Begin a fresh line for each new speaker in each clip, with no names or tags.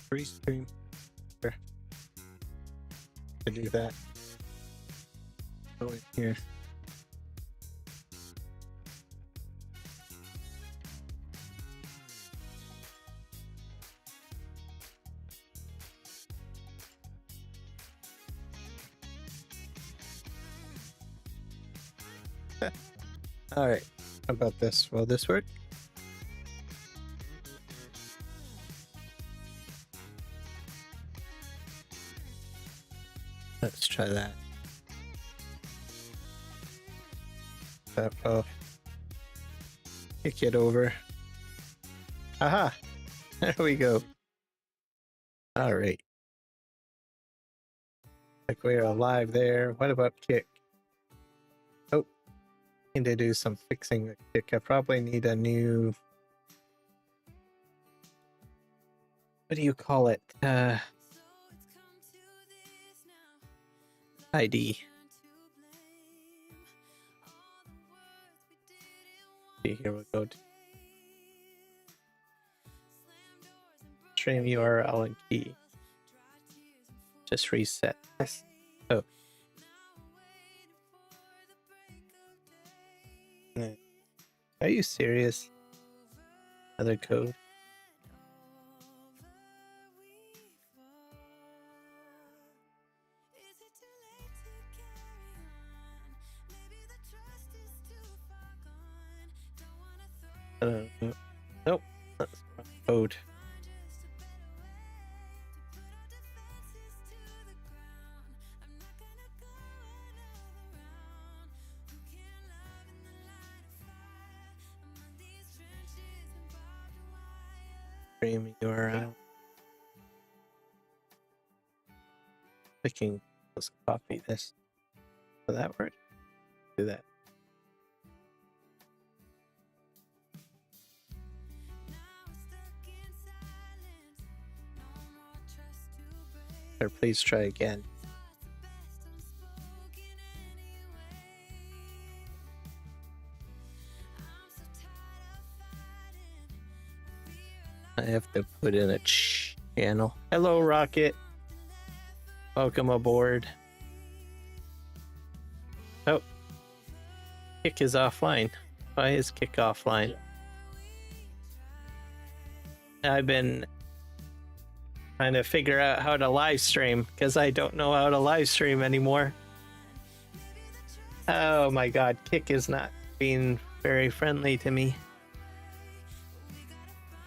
Restream. Sure. To do that. Go in here. All right. How about this? Will this work? Let's try that. Oh, kick it over. Aha! There we go. All right. Like we're alive there. What about kick? Oh, need to do some fixing with kick. I probably need a new. What do you call it? ID. Okay, here we go. Stream URL and key. Just reset this. Oh. Are you serious? Another code. Nope, that's code. Stream URL. Clicking. Let's copy this. Will that work? Do that. Or please try again. I have to put in a channel. Hello, Rocket. Welcome aboard. Oh, Kick is offline. Why is Kick offline? I've been trying to figure out how to live stream because I don't know how to live stream anymore. Oh my god, Kick is not being very friendly to me.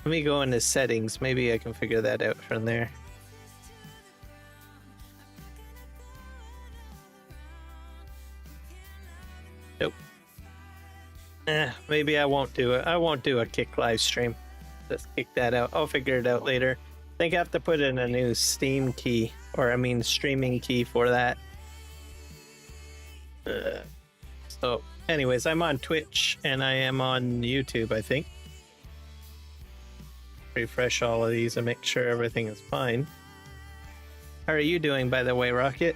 Let me go into settings. Maybe I can figure that out from there. Nope. Maybe I won't do it. I won't do a Kick live stream. Let's kick that out. I'll figure it out later. I think I have to put in a new Steam key, or I mean streaming key for that. So anyways, I'm on Twitch and I am on YouTube, I think. Refresh all of these and make sure everything is fine. How are you doing, by the way, Rocket?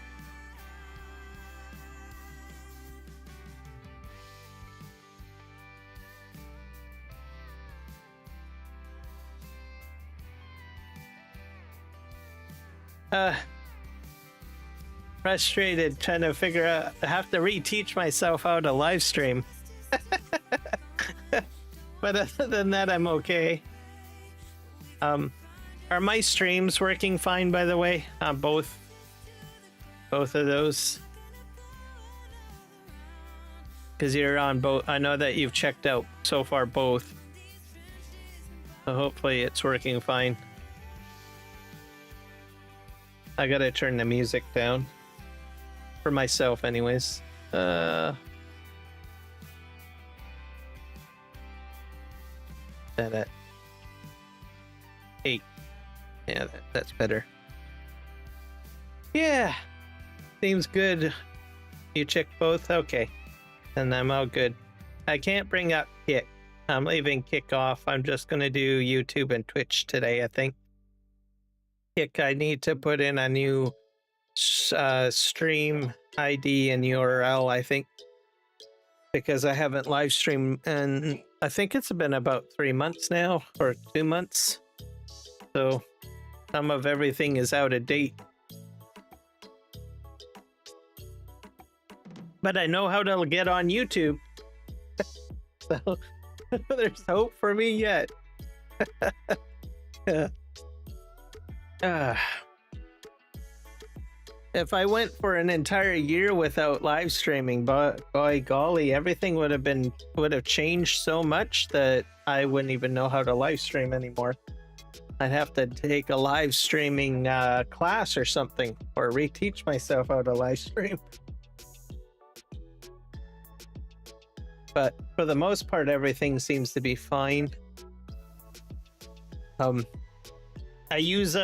Frustrated trying to figure out. I have to reteach myself how to live stream. But other than that, I'm okay. Are my streams working fine, by the way? Both of those. Because you're on both. I know that you've checked out so far both. So hopefully it's working fine. I gotta turn the music down. For myself, anyways. That at 8. Yeah, that's better. Yeah, seems good. You check both? Okay. And I'm all good. I can't bring up Kick. I'm leaving Kick off. I'm just gonna do YouTube and Twitch today, I think. Kick, I need to put in a new stream ID and URL, I think. Because I haven't live streamed, and I think it's been about 3 months now, or 2 months. So some of everything is out of date. But I know how to get on YouTube. So there's hope for me yet. If I went for an entire year without live streaming, but by golly, everything would have changed so much that I wouldn't even know how to live stream anymore. I'd have to take a live streaming class or something, or reteach myself how to live stream. But for the most part, everything seems to be fine. I use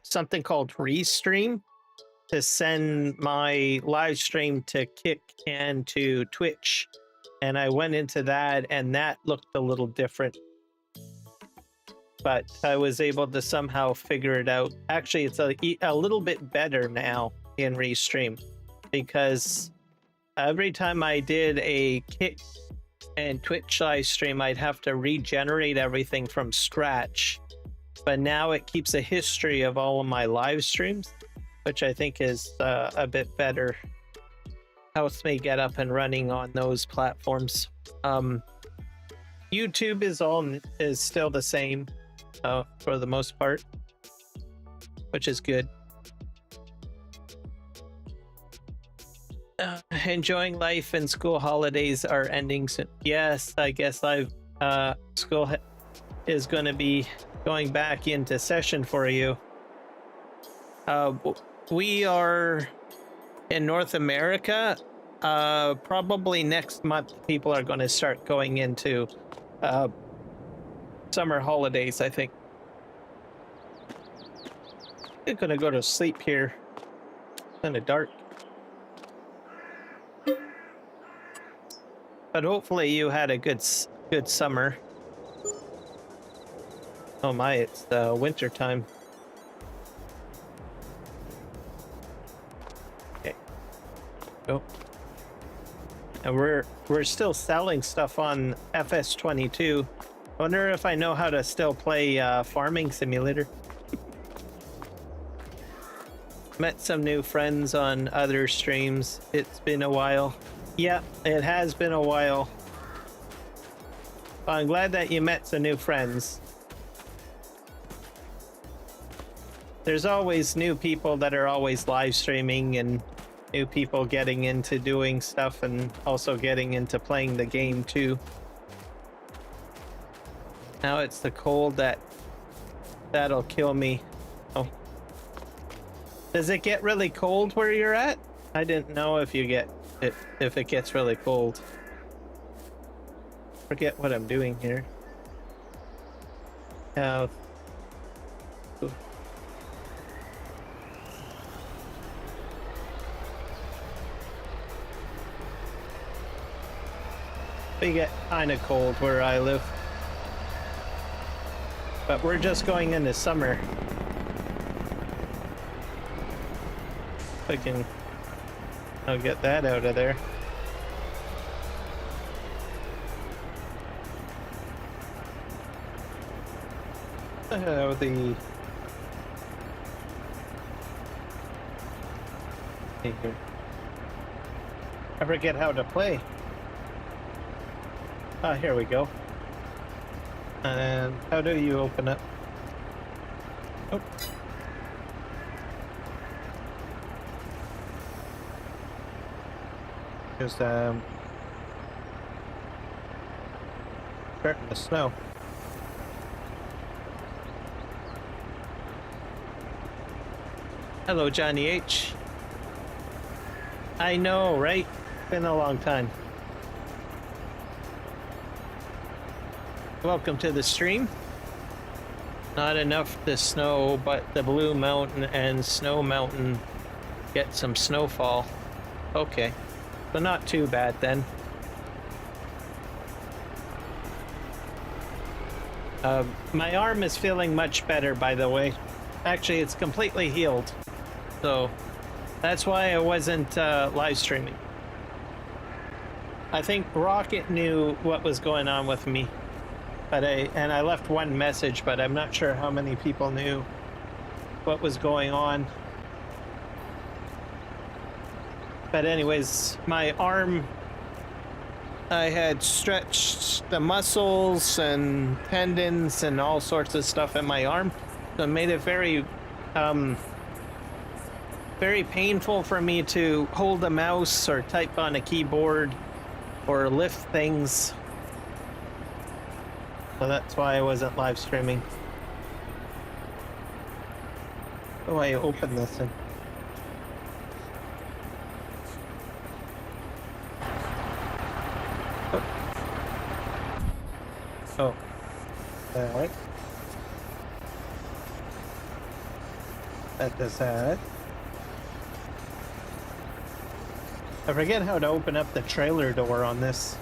something called Restream to send my live stream to Kick and to Twitch, and I went into that, and that looked a little different. But I was able to somehow figure it out. Actually, it's a little bit better now in Restream, because every time I did a Kick and Twitch live stream, I'd have to regenerate everything from scratch. But now it keeps a history of all of my live streams, which I think is a bit better. Helps me get up and running on those platforms. YouTube is still the same for the most part, which is good. Enjoying life, and school holidays are ending soon. Yes, I guess school is going to be going back into session for you. We are in North America. Probably next month, people are going to start going into summer holidays, I think. I'm going to go to sleep here. It's kind of dark. But hopefully you had a good summer. Oh my, it's winter time. Okay. Go. And we're still selling stuff on FS22. I wonder if I know how to still play Farming Simulator. Met some new friends on other streams. It's been a while. Yeah, it has been a while. Well, I'm glad that you met some new friends. There's always new people that are always live streaming, and new people getting into doing stuff and also getting into playing the game too. Now it's the cold that'll kill me. Oh. Does it get really cold where you're at? I didn't know if it gets really cold. Forget what I'm doing here. Ooh. It get kind of cold where I live. But we're just going into summer. I'll get that out of there. I forget how to play. Ah, here we go. And how do you open up? Oh. Just starting to snow. Hello, Johnny H. I know, right? Been a long time. Welcome to the stream. Not enough to snow, but the Blue Mountain and Snow Mountain get some snowfall. Okay, so not too bad then. My arm is feeling much better, by the way. Actually, it's completely healed. So that's why I wasn't live streaming. I think Rocket knew what was going on with me. But I left one message, but I'm not sure how many people knew. what was going on. But anyways, my arm, I had stretched the muscles and tendons and all sorts of stuff in my arm. So it made it very, very painful for me to hold a mouse or type on a keyboard or lift things. So that's why I wasn't live streaming. Oh, I opened this and oh, all right. That does that. I forget how to open up the trailer door on this.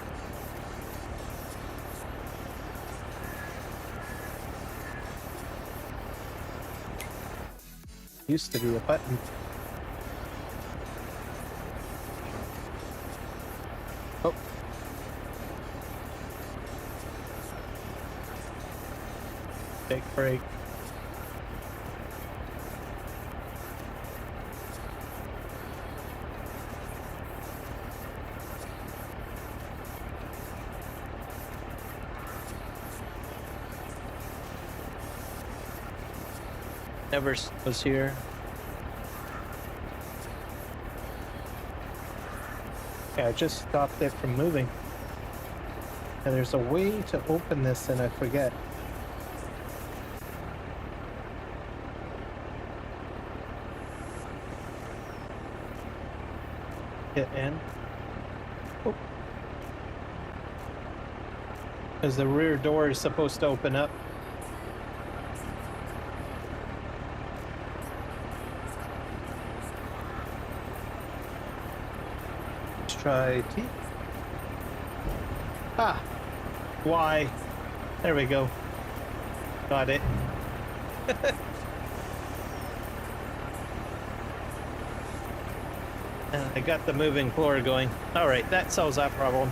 Used to be a button. Oh. Take a break. Never was here. Yeah, I just stopped it from moving. And there's a way to open this and I forget. Hit N. Oh. Because the rear door is supposed to open up. Try T. Ah, Y. There we go. Got it. I got the moving floor going. All right, that solves that problem.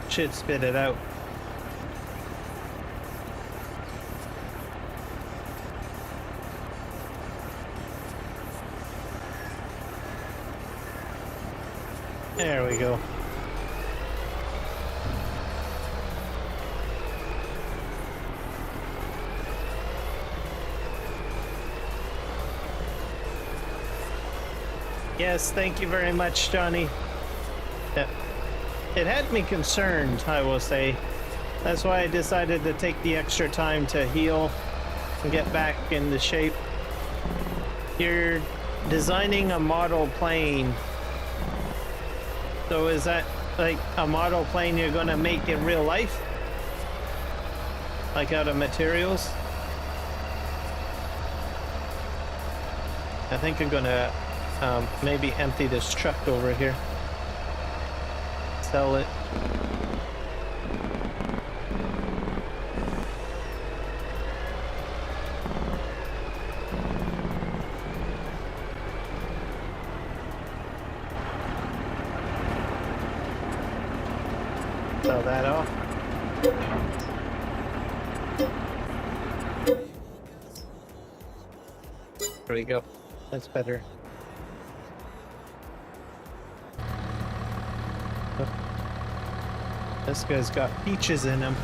Should spit it out. There we go. Yes, thank you very much, Johnny. Yeah. It had me concerned, I will say. That's why I decided to take the extra time to heal and get back into shape. You're designing a model plane. So is that like a model plane you're gonna make in real life? Like out of materials? I think I'm gonna maybe empty this truck over here. Sell it. Sell that off. There we go. That's better. This guy's got peaches in him.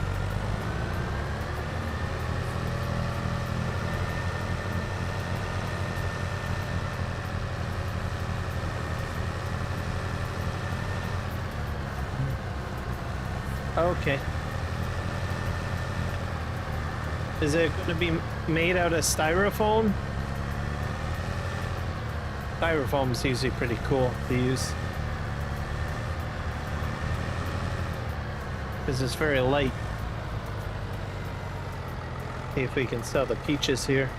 Okay. Is it going to be made out of styrofoam? Styrofoam's usually pretty cool to use. Because it's very light. See if we can sell the peaches here.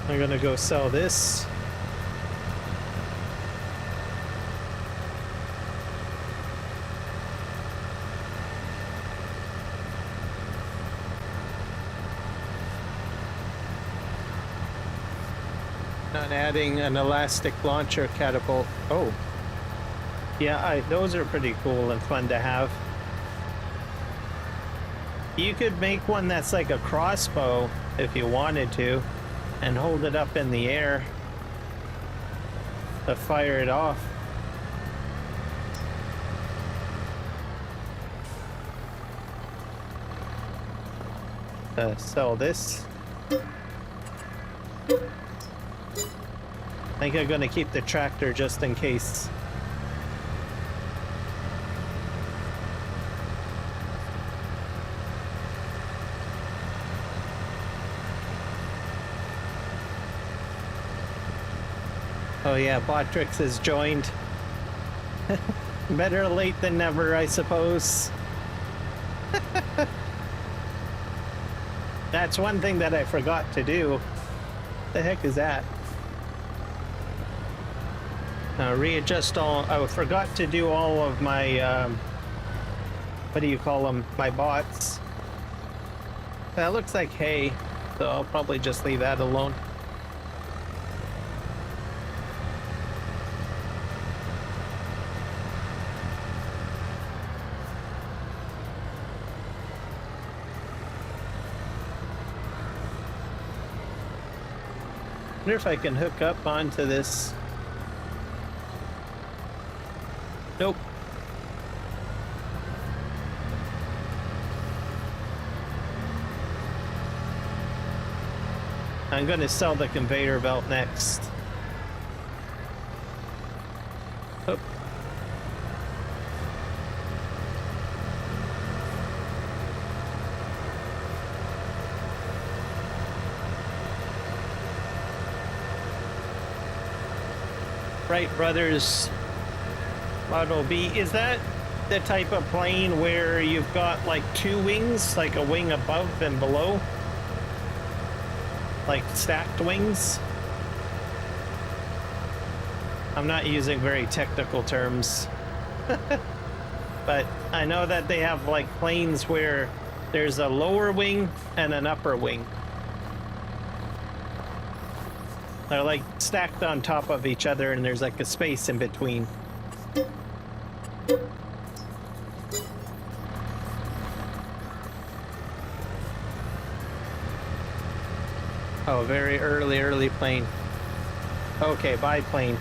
I'm gonna go sell this. And adding an elastic launcher catapult. Oh. Yeah, those are pretty cool and fun to have. You could make one that's like a crossbow if you wanted to, and hold it up in the air to fire it off. Sell this. I think I'm gonna keep the tractor just in case. Oh yeah, Botrix has joined. Better late than never, I suppose. That's one thing that I forgot to do. The heck is that? Readjust all. I forgot to do all of my, what do you call them? My bots. That looks like hay, so I'll probably just leave that alone. I wonder if I can hook up onto this. Nope. I'm going to sell the conveyor belt next. Oh. Wright Brothers Model B. Is that the type of plane where you've got like two wings, like a wing above and below? Like stacked wings? I'm not using very technical terms. But I know that they have like planes where there's a lower wing and an upper wing. They're like stacked on top of each other and there's like a space in between. Oh, very early plane. Okay, biplane.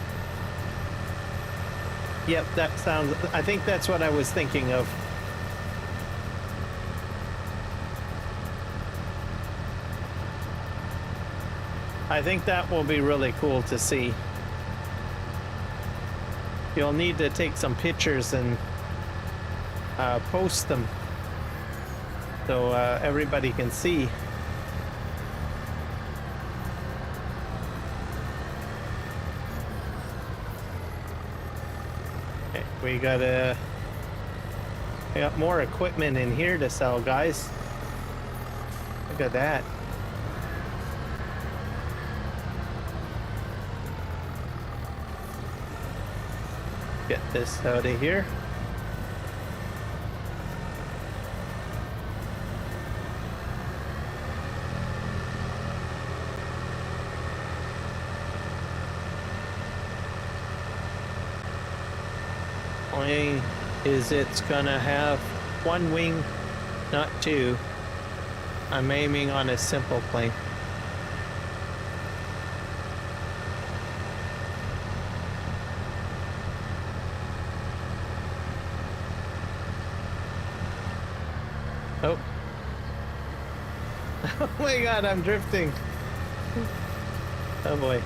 Yep, that sounds... I think that's what I was thinking of. I think that will be really cool to see. You'll need to take some pictures and post them so everybody can see. Okay, we got more equipment in here to sell, guys. Look at that. Get this out of here. Only is it's gonna have one wing, not two. I'm aiming on a simple plane. Oh. Oh my god, I'm drifting. Oh boy.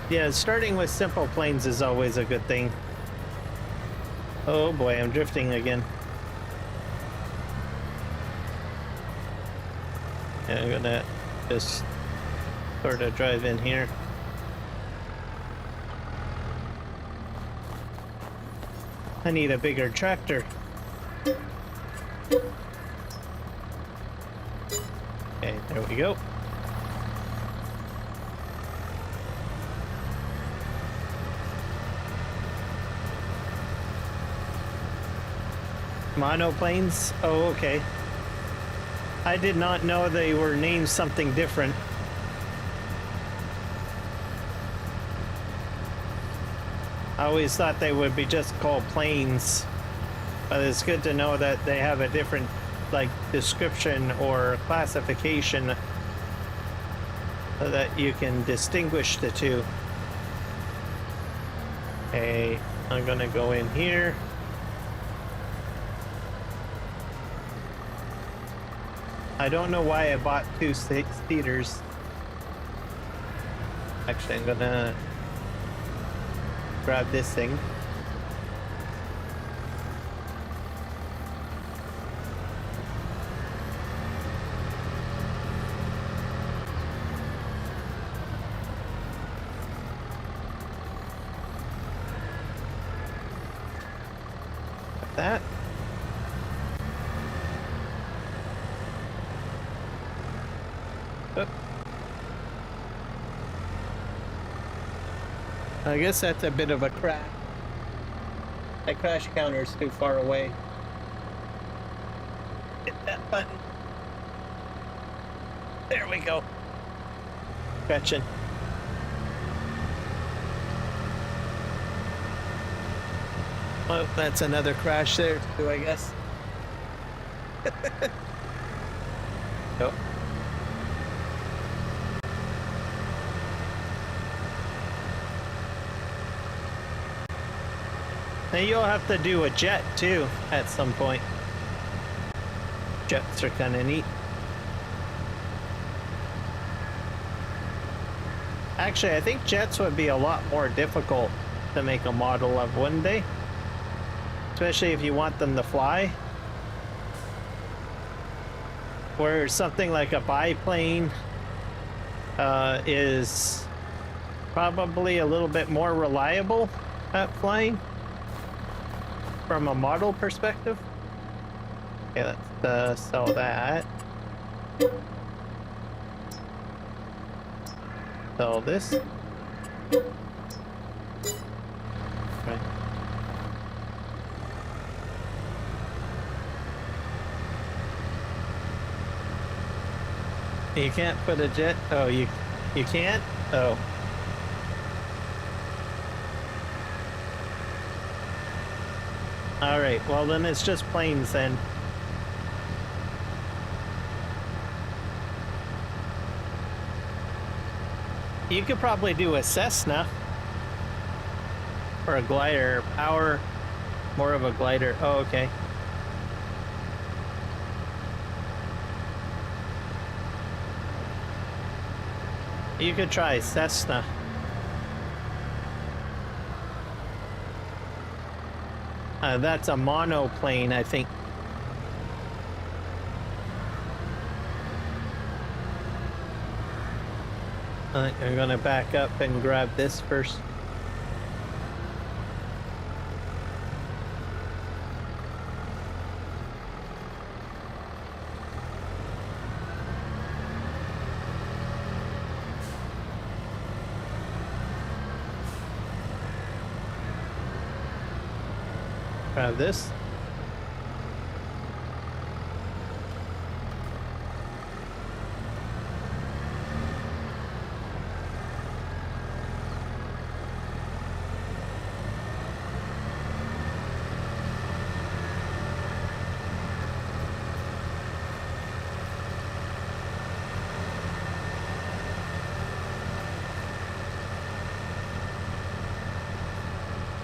Yeah, starting with simple planes is always a good thing. Oh boy, I'm drifting again. Yeah, I'm gonna just sort of drive in here. I need a bigger tractor. Okay, there we go. Monoplanes? Oh, okay. I did not know they were named something different. I always thought they would be just called planes, but it's good to know that they have a different, like, description or classification so that you can distinguish the two. Okay, I'm gonna go in here. I don't know why I bought 2 seaters. Actually, I'm gonna grab this thing. Like that. Oh. I guess that's a bit of a crash. That crash counter is too far away. Hit that button. There we go. Gretchen. Oh, that's another crash there too, I guess. Oh. Now you'll have to do a jet too at some point. Jets are kind of neat. Actually, I think jets would be a lot more difficult to make a model of, wouldn't they? Especially if you want them to fly. Where something like a biplane is probably a little bit more reliable at flying from a model perspective. Okay, let's sell that. Sell this. Right. You can't put a jet. Oh, you can't? Oh. Alright, well then it's just planes then. You could probably do a Cessna. Or a glider. Power. More of a glider. Oh, okay. You could try Cessna. That's a monoplane, I think. I'm gonna back up and grab this first. Grab this.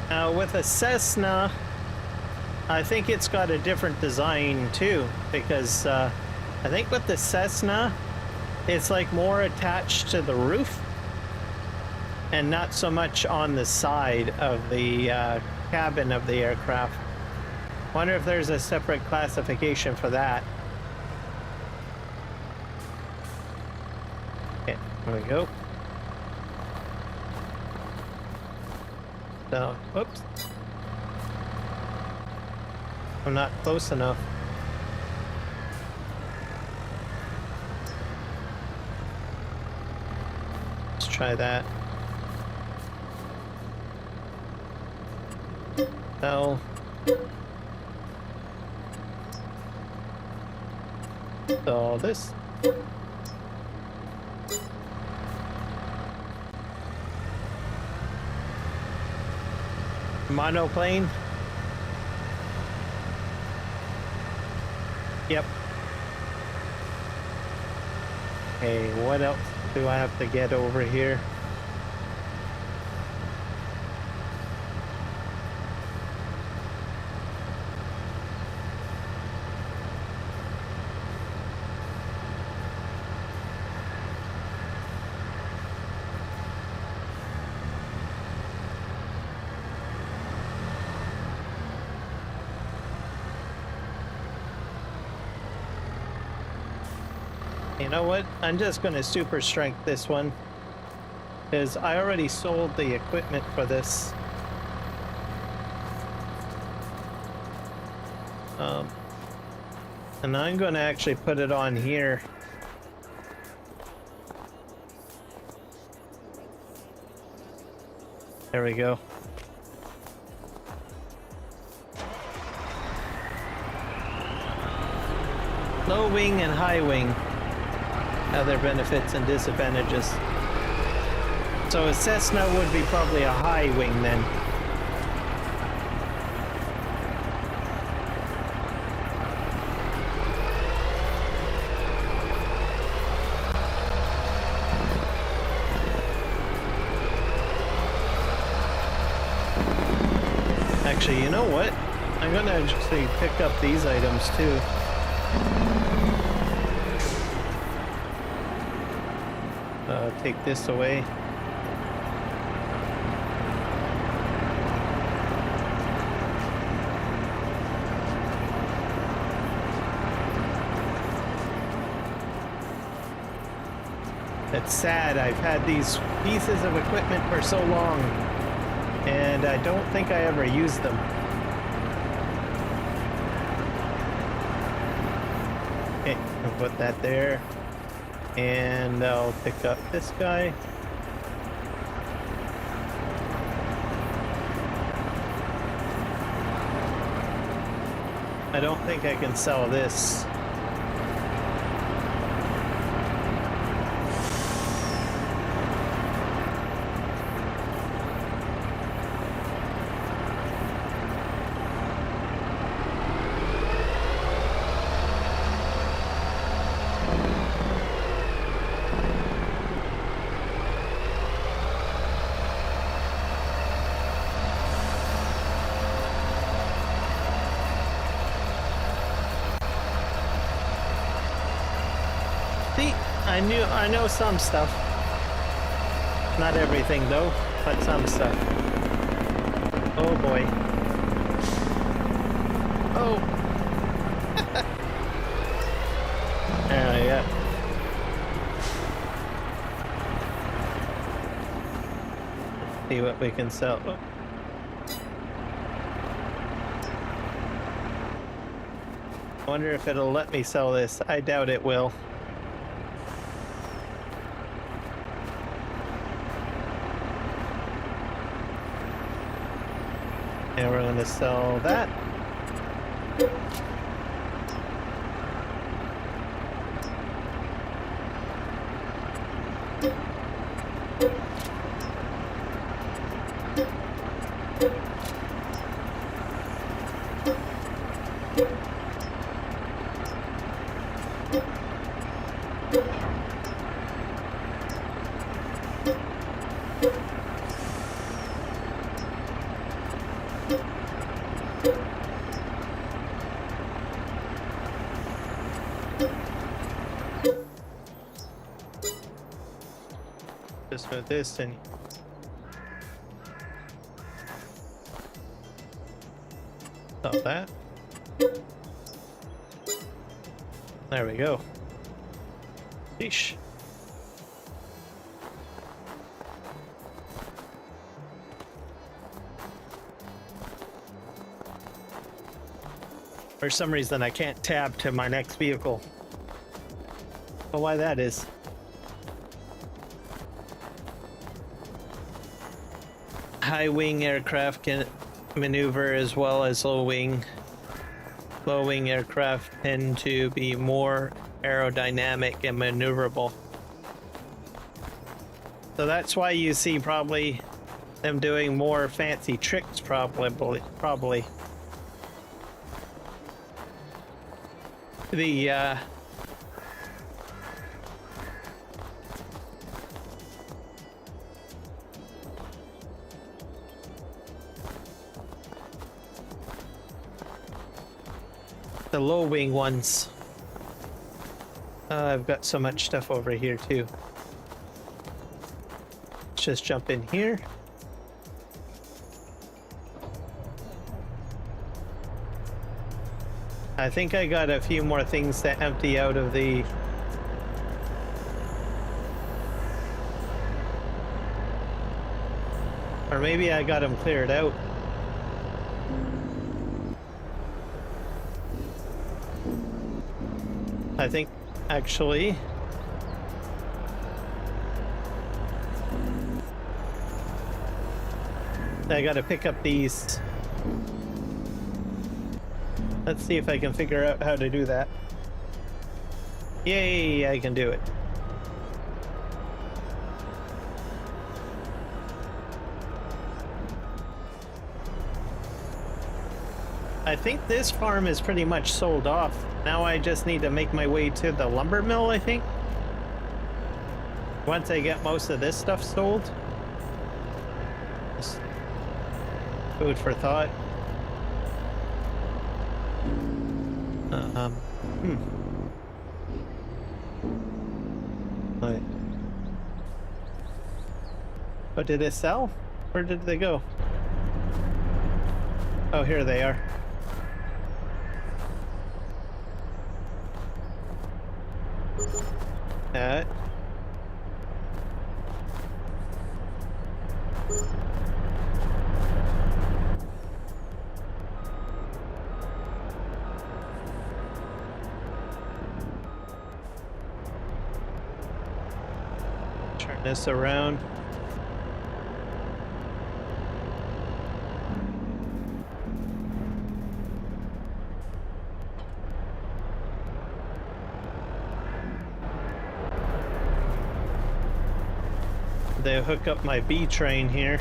Now with a Cessna, I think it's got a different design too, because I think with the Cessna, it's like more attached to the roof and not so much on the side of the cabin of the aircraft. Wonder if there's a separate classification for that. Okay, there we go. So, whoops. I'm not close enough. Let's try that. No. So this. Monoplane. Yep. Okay, what else do I have to get over here? You know what? I'm just going to super strength this one because I already sold the equipment for this. And I'm going to actually put it on here. There we go. Low wing and high wing. Other benefits and disadvantages. So a Cessna would be probably a high wing then. Actually, you know what? I'm gonna actually pick up these items too. Take this away. It's sad. I've had these pieces of equipment for so long, and I don't think I ever used them. Okay, I'll put that there. And I'll pick up this guy. I don't think I can sell this. See, I know some stuff. Not everything though, but some stuff. Oh boy. Oh. Yeah. See what we can sell. Oh. I wonder if it'll let me sell this. I doubt it will. And we're going to sell that. Just for this and sell that. There we go. Sheesh. For some reason I can't tab to my next vehicle. Oh, why that is. High wing aircraft can maneuver as well as low wing. low-wing aircraft tend to be more aerodynamic and maneuverable. So that's why you see probably them doing more fancy tricks, probably. The low-wing ones. I've got so much stuff over here too. Let's just jump in here. I think I got a few more things to empty out of the... Or maybe I got them cleared out. I think, actually... I gotta pick up these. Let's see if I can figure out how to do that. Yay, I can do it. I think this farm is pretty much sold off. Now I just need to make my way to the lumber mill, I think. Once I get most of this stuff sold. Just food for thought. Right. Oh, did it sell? Where did they go? Oh, here they are. That. Turn this around. They hook up my B train here.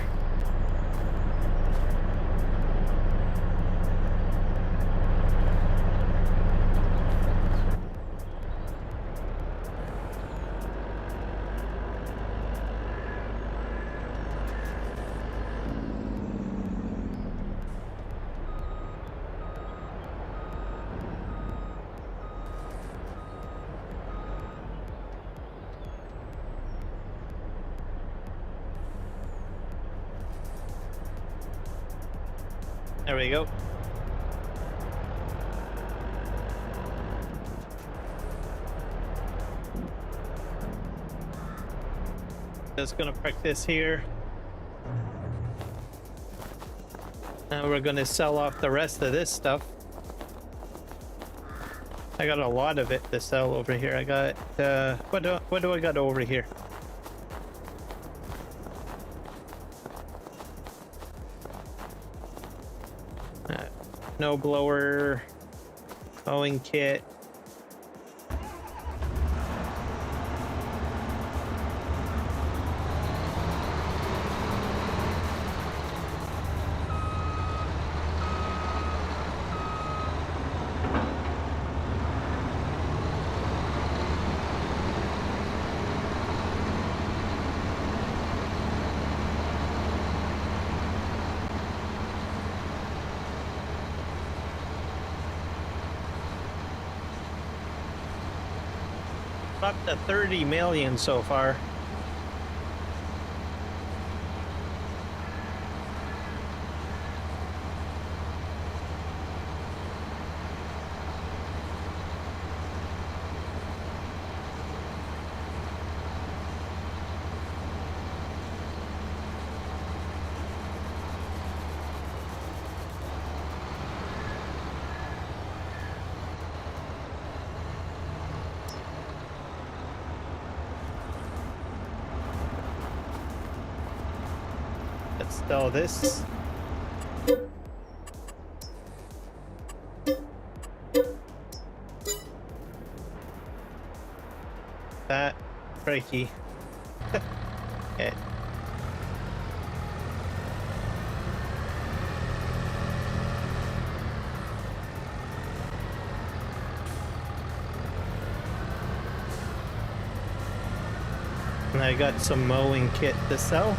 There we go. Just gonna park this here. Now we're gonna sell off the rest of this stuff. I got a lot of it to sell over here. I got what do I got over here? No blower, mowing kit. Up to 30 million so far. Let's sell this. that. Crikey. Okay. And I got some mowing kit to sell.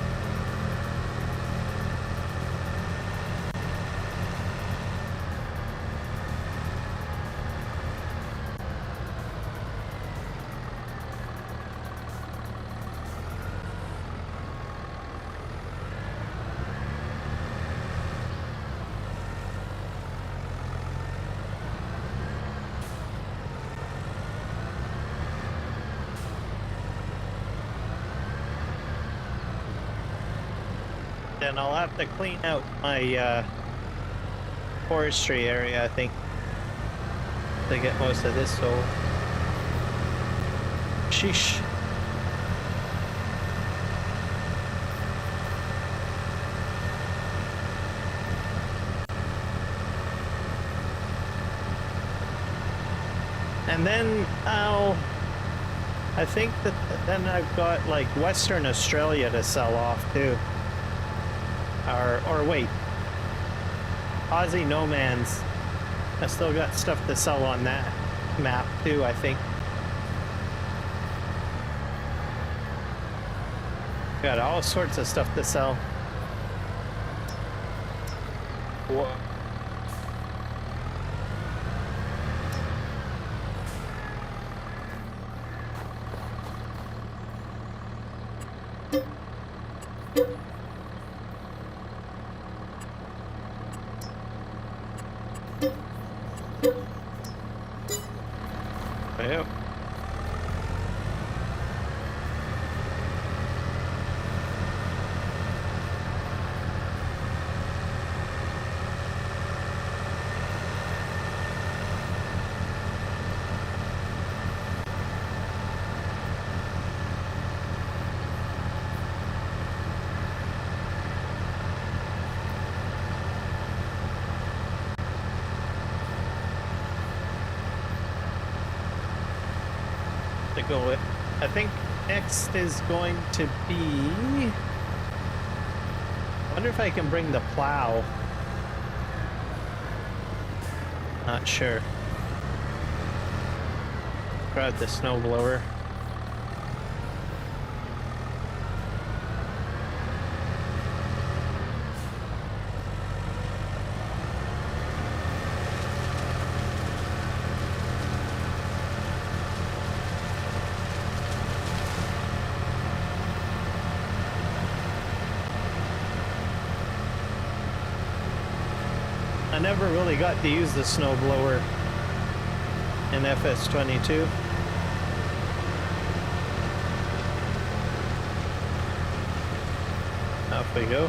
Then I'll have to clean out my forestry area, I think, to get most of this sold. Sheesh. And then I think that then I've got like Western Australia to sell off too. Or wait, Aussie No Man's. I still got stuff to sell on that map too, I think. Got all sorts of stuff to sell. Whoa. Yep. To go with. I think next is going to be. I wonder if I can bring the plow. Not sure. Grab the snowblower. I never really got to use the snowblower in FS22. Off we go.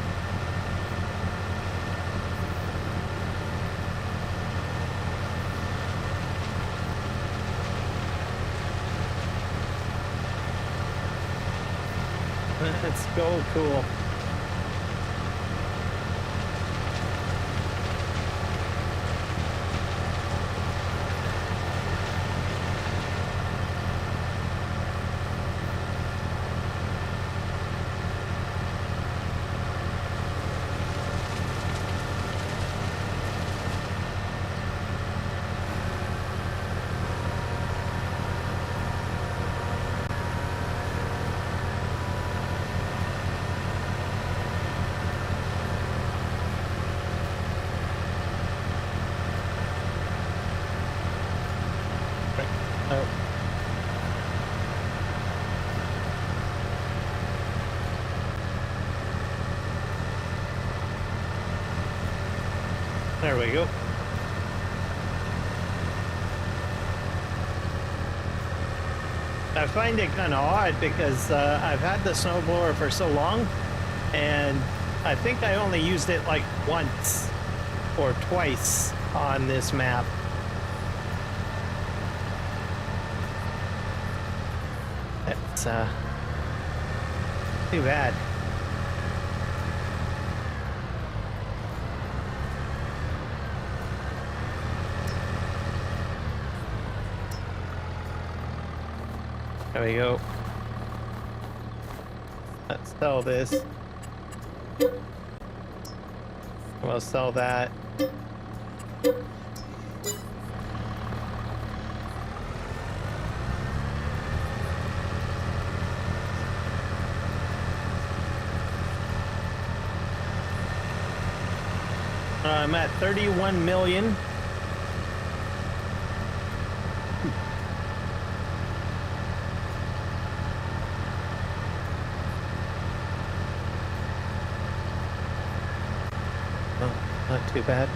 Let's go, cool. There we go. I find it kind of odd because I've had the snowblower for so long, and I think I only used it like once or twice on this map. That's too bad. There we go. Let's sell this. We'll sell that. I'm at 31 million. Oh, not too bad.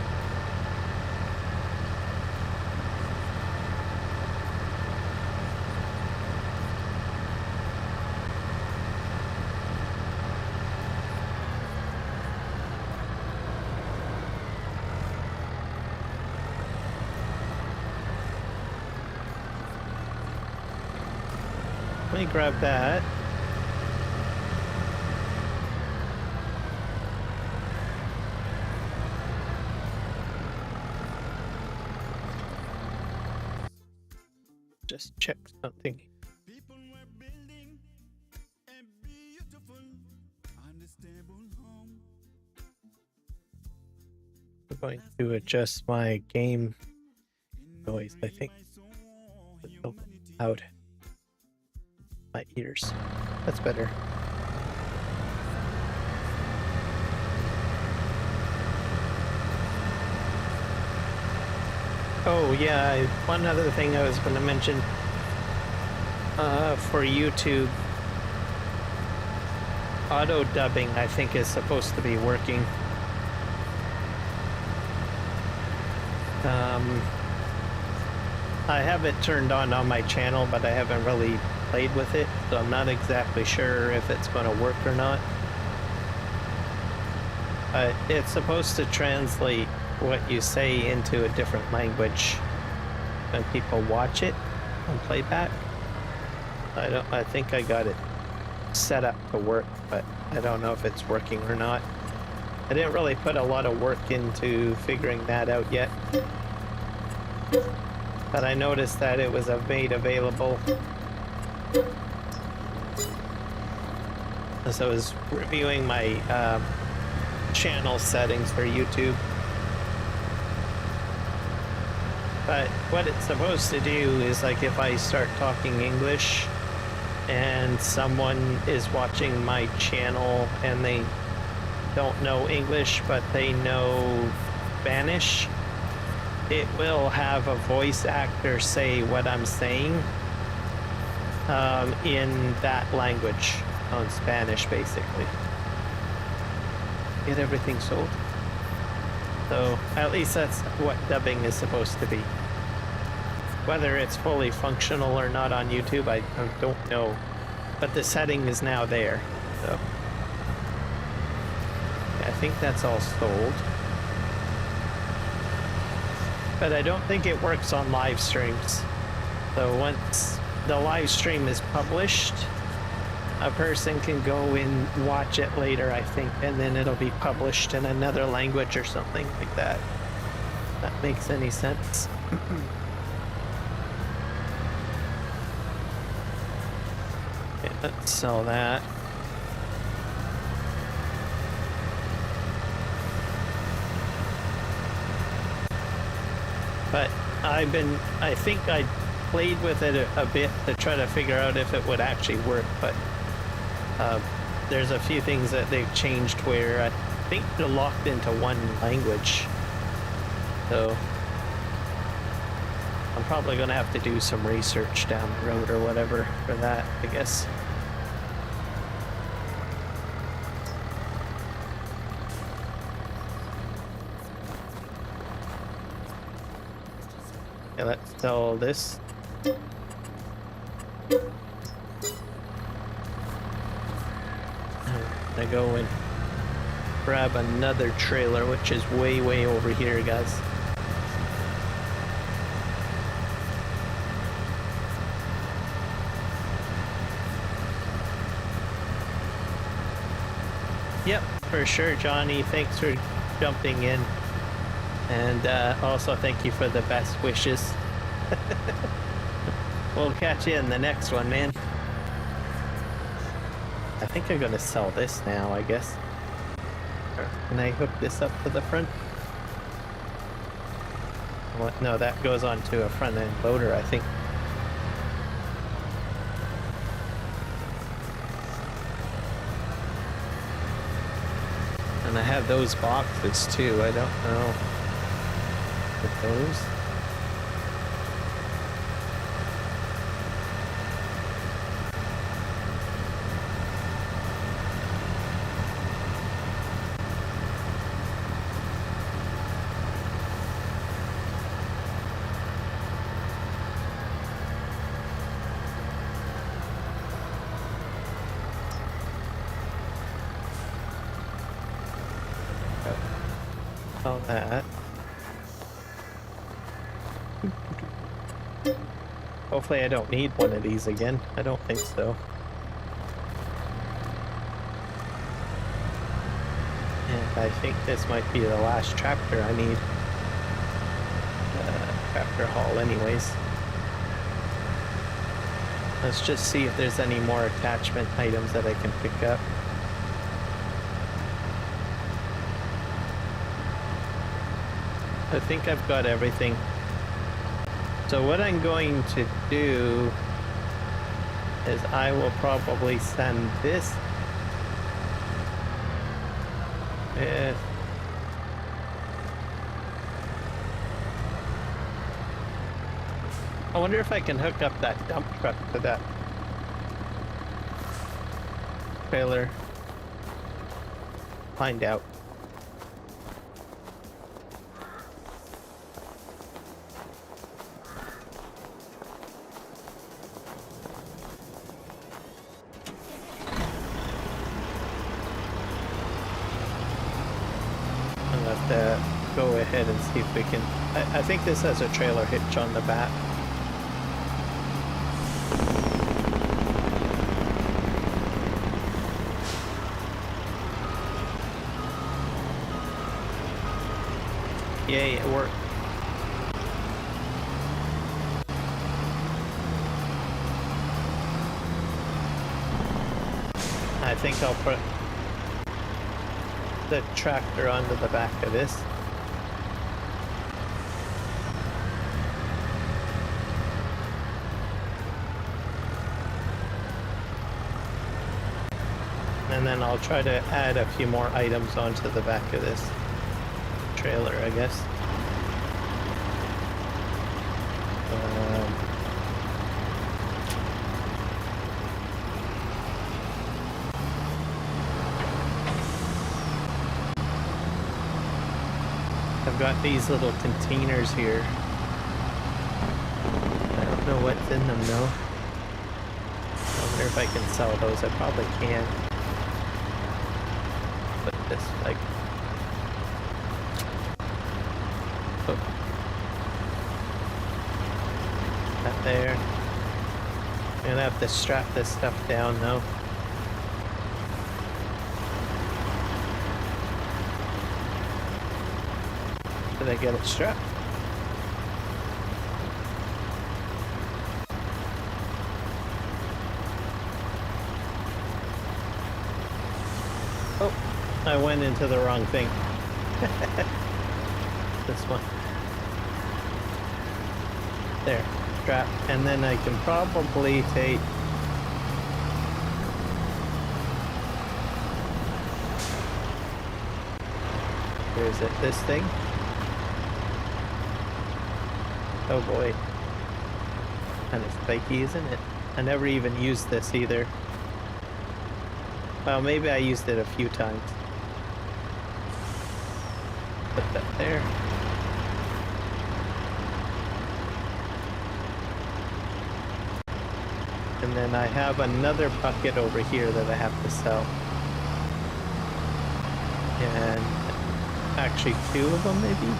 Let me grab that. Just check something.
People were building a beautiful, unstable home.
I'm going to adjust my game noise, I think. It's so loud. My ears. That's better. Oh yeah, one other thing I was going to mention for YouTube, auto dubbing I think is supposed to be working. I have it turned on my channel, but I haven't really played with it, so I'm not exactly sure if it's going to work or not. It's supposed to translate what you say into a different language when people watch it on playback. I think I got it set up to work, but I don't know if it's working or not. I didn't really put a lot of work into figuring that out yet, but I noticed that it was made available as I was reviewing my channel settings for YouTube. But what it's supposed to do is, like, if I start talking English and someone is watching my channel and they don't know English but they know Spanish, it will have a voice actor say what I'm saying in that language, on Spanish, basically. Get everything sold. So at least that's what dubbing is supposed to be. Whether it's fully functional or not on YouTube, I don't know. But the setting is now there. So I think that's all sold. But I don't think it works on live streams. So once the live stream is published, a person can go and watch it later, I think, and then it'll be published in another language or something like that. If that makes any sense. Okay, let's sell that. But I think I played with it a bit to try to figure out if it would actually work, but there's a few things that they've changed where I think they're locked into one language. So I'm probably going to have to do some research down the road or whatever for that, I guess. Okay, let's sell this. I go and grab another trailer, which is way over here, guys. Yep, for sure, Johnny. Thanks for jumping in. And also thank you for the best wishes. We'll catch you in the next one, man. I think I'm gonna sell this now, I guess. Or can I hook this up to the front? What? No, that goes onto a front end loader, I think. And I have those boxes too. I don't know. With those. All that. Hopefully I don't need one of these again. I don't think so. And I think this might be the last tractor I need. Tractor haul anyways. Let's just see if there's any more attachment items that I can pick up. I think I've got everything. So what I'm going to do is I will probably send this with I wonder if I can hook up that dump truck to that trailer. Find out. Go ahead and see if we can. I think this has a trailer hitch on the back. Yay, it worked. I think I'll put the tractor onto the back of this. And then I'll try to add a few more items onto the back of this trailer, I guess. I've got these little containers here. I don't know what's in them though. I wonder if I can sell those. I probably can. Put this like that there. I'm gonna have to strap this stuff down though. Did I get it strapped? Oh, I went into the wrong thing. This one. There, strap. And then I can probably take where is it? This thing? Oh boy. Kind of spiky, isn't it? I never even used this either. Well, maybe I used it a few times. Put that there. And then I have another bucket over here that I have to sell. And actually 2 of them maybe?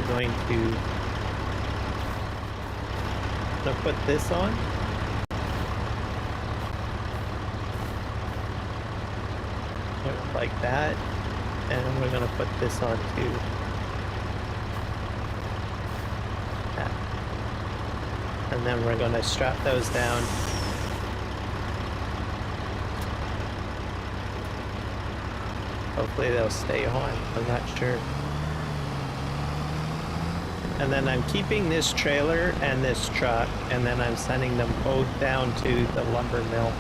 Going to put this on. Like that. And we're going to put this on too. That. And then we're going to strap those down. Hopefully they'll stay on, I'm not sure. And then I'm keeping this trailer and this truck, and then I'm sending them both down to the lumber mill.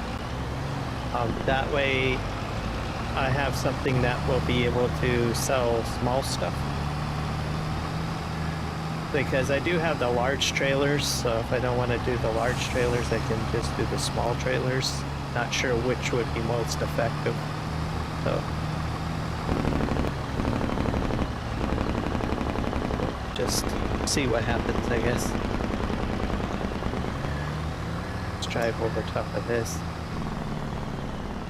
That way I have something that will be able to sell small stuff. Because I do have the large trailers, so if I don't want to do the large trailers, I can just do the small trailers. Not sure which would be most effective. So just see what happens, I guess. Let's drive over top of this.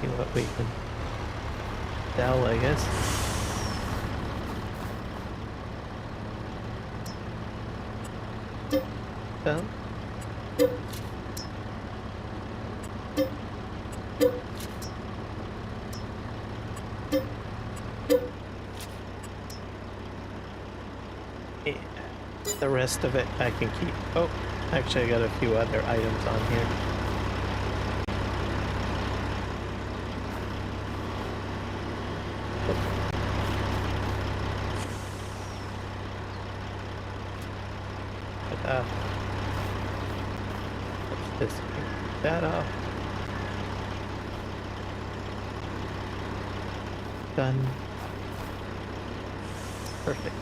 See what we can sell, I guess. So. Yeah. The rest of it I can keep. Oh, actually I got a few other items on here. But, let's just take that off. Done. Perfect.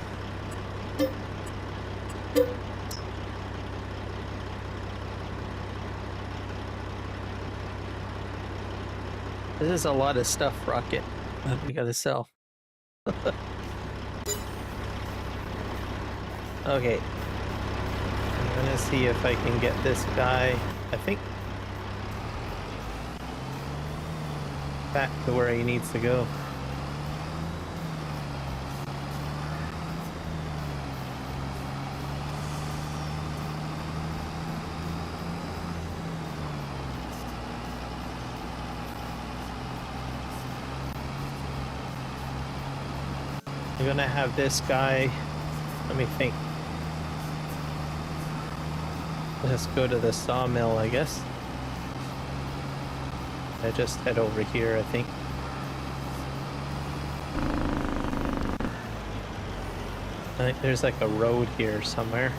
This is a lot of stuff, Rocket, that we gotta sell. Okay. I'm gonna see if I can get this guy, I think, back to where he needs to go. I'm gonna have this guy, let me think. Let's go to the sawmill, I guess. I just head over here, I think. I think there's like a road here somewhere.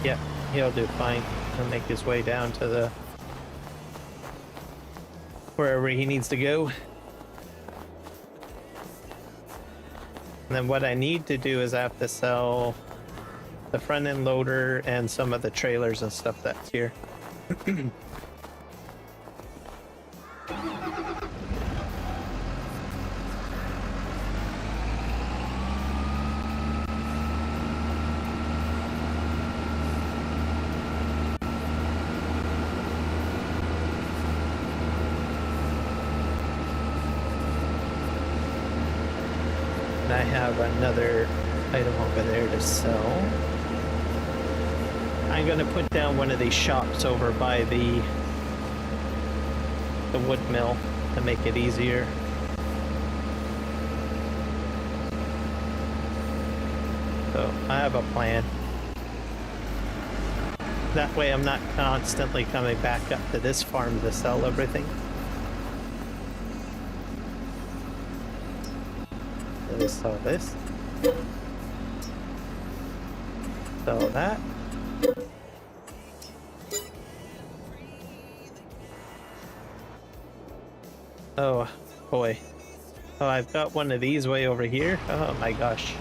Yeah, he'll do fine. He'll make his way down to the wherever he needs to go. And then what I need to do is I have to sell the front end loader and some of the trailers and stuff that's here. And I have another item over there to sell. I'm gonna put down one of these shops over by the wood mill to make it easier. So I have a plan. That way I'm not constantly coming back up to this farm to sell everything. Let me sell this. Sell that. Oh boy. Oh, I've got one of these way over here. Oh my gosh.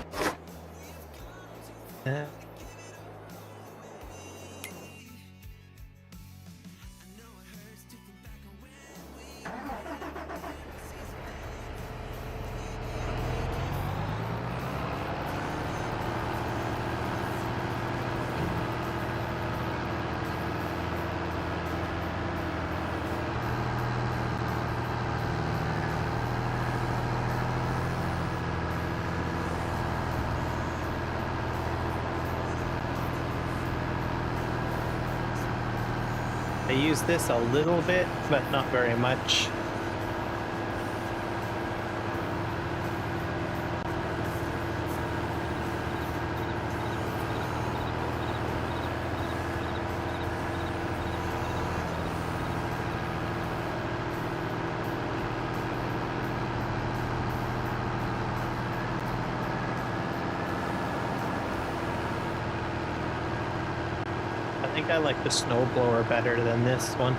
I use this a little bit, but not very much. think I like the snowblower better than this one.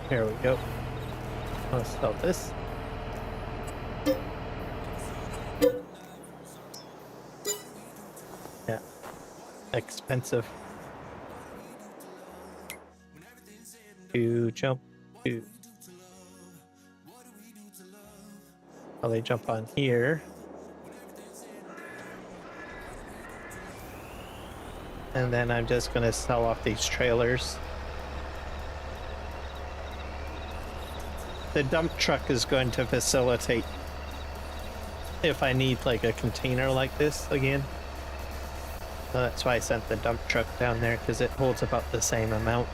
Here we go. Let's sell this. Yeah. Expensive. To jump to. Well, they jump on here. And then I'm just gonna sell off these trailers. The dump truck is going to facilitate if I need like a container like this again. So that's why I sent the dump truck down there, because it holds about the same amount.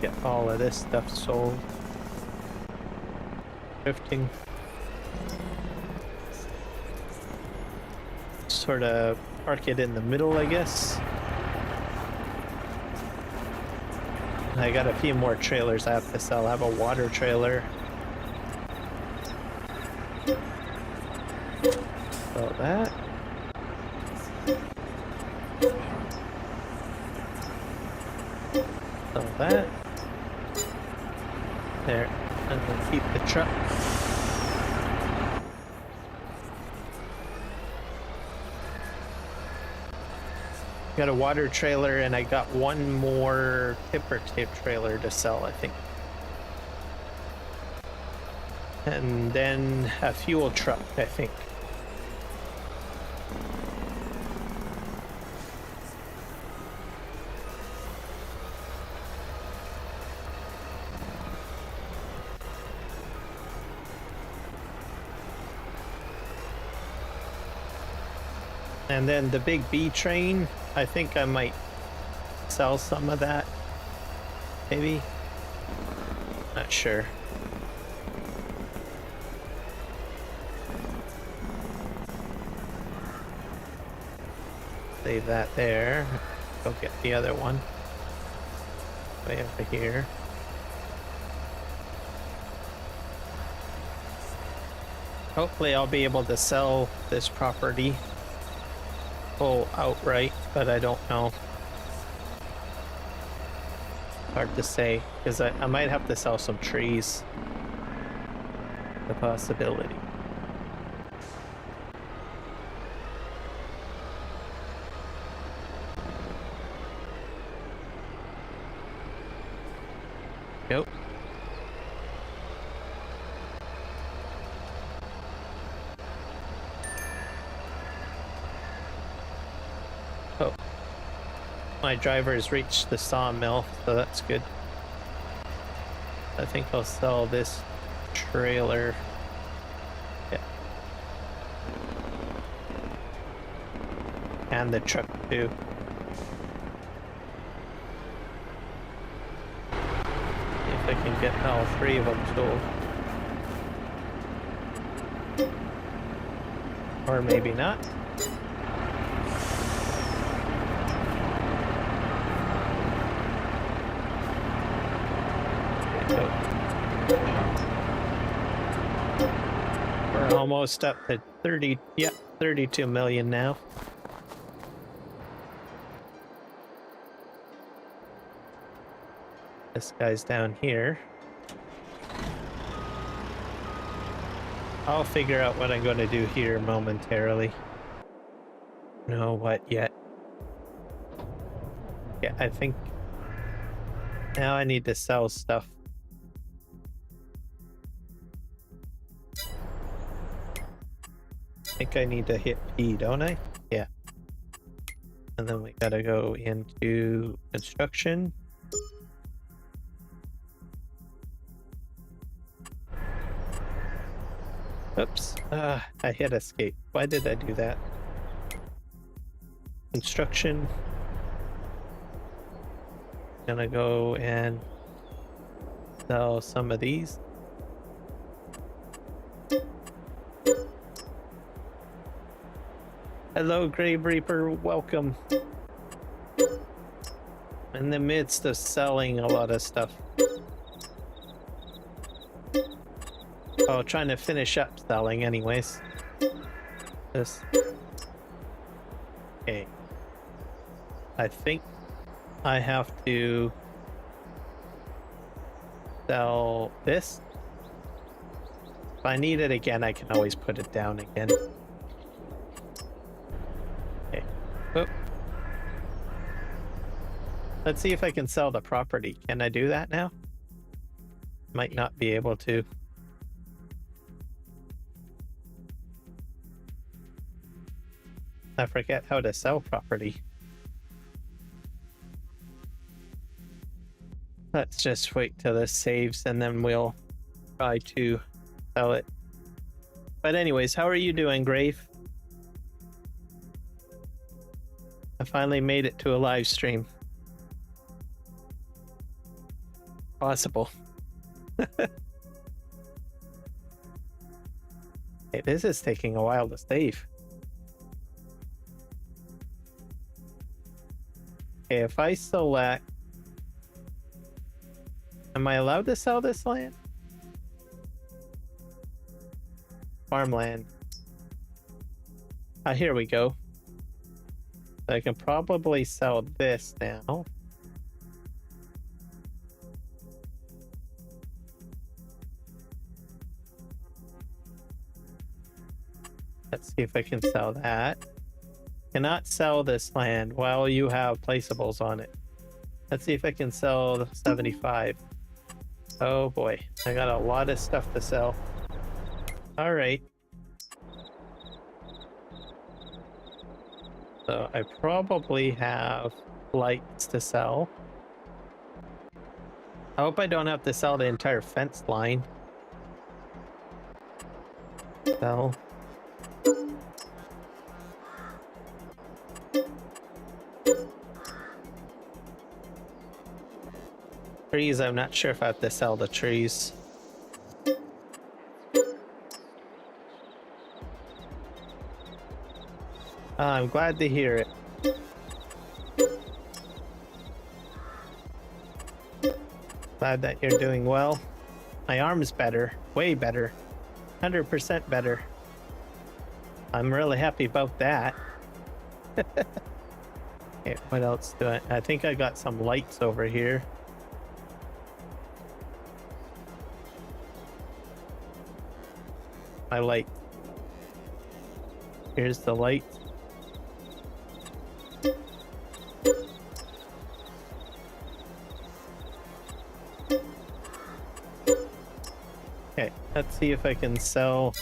Get all of this stuff sold. Drifting. Sort of park it in the middle, I guess. I got a few more trailers I have to sell. I have a water trailer. Sell that. Sell that. There. And then keep the truck. Got a water trailer, and I got one more tipper tape trailer to sell, I think. And then a fuel truck, I think. And then the big B train, I think I might sell some of that. Maybe? Not sure. Save that there. Go get the other one. Way over here. Hopefully I'll be able to sell this property full outright, but I don't know. Hard to say, because I might have to sell some trees. The possibility. Yep. Oh. My driver has reached the sawmill, so that's good. I think I'll sell this trailer. Yeah. And the truck too. See if I can get all three of them sold. Or maybe not. We're almost up to 32 million now. This guy's down here. I'll figure out what I'm going to do here momentarily. No, what yet? Yeah, I think now I need to sell stuff. I think I need to hit P, don't I? Yeah. And then we gotta go into construction. Oops. I hit escape. Why did I do that? Construction. Gonna go and sell some of these. Hello, Grave Reaper. Welcome. In the midst of selling a lot of stuff. Oh, trying to finish up selling anyways. This. Okay. I think I have to sell this. If I need it again, I can always put it down again. Okay. Oop. Let's see if I can sell the property. Can I do that now? Might not be able to. I forget how to sell property. Let's just wait till this saves and then we'll try to sell it. But anyways, how are you doing, Grave? I finally made it to a live stream. Possible. Hey, this is taking a while to save. Okay, if I select... Am I allowed to sell this land? Farmland. Ah, here we go. I can probably sell this now. Let's see if I can sell that. Cannot sell this land while you have placeables on it. Let's see if I can sell 75. Oh boy, I got a lot of stuff to sell. All right. So I probably have lights to sell. I hope I don't have to sell the entire fence line. Sell. Trees, I'm not sure if I have to sell the trees. I'm glad to hear it. Glad that you're doing well. My arm's better, way better, 100% better. I'm really happy about that. Okay, what else do I think I got some lights over here. My light. Here's the light. Okay, let's see if I can sell.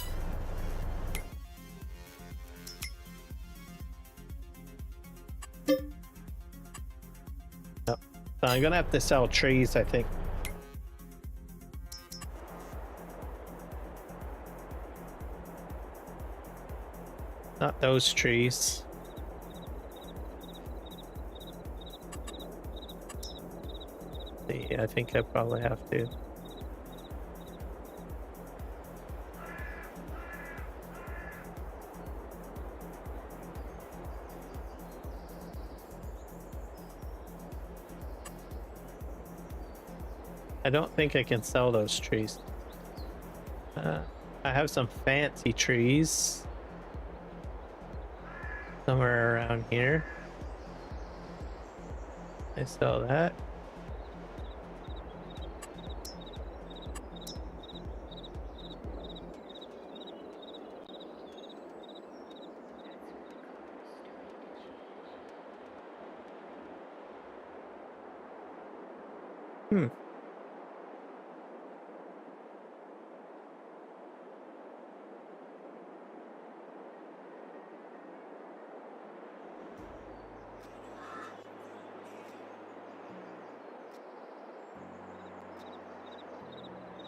Nope. So I'm gonna have to sell trees, I think. Not those trees. See, I think I probably have to. I don't think I can sell those trees. I have some fancy trees. Somewhere around here. I sell that.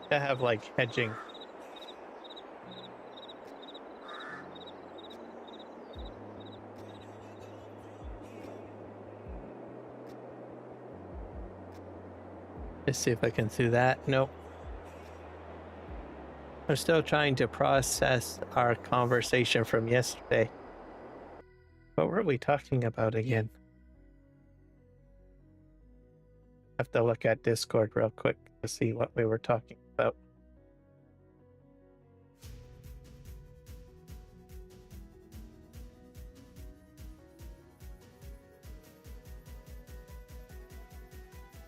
To have like hedging. Let's see if I can do that. Nope. I'm still trying to process our conversation from yesterday. What were we talking about again? Have to look at Discord real quick to see what we were talking about.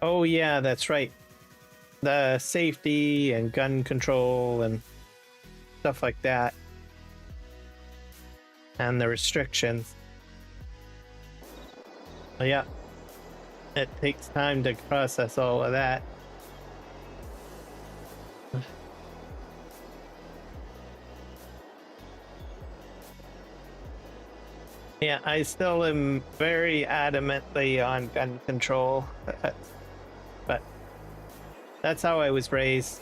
Oh yeah, that's right. The safety and gun control and stuff like that. And the restrictions. Oh, yeah. It takes time to process all of that. Yeah, I still am very adamantly on gun control. But that's how I was raised.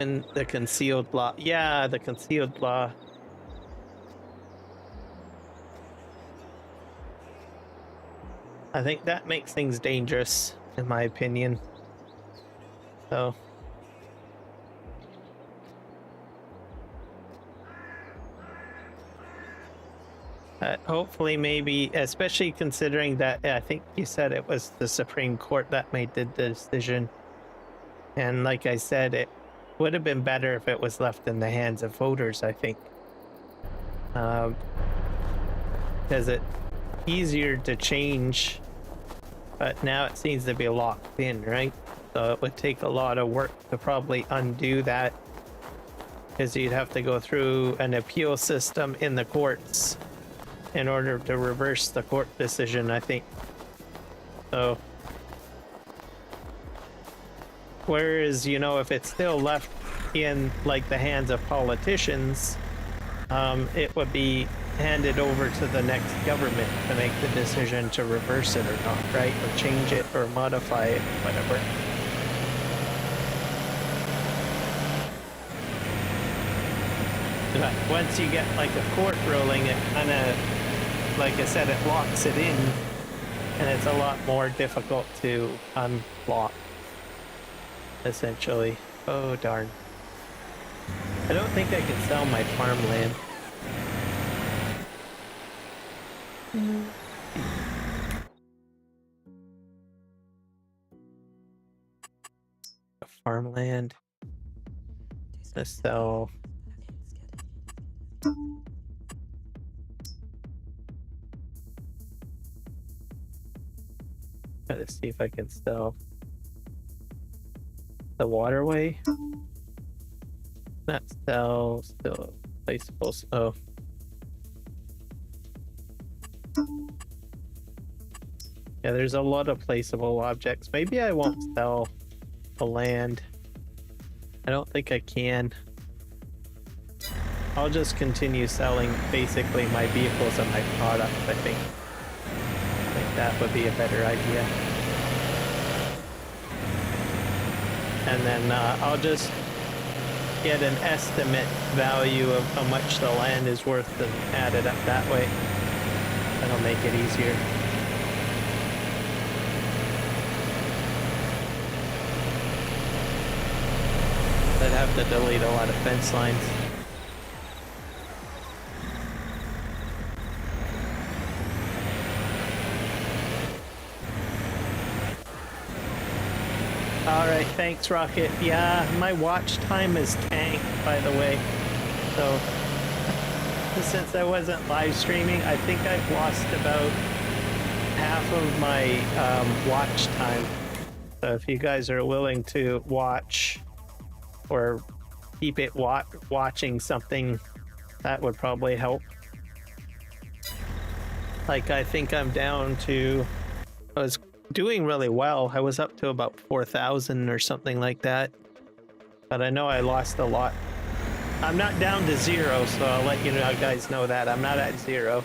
And the concealed law. Yeah, the concealed law. I think that makes things dangerous, in my opinion. So. Hopefully, maybe, especially considering that I think you said it was the Supreme Court that made the decision. And like I said, it would have been better if it was left in the hands of voters, I think. Because it's easier to change, but now it seems to be locked in, right? So it would take a lot of work to probably undo that, because you'd have to go through an appeal system in the courts in order to reverse the court decision, I think. So, whereas, you know, if it's still left in like the hands of politicians, it would be handed over to the next government to make the decision to reverse it or not, right? Or change it or modify it, whatever. But once you get like a court ruling, it kind of, like I said, it locks it in, and it's a lot more difficult to unlock, essentially. Oh, darn. I don't think I can sell my farmland. Farmland. Let's sell. Try to see if I can sell the waterway. Not sell, still placeable. Oh. Yeah, there's a lot of placeable objects. Maybe I won't sell the land. I don't think I can. I'll just continue selling basically my vehicles and my products, I think. I think that would be a better idea. And then I'll just get an estimate value of how much the land is worth and add it up that way. That'll make it easier. I'd have to delete a lot of fence lines. Alright, thanks, Rocket. Yeah, my watch time is tanked, by the way. So, since I wasn't live streaming, I think I've lost about half of my watch time. So if you guys are willing to watch or keep it watching something, that would probably help. Like, I think I'm down to... I was doing really well. I was up to about 4,000 or something like that. But I know I lost a lot. I'm not down to 0, so I'll let you guys know that. I'm not at 0.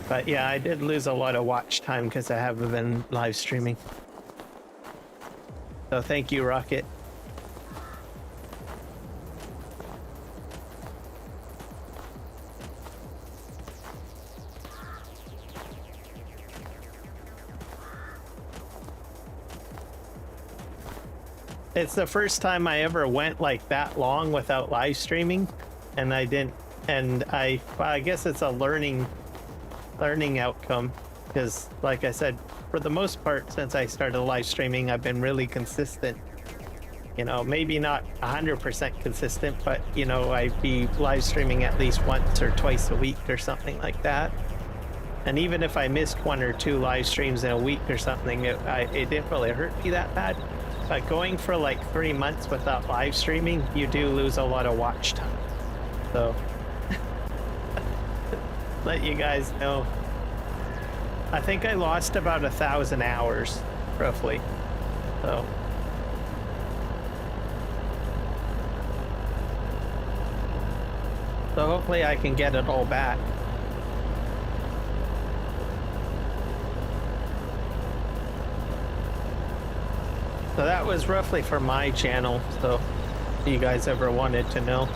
But yeah, I did lose a lot of watch time because I haven't been live streaming. So thank you, Rocket. It's the first time I ever went like that long without live streaming, and I didn't. And well, I guess it's a learning outcome, because, like I said, for the most part, since I started live streaming, I've been really consistent. You know, maybe not 100% consistent, but you know, I'd be live streaming at least once or twice a week or something like that. And even if I missed 1 or 2 live streams in a week or something, it didn't really hurt me that bad. But going for like 3 months without live streaming, you do lose a lot of watch time. So, let you guys know. I think I lost about 1,000 hours, roughly. So. So hopefully I can get it all back. So that was roughly for my channel, so if you guys ever wanted to know.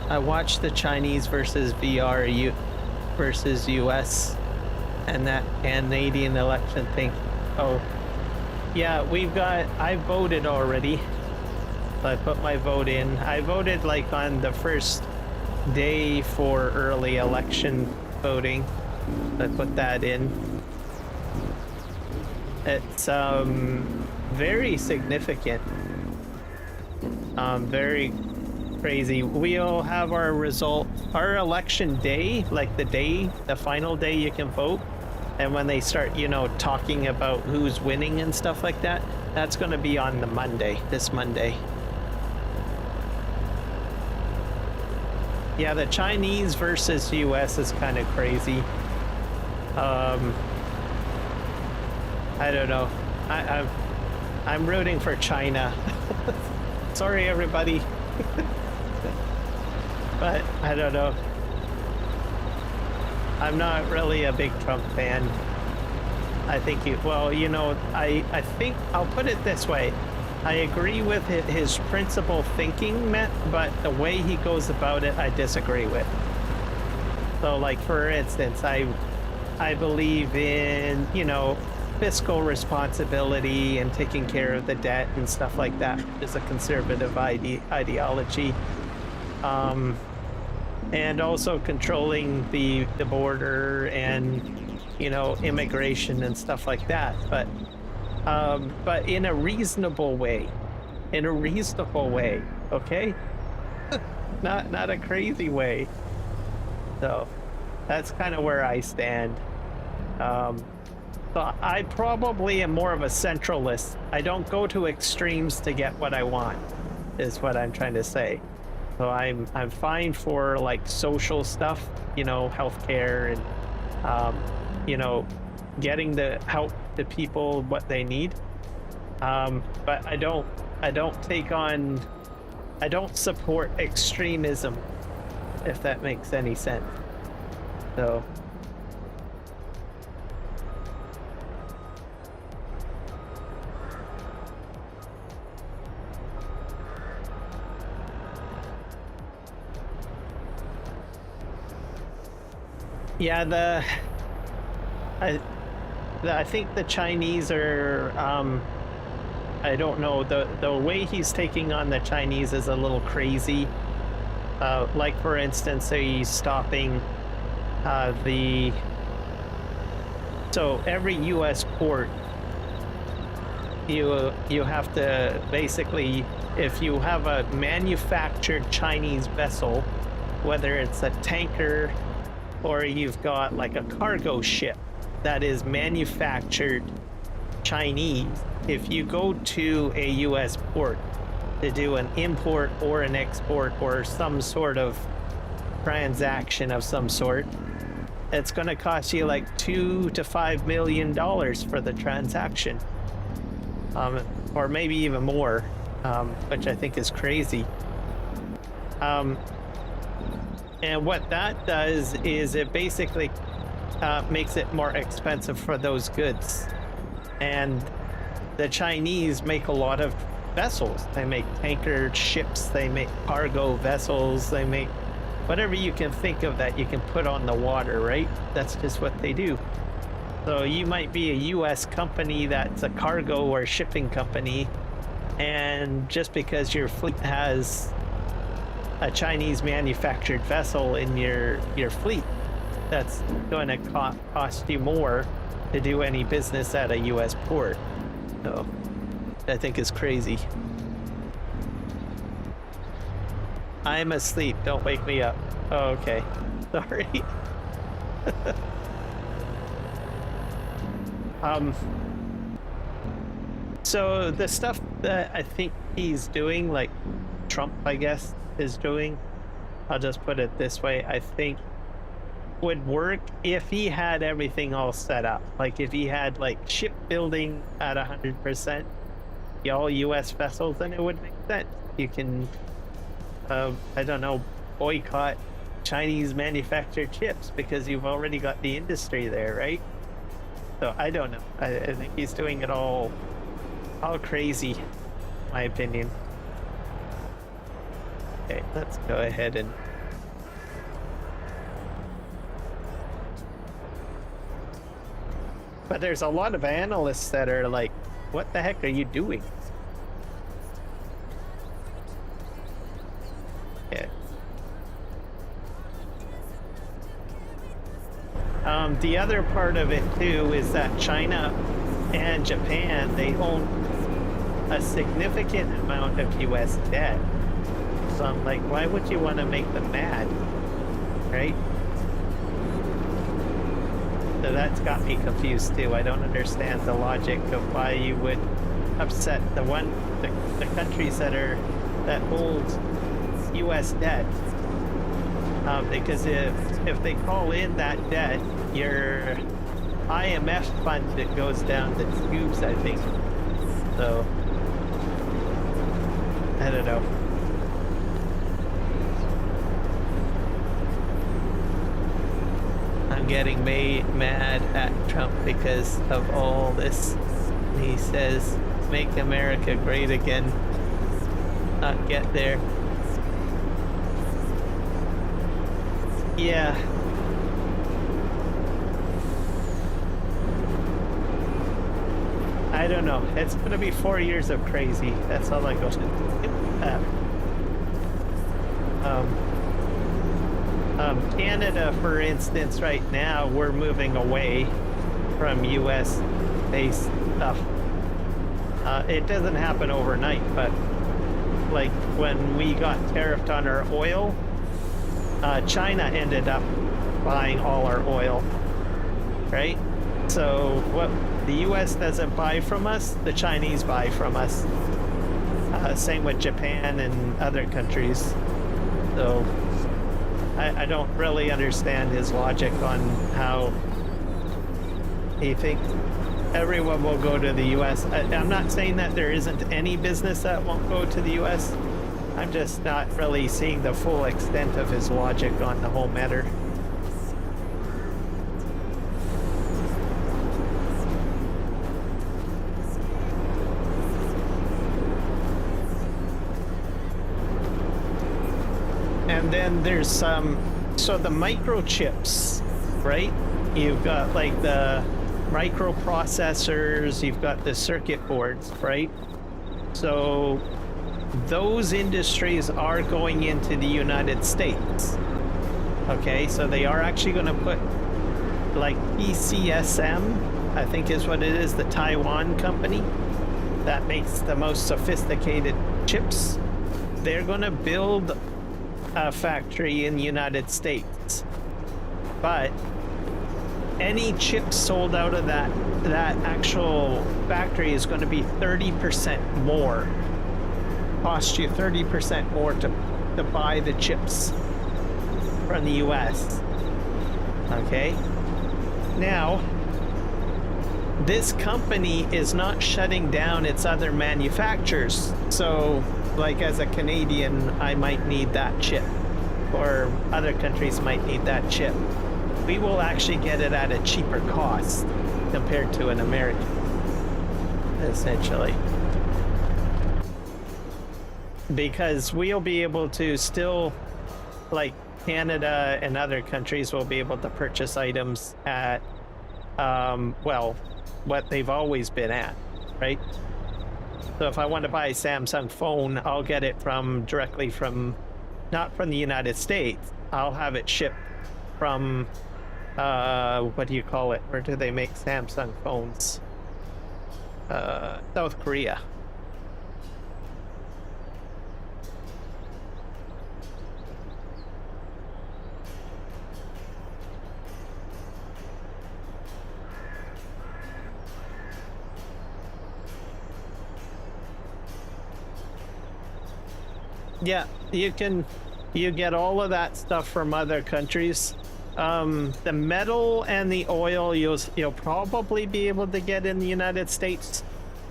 I watched the Chinese versus VR versus US and that Canadian election thing. Oh, yeah, I voted already. So I put my vote in. I voted like on the first day for early election voting. I put that in. It's very significant, very crazy. We'll have our result, our election day, like the final day you can vote, and when they start, you know, talking about who's winning and stuff like that, that's going to be on the Monday, this Monday. Yeah, the Chinese versus US is kind of crazy. I don't know. I'm rooting for China. Sorry, everybody. But I don't know. I'm not really a big Trump fan. I think well, you know, I think I'll put it this way. I agree with his principle thinking, but the way he goes about it, I disagree with. So, like, for instance, I believe in, you know, fiscal responsibility and taking care of the debt and stuff like that is a conservative ideology. And also controlling the border and, you know, immigration and stuff like that. But in a reasonable way. In a reasonable way, okay? Not a crazy way. So that's kind of where I stand. So I probably am more of a centralist. I don't go to extremes to get what I want, is what I'm trying to say. So I'm fine for like social stuff, you know, healthcare and you know, getting the help to people what they need. But I don't support extremism, if that makes any sense. So yeah, I think the Chinese are, I don't know, the way he's taking on the Chinese is a little crazy. Like, for instance, he's stopping so every US port, you have to basically, if you have a manufactured Chinese vessel, whether it's a tanker or you've got like a cargo ship that is manufactured Chinese, if you go to a US port to do an import or an export or some sort of transaction of some sort, it's going to cost you like $2 to $5 million for the transaction, or maybe even more, which I think is crazy. And what that does is it basically makes it more expensive for those goods. And the Chinese make a lot of vessels. They make tanker ships, they make cargo vessels, they make whatever you can think of that you can put on the water, right? That's just what they do. So you might be a US company that's a cargo or shipping company, And just because your fleet has a Chinese manufactured vessel in your fleet, that's going to cost you more to do any business at a US port. So I think is crazy. I'm asleep, don't wake me up. Oh, okay, sorry. So the stuff that I think he's doing, like Trump, I guess, is doing, I'll just put it this way, I think would work if he had everything all set up. Like if he had like shipbuilding at 100%, all US vessels, then it would make sense. You can, I don't know, boycott Chinese manufactured chips because you've already got the industry there, right? So I don't know. I think he's doing it all crazy, in my opinion. Okay, let's go ahead and but there's a lot of analysts that are like, what the heck are you doing? Yeah. The other part of it too is that China and Japan, they own a significant amount of US debt. So I'm like, why would you want to make them mad, right? So that's got me confused too. I don't understand the logic of why you would upset the countries that hold US debt. Because if they call in that debt, your IMF fund, it goes down the tubes, I think. So I don't know. I'm getting mad at Trump because of all this. He says, make America great again. Not get there. Yeah. I don't know. It's gonna be 4 years of crazy. That's all I go to. Canada, for instance, right now we're moving away from US-based stuff. It doesn't happen overnight, but like when we got tariffed on our oil, China ended up buying all our oil, right? So what the US doesn't buy from us, the Chinese buy from us. Same with Japan and other countries. So I don't really understand his logic on how he thinks everyone will go to the US. I'm not saying that there isn't any business that won't go to the US. I'm just not really seeing the full extent of his logic on the whole matter. And then there's so the microchips, right? You've got like the microprocessors, you've got the circuit boards, right? So those industries are going into the United States. Okay, so they are actually going to put like PCSM, I think is what it is, the Taiwan company that makes the most sophisticated chips. They're going to build a factory in the United States, but any chips sold out of that actual factory is going to be 30% more. Cost you 30% more to buy the chips from the US. Okay? Now, this company is not shutting down its other manufacturers. So, like as a Canadian, I might need that chip, or other countries might need that chip. We will actually get it at a cheaper cost compared to an American, essentially. Because we'll be able to still, like Canada and other countries will be able to purchase items at, well, what they've always been at, right? So if I want to buy a Samsung phone, I'll get it directly from, not from the United States. I'll have it shipped from, what do you call it? Where do they make Samsung phones? South Korea. Yeah, you get all of that stuff from other countries. The metal and the oil you'll probably be able to get in the United States,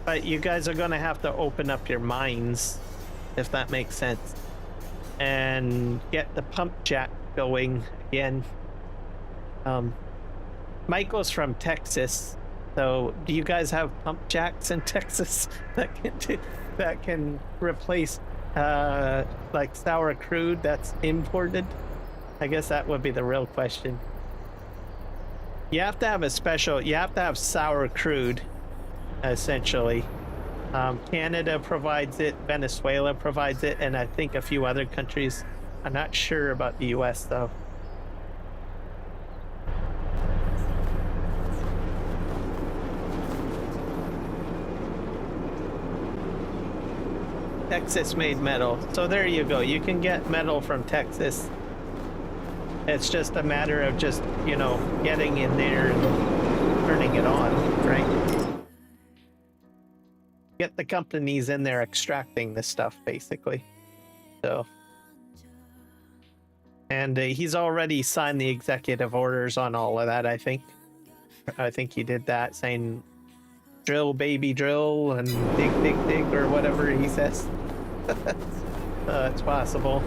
but you guys are going to have to open up your mines, if that makes sense, and get the pump jack going again. Michael's from Texas, so do you guys have pump jacks in Texas that can replace like sour crude that's imported? I guess that would be the real question. You have to have sour crude, essentially. Canada provides it, Venezuela provides it, and I think a few other countries. I'm not sure about the US though. Texas made metal. So there you go. You can get metal from Texas. It's just a matter of just, getting in there and turning it on, right? Get the companies in there extracting this stuff, basically. So. And he's already signed the executive orders on all of that, I think. I think he did that, saying, drill, baby, drill, and dig, dig, dig, or whatever he says. It's possible.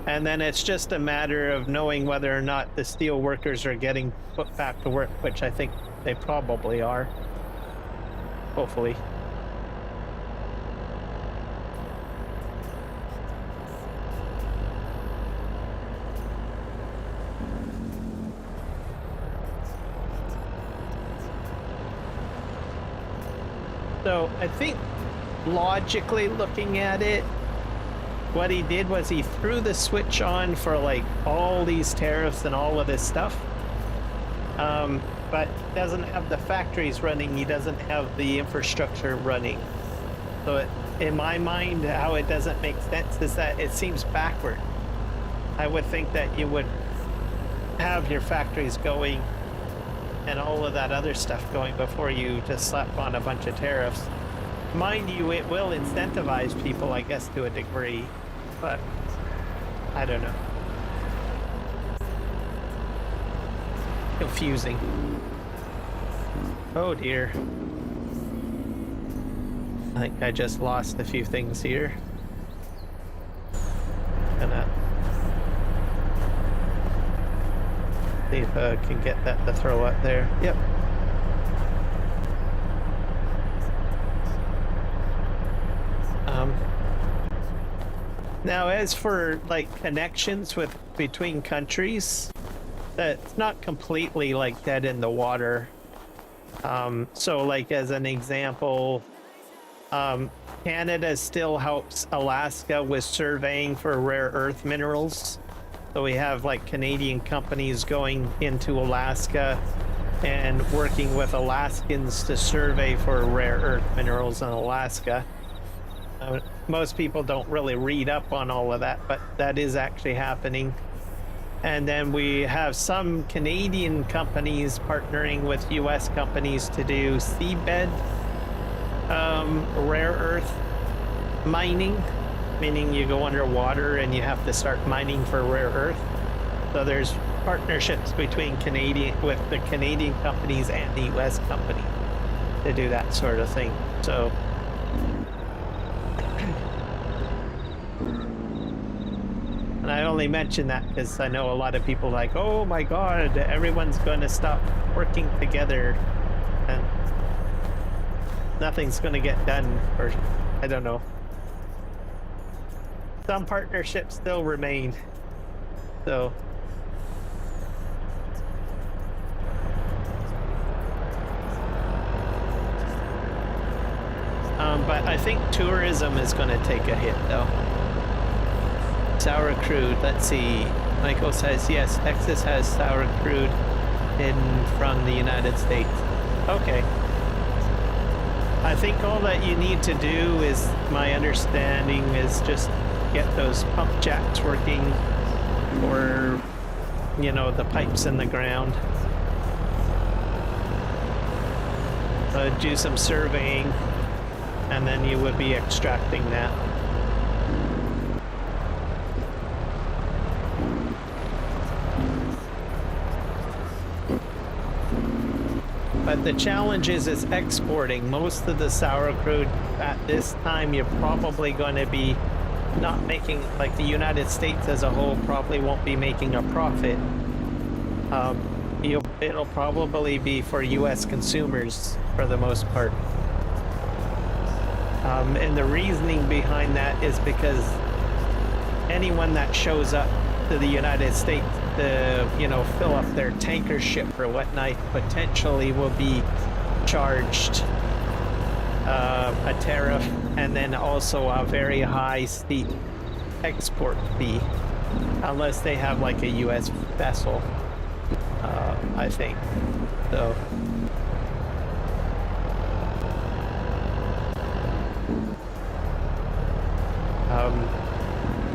And then it's just a matter of knowing whether or not the steel workers are getting put back to work, which I think they probably are. Hopefully. So I think logically looking at it, what he did was he threw the switch on for like all these tariffs and all of this stuff, but doesn't have the factories running. He doesn't have the infrastructure running. So in my mind, how it doesn't make sense is that it seems backward. I would think that you would have your factories going and all of that other stuff going before you just slap on a bunch of tariffs. Mind you, it will incentivize people, I guess, to a degree, but I don't know. Confusing. Oh dear. I think I just lost a few things here. Gonna see if I can get that to throw up there. Yep. Now, as for like connections between countries, that's not completely like dead in the water. So like as an example, Canada still helps Alaska with surveying for rare earth minerals. So we have like Canadian companies going into Alaska and working with Alaskans to survey for rare earth minerals in Alaska. Most people don't really read up on all of that, but that is actually happening. And then we have some Canadian companies partnering with US companies to do seabed rare earth mining, meaning you go underwater and you have to start mining for rare earth. So there's partnerships between the Canadian companies and the US company to do that sort of thing. So and I only mention that because I know a lot of people like, oh my god, everyone's going to stop working together and nothing's going to get done, or I don't know. Some partnerships still remain. So But I think tourism is going to take a hit, though. Sour crude. Let's see. Michael says yes. Texas has sour crude in from the United States. Okay. I think all that you need to do is, my understanding is just get those pump jacks working, or, you know, the pipes in the ground. Do some surveying, and then you would be extracting that. But the challenge is exporting. Most of the sour crude at this time, you're probably going to be not making, like the United States as a whole probably won't be making a profit. It'll probably be for US consumers for the most part. And the reasoning behind that is because anyone that shows up to the United States to, you know, fill up their tanker ship or whatnot potentially will be charged a tariff, and then also a very high steep export fee, unless they have like a US vessel, I think. So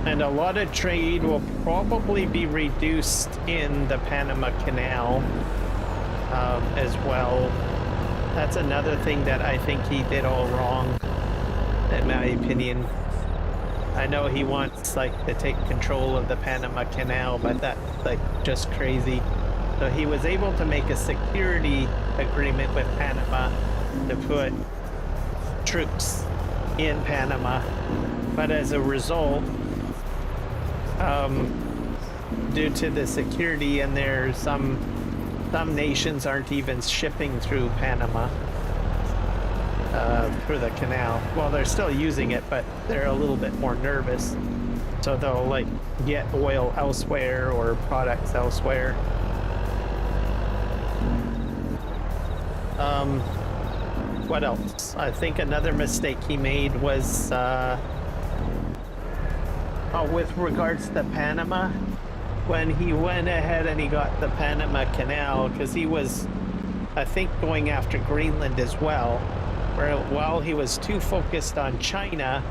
and a lot of trade will probably be reduced in the Panama Canal as well. That's another thing that I think he did all wrong, in my opinion. I know he wants like to take control of the Panama Canal, but that's like just crazy. So he was able to make a security agreement with Panama to put troops in Panama, but as a result, due to the security in there, some nations aren't even shipping through Panama, through the canal. Well, they're still using it, but they're a little bit more nervous. So they'll like get oil elsewhere or products elsewhere. What else? I think another mistake he made was, with regards to Panama, when he went ahead and he got the Panama Canal, because he was, I think, going after Greenland as well, where while he was too focused on China,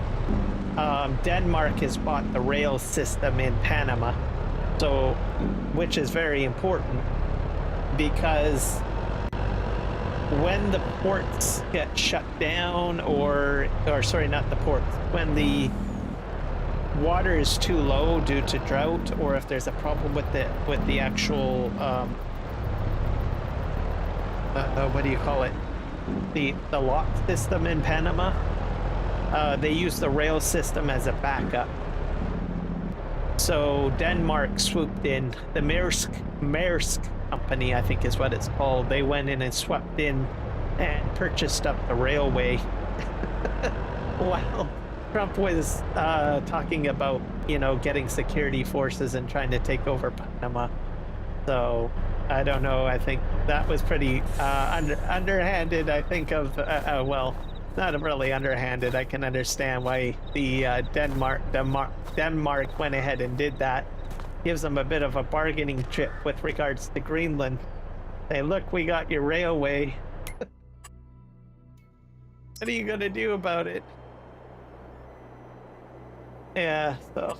Denmark has bought the rail system in Panama, so, which is very important, because when the ports get shut down, or sorry, not the ports, when the water is too low due to drought, or if there's a problem with the actual what do you call it, the lock system in Panama, they use the rail system as a backup. So Denmark swooped in. The Maersk company, I think is what it's called, they went in and swept in and purchased up the railway. Wow. Trump was talking about, you know, getting security forces and trying to take over Panama. So I don't know. I think that was pretty underhanded. I think of well, not really underhanded. I can understand why the Denmark went ahead and did that. Gives them a bit of a bargaining chip with regards to Greenland. Hey, look, we got your railway. What are you gonna do about it? Yeah, so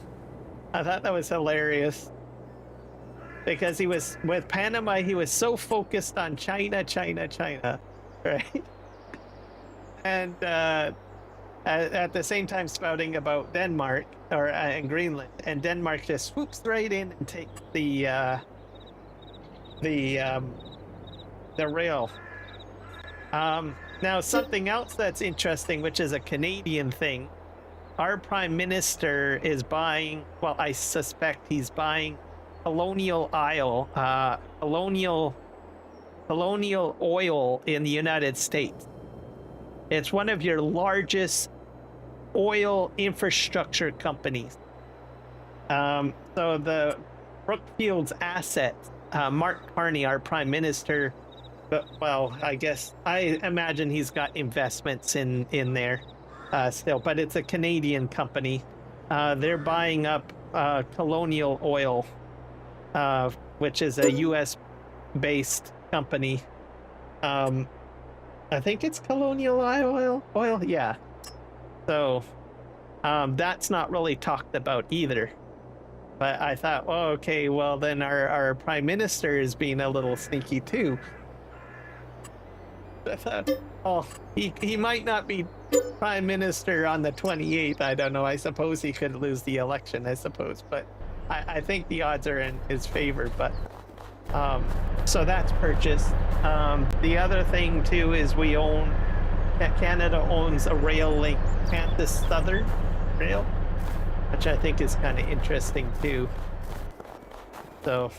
I thought that was hilarious, because he was, with Panama, he was so focused on China, right? And at the same time spouting about Denmark and Greenland, and Denmark just swoops right in and takes the rail. Now something else that's interesting, which is a Canadian thing. Our Prime Minister is buying, well, I suspect he's buying colonial oil in the United States. It's one of your largest oil infrastructure companies. So the Brookfield's assets, Mark Carney, our Prime Minister, but, well, I imagine he's got investments in there. still, but it's a Canadian company. They're buying up Colonial Oil, which is a U.S. based company. I think it's Colonial Oil. Yeah. So that's not really talked about either. But I thought, oh, okay, well then our prime minister is being a little sneaky too. I thought, oh, he might not be prime minister on the 28th. I don't know. I suppose he could lose the election, I suppose. But I think the odds are in his favor. But so that's purchased. The other thing too is Canada owns a rail link, Kansas Southern Rail, which I think is kind of interesting too. So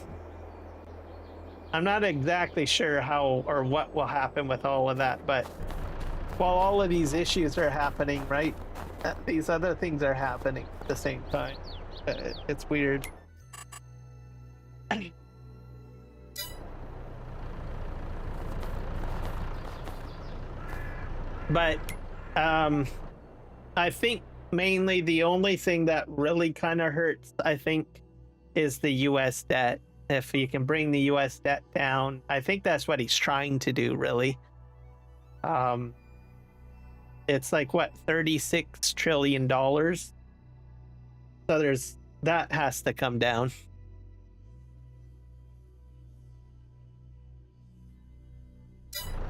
I'm not exactly sure how or what will happen with all of that, but while all of these issues are happening, right, these other things are happening at the same time. It's weird. But I think mainly the only thing that really kind of hurts, I think, is the U.S. debt. If you can bring the U.S. debt down, I think that's what he's trying to do, really. It's like, what, $36 trillion? So that has to come down.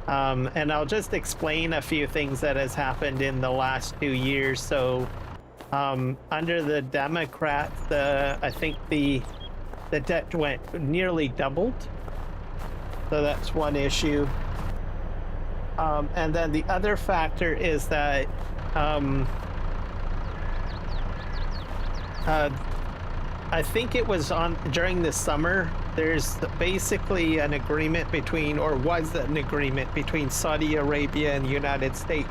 And I'll just explain a few things that has happened in the last 2 years. So under the Democrats, I think the debt nearly doubled. So that's one issue. And then the other factor is that I think it was during the summer, there's basically an agreement was an agreement between Saudi Arabia and the United States,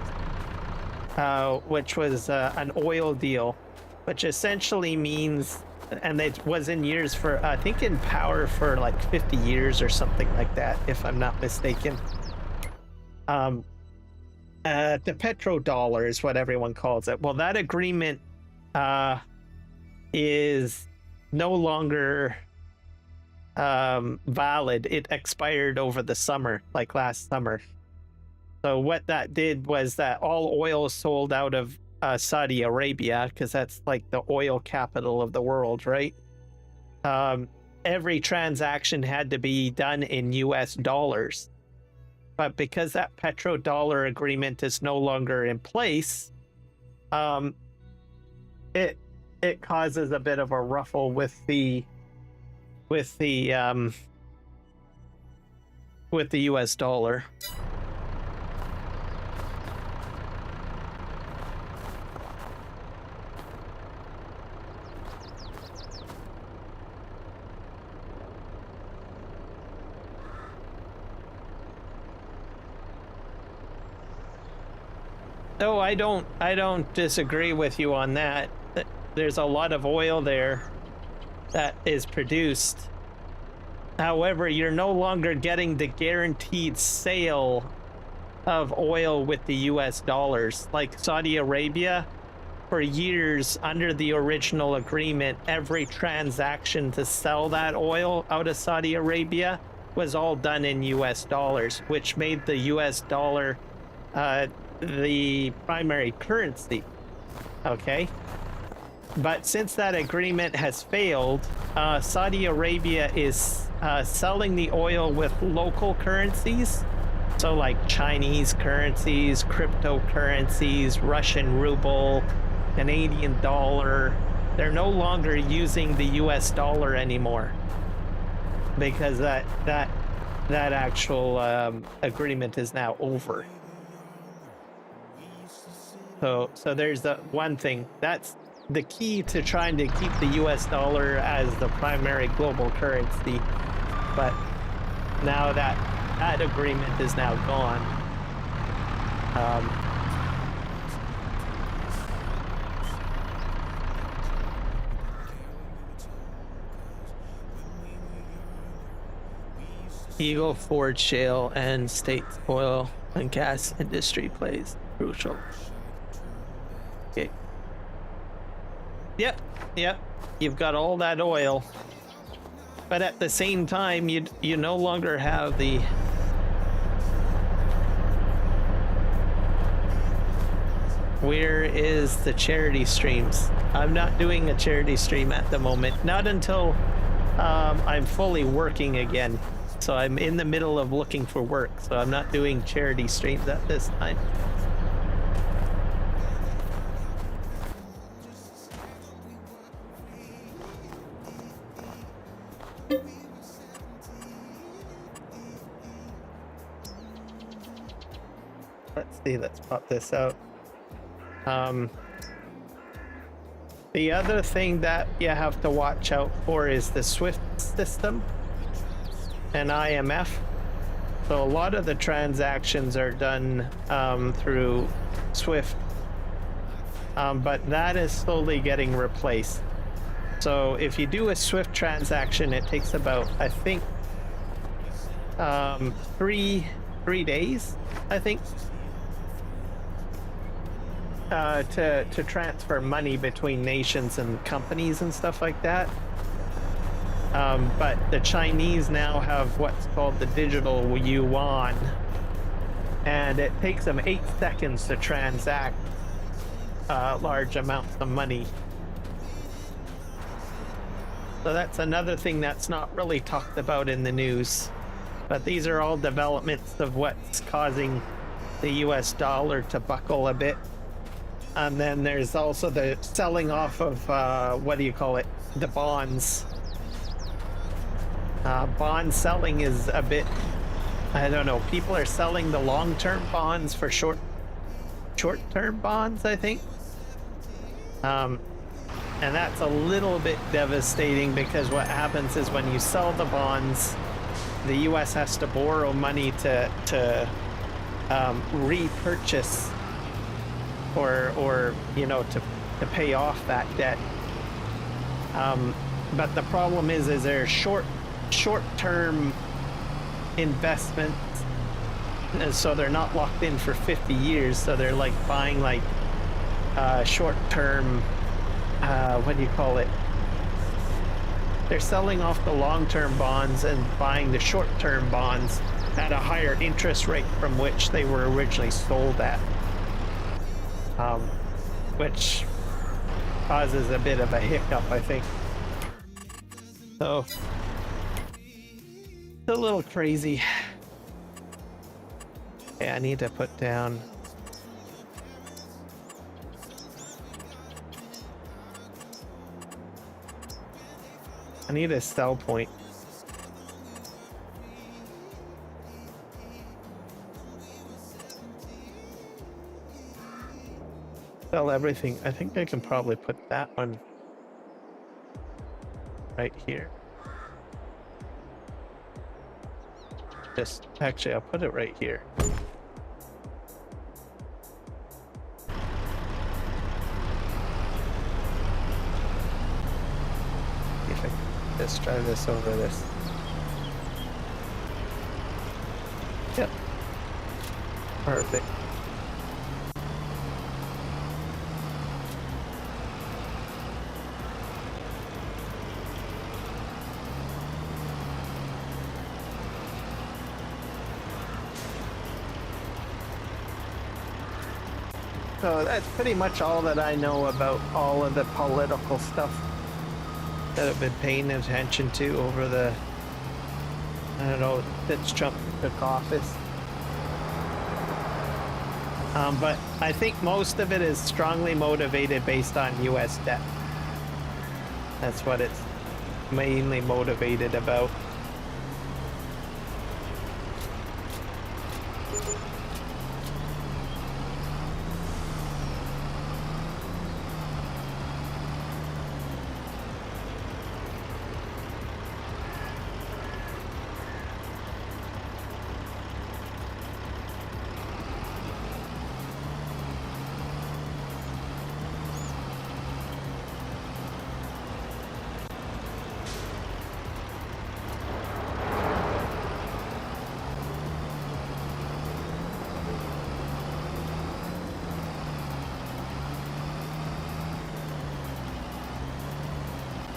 which was an oil deal, which essentially means, and it was in power for like 50 years or something like that, if I'm not mistaken. The petrodollar is what everyone calls it. Well, that agreement is no longer valid. It expired over the summer, like last summer. So what that did was that all oil sold out of Saudi Arabia, because that's like the oil capital of the world, right? Every transaction had to be done in US dollars. But because that petrodollar agreement is no longer in place, it causes a bit of a ruffle with the US dollar. No, I don't disagree with you on that. There's a lot of oil there that is produced. However, you're no longer getting the guaranteed sale of oil with the US dollars. Like Saudi Arabia, for years under the original agreement, every transaction to sell that oil out of Saudi Arabia was all done in US dollars, which made the US dollar the primary currency. Okay? But since that agreement has failed, Saudi Arabia is selling the oil with local currencies. So like Chinese currencies, cryptocurrencies, Russian ruble, Canadian dollar. They're no longer using the US dollar anymore, because that actual agreement is now over. So there's the one thing. That's the key to trying to keep the US dollar as the primary global currency. But now that agreement is now gone. Eagle Ford Shale and state oil and gas industry plays crucial. Yep, yep. You've got all that oil. But at the same time, you no longer have the... Where is the charity streams? I'm not doing a charity stream at the moment. Not until I'm fully working again. So I'm in the middle of looking for work. So I'm not doing charity streams at this time. Let's see, let's pop this out. The other thing that you have to watch out for is the SWIFT system and IMF. So a lot of the transactions are done through SWIFT, but that is slowly getting replaced. So if you do a SWIFT transaction, it takes about, I think, 3 days, I think, to transfer money between nations and companies and stuff like that. But the Chinese now have what's called the digital yuan, and it takes them 8 seconds to transact large amounts of money. So that's another thing that's not really talked about in the news. But these are all developments of what's causing the US dollar to buckle a bit. And then there's also the selling off of, what do you call it? The bonds. Bond selling is a bit, I don't know, people are selling the long-term bonds for short-term bonds, I think. And that's a little bit devastating, because what happens is when you sell the bonds, the US has to borrow money to repurchase or you know, to pay off that debt. But the problem is there's short-term investments, and so they're not locked in for 50 years. So they're like buying like short-term, what do you call it? They're selling off the long-term bonds and buying the short-term bonds at a higher interest rate from which they were originally sold at. Which causes a bit of a hiccup, I think. So, it's a little crazy. Okay, I need to put down... I need a sell point. Sell everything. I think I can probably put that one right here. Just actually, I'll put it right here. If I can just try this over this. Yep. Perfect. So that's pretty much all that I know about all of the political stuff that I've been paying attention to over the, I don't know, since Trump took office. But I think most of it is strongly motivated based on US debt. That's what it's mainly motivated about.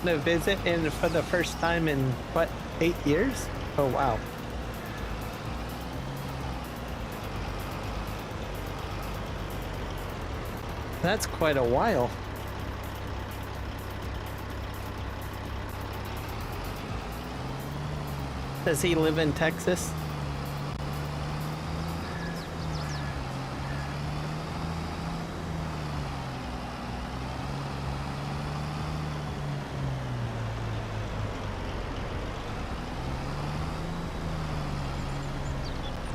to visit in for the first time in what, 8 years? Oh wow. That's quite a while. Does he live in Texas?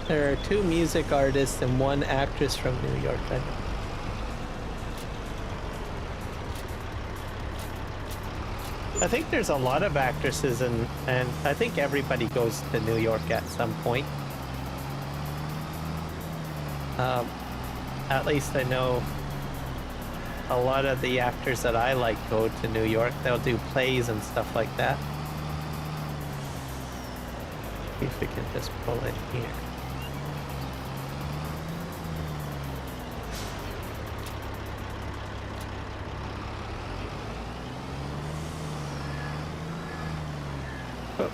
There are 2 music artists and 1 actress from New York. I think there's a lot of actresses and I think everybody goes to New York at some point. At least I know a lot of the actors that I like go to New York. They'll do plays and stuff like that. See if we can just pull in here. Oh.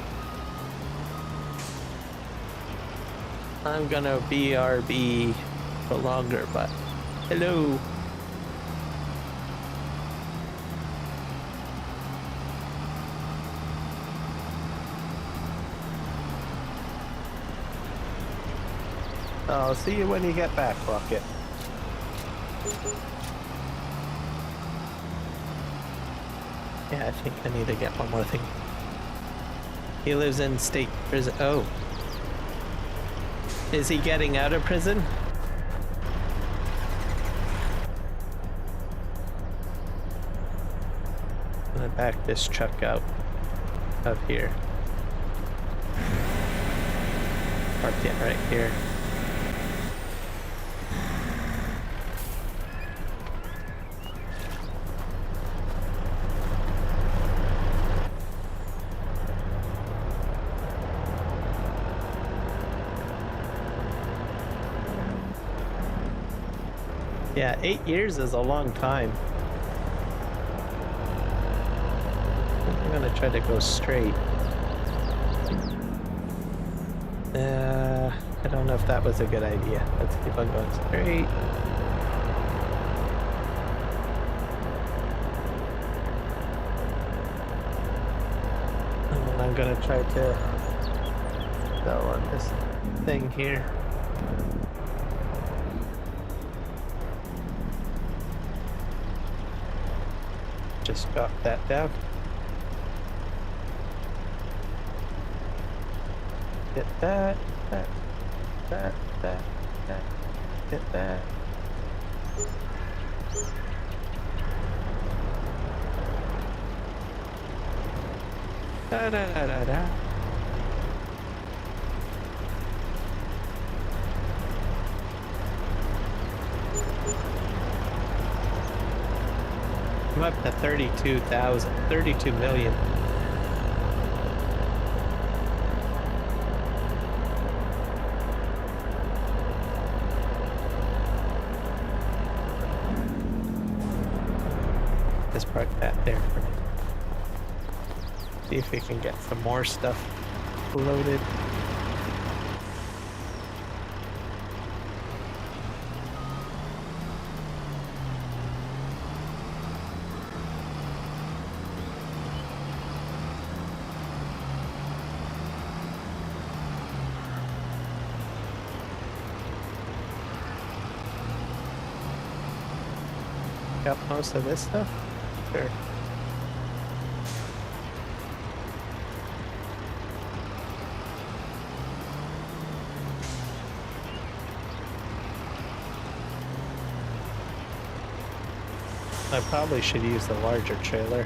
I'm gonna BRB for longer, but hello. I'll see you when you get back, Rocket. Yeah, I think I need to get one more thing. He lives in state prison. Oh. Is he getting out of prison? I'm gonna back this truck out of here. Park it right here. Yeah, 8 years is a long time. I'm gonna try to go straight. I don't know if that was a good idea. Let's keep on going straight. And I'm gonna try to go on this thing here. Just drop that down. Get that, that, get that. Da da da da da. I'm up to 32 million. Just park that there for now. See if we can get some more stuff loaded. Got most of this stuff? Sure. I probably should use the larger trailer.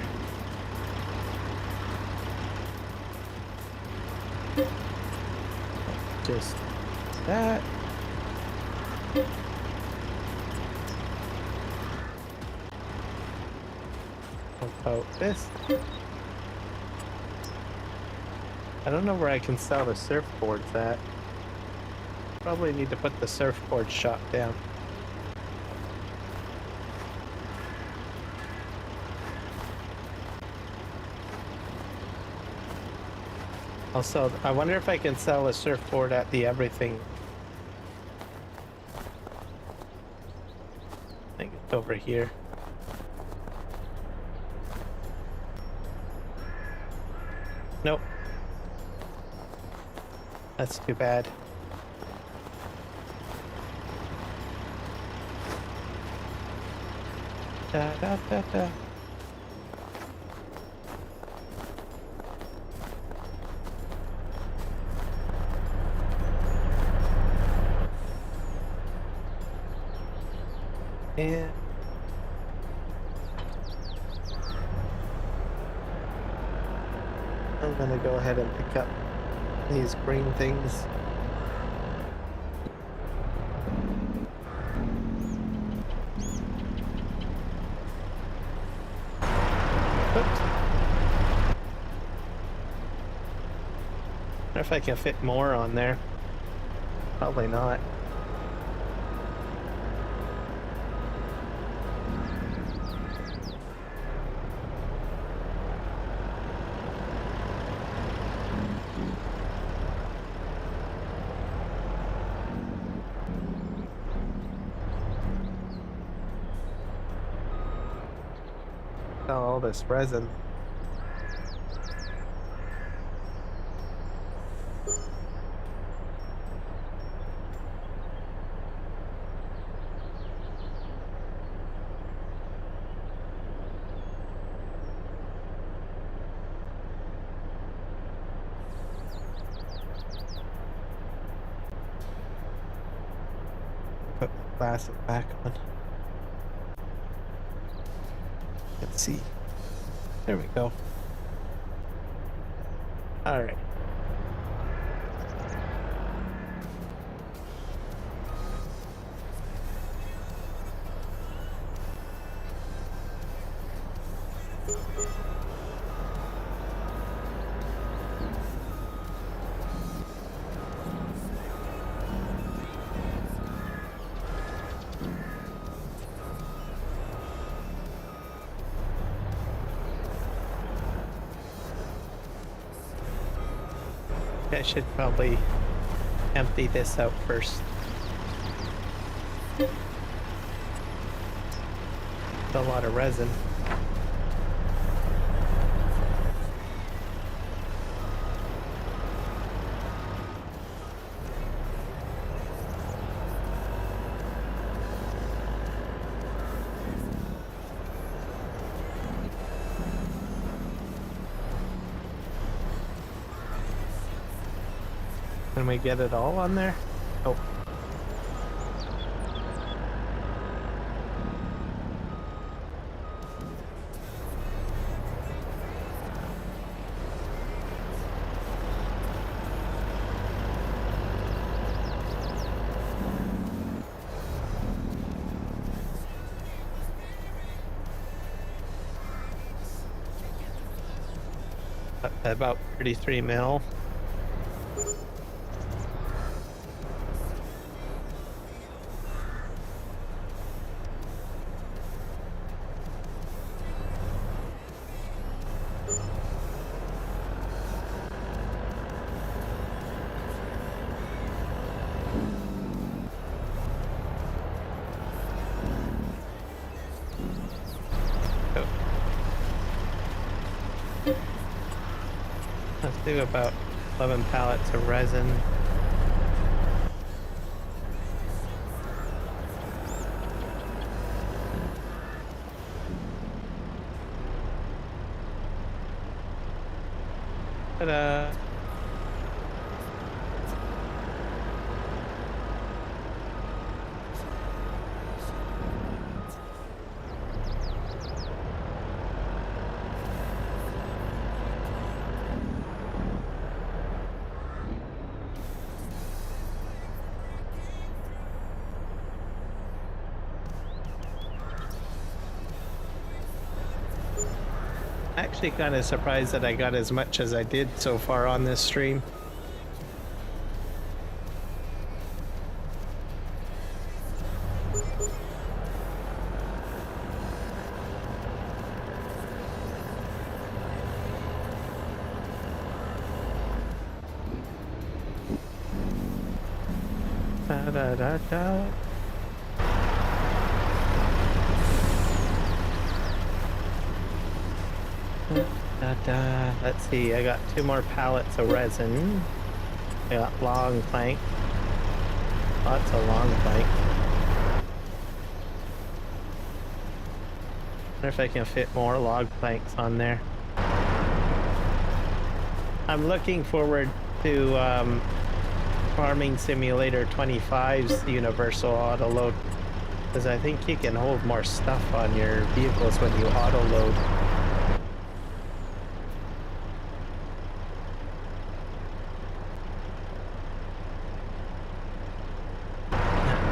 Just that. About this. I don't know where I can sell the surfboards at. Probably need to put the surfboard shop down. Also, I wonder if I can sell a surfboard at the everything. I think it's over here. Nope. That's too bad. Da, da, da, da. And I'm gonna go ahead and pick up these green things. Oops. Wonder if I can fit more on there. Probably not. All this resin. Put the glasses back on. Let's see. There we go. All right. I should probably empty this out first. It's a lot of resin. Can we get it all on there? Oh. About 33 mil. Let's do about 11 pallets of resin. Ta-da! Actually kind of surprised that I got as much as I did so far on this stream. da, da, da. Da, da. Let's see, I got 2 more pallets of resin. I got long plank. Lots of long plank. Wonder if I can fit more log planks on there. I'm looking forward to Farming Simulator 25's universal auto load, because I think you can hold more stuff on your vehicles when you auto load.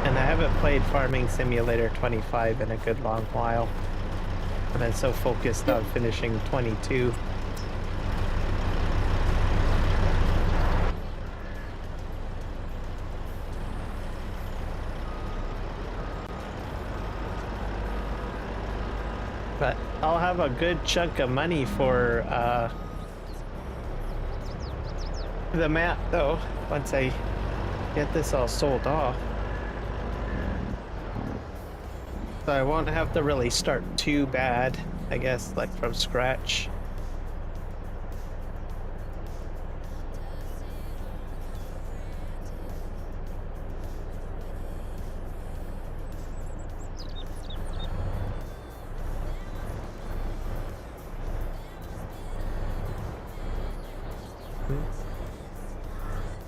And I haven't played Farming Simulator 25 in a good long while. I've been so focused on finishing 22. But I'll have a good chunk of money for the map though, once I get this all sold off. So I won't have to really start too bad, I guess, like from scratch.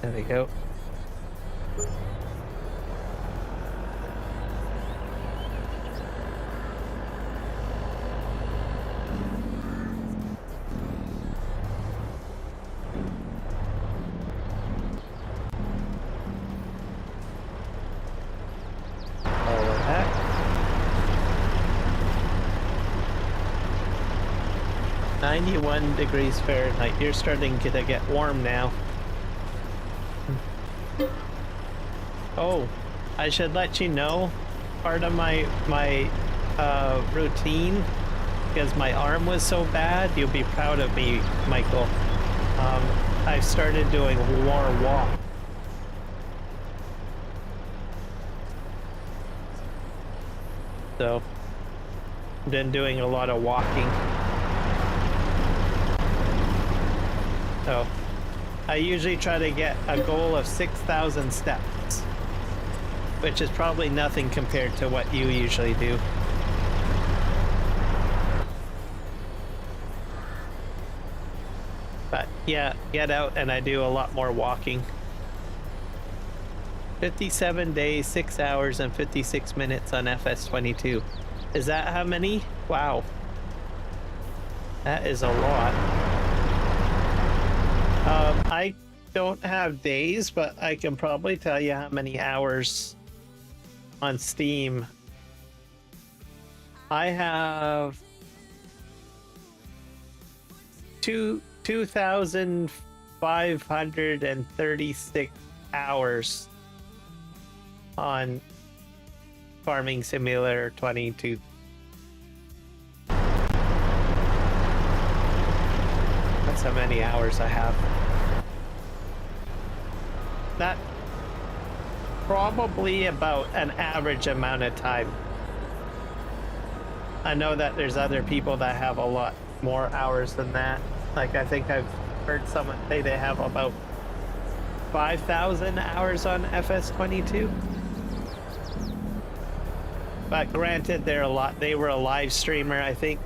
There we go. All of that. -91 degrees Fahrenheit. You're starting to get warm now. Oh, I should let you know, part of my routine, because my arm was so bad, you'll be proud of me, Michael. I've started doing more walk. So, I've been doing a lot of walking. So, I usually try to get a goal of 6,000 steps, which is probably nothing compared to what you usually do. But yeah, get out and I do a lot more walking. 57 days, 6 hours, and 56 minutes on FS22. Is that how many? Wow. That is a lot. I don't have days, but I can probably tell you how many hours on Steam. I have 2,536 hours on Farming Simulator 22. That's how many hours I have. That probably about an average amount of time. I know that there's other people that have a lot more hours than that. Like, I think I've heard someone say they have about 5,000 hours on FS22. But granted, they were a live streamer, I think.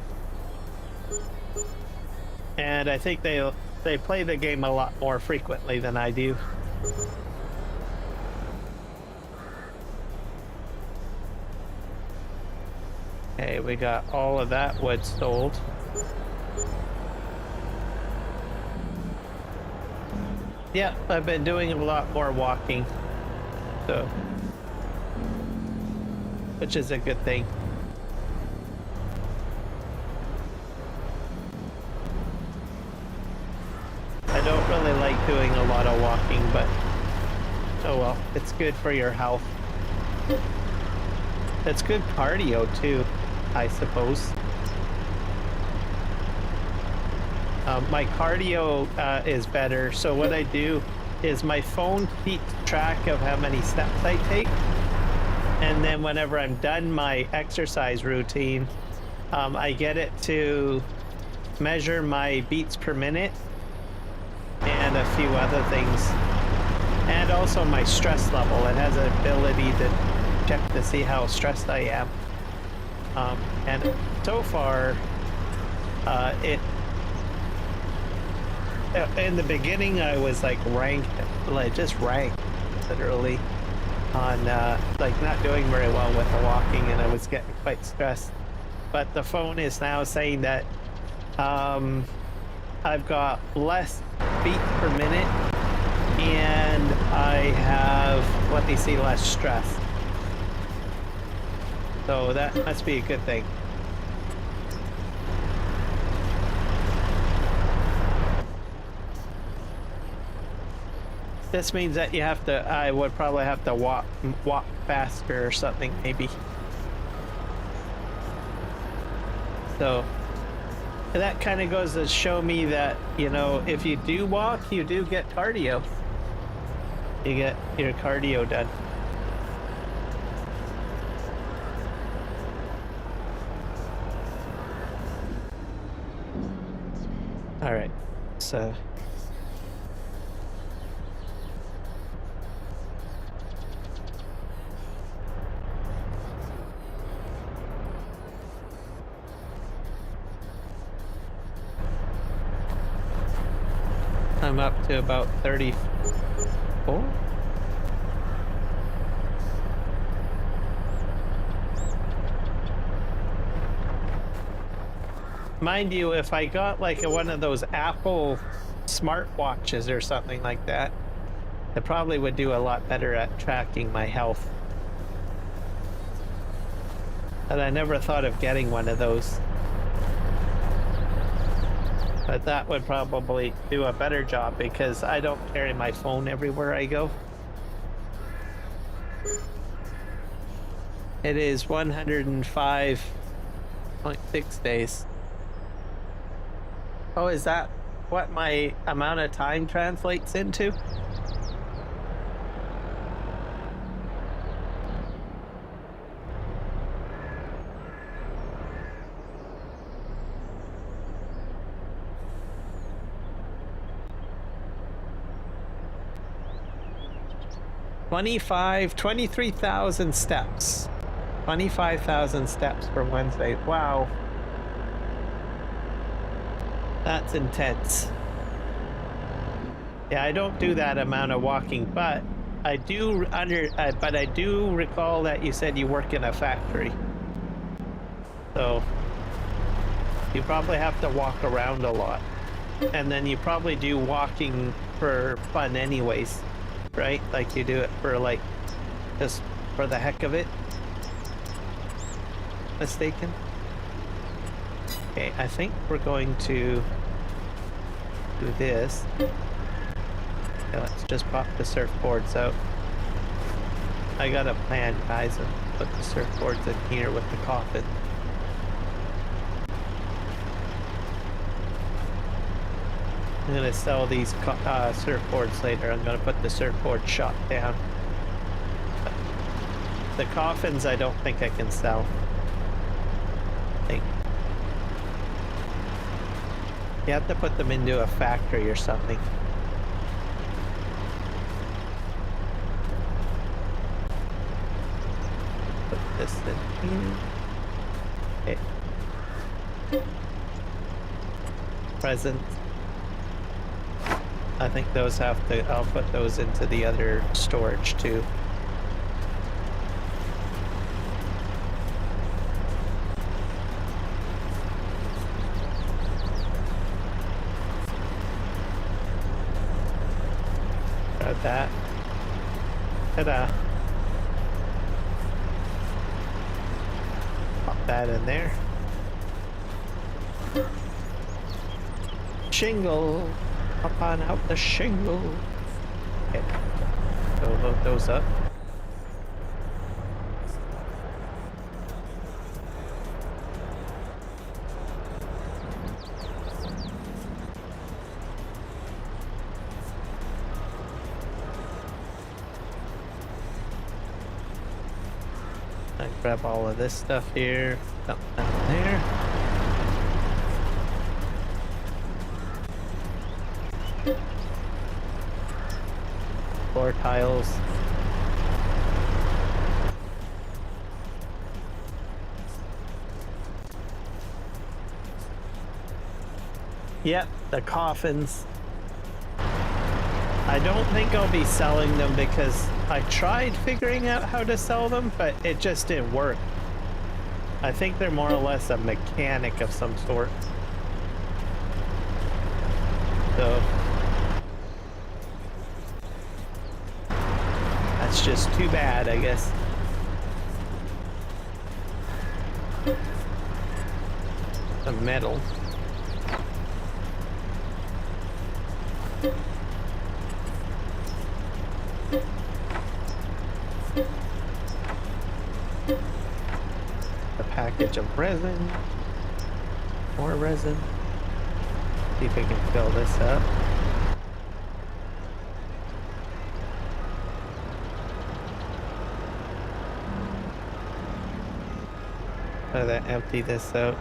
And I think they play the game a lot more frequently than I do. Okay, we got all of that wood sold. Yeah, I've been doing a lot more walking, so, which is a good thing. I don't really like doing a lot of walking, but oh well, it's good for your health. It's good cardio too, I suppose. My cardio is better, so what I do is my phone keeps track of how many steps I take. And then whenever I'm done my exercise routine, I get it to measure my beats per minute and a few other things. And also my stress level. It has an ability to check to see how stressed I am. And so far, in the beginning, I was like just ranked, literally, on like not doing very well with the walking, and I was getting quite stressed. But the phone is now saying that I've got less beats per minute, and I have, let me see, less stress. So that must be a good thing. This means that you have to, I would probably have to walk faster or something, maybe. So that kind of goes to show me that, you know, if you do walk, you do get cardio. You get your cardio done. All right, so. I'm up to about 34. Mind you, if I got like one of those Apple smartwatches or something like that, it probably would do a lot better at tracking my health. But I never thought of getting one of those. But that would probably do a better job because I don't carry my phone everywhere I go. It is 105.6 days. Oh, is that what my amount of time translates into? – 23,000 steps. 25,000 steps for Wednesday. Wow. That's intense. Yeah, I don't do that amount of walking, but I do recall that you said you work in a factory. So you probably have to walk around a lot. And then you probably do walking for fun anyways, right? Like you do it for like, just for the heck of it. Mistaken? Okay, I think we're going to do this. Okay, let's just pop the surfboards out. I got a plan, guys, and put the surfboards in here with the coffin. I'm gonna sell these surfboards later. I'm gonna put the surfboard shop down. But the coffins I don't think I can sell. You have to put them into a factory or something. Put this in here. Okay. Presents. I think those have to, I'll put those into the other storage too. Got that. Ta-da. Pop that in there. Shingle. Up on out the shingle. Okay. So load those up. I grab all of this stuff here, dump down there. Floor tiles. Yep, the coffins. I don't think I'll be selling them because I tried figuring out how to sell them, but it just didn't work. I think they're more or less a mechanic of some sort. So that's just too bad, I guess. The metal. A package of resin. More resin. See if we can fill this up. Try to empty this out.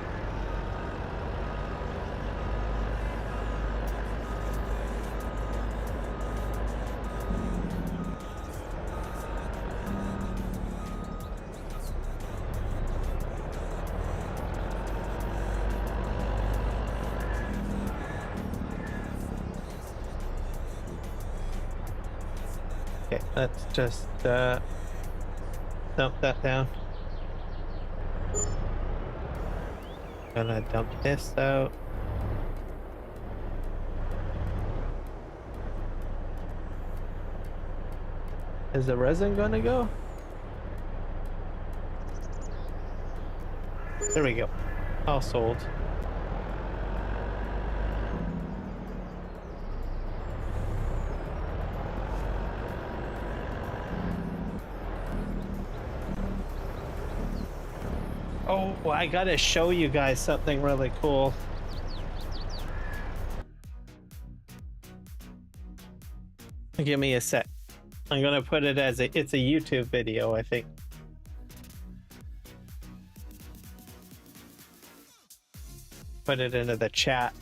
Okay, let's just dump that down. Gonna dump this out. Is the resin gonna go? There we go. All sold. Oh, I gotta show you guys something really cool. Give me a sec. I'm gonna put it as it's a YouTube video, I think. Put it into the chat.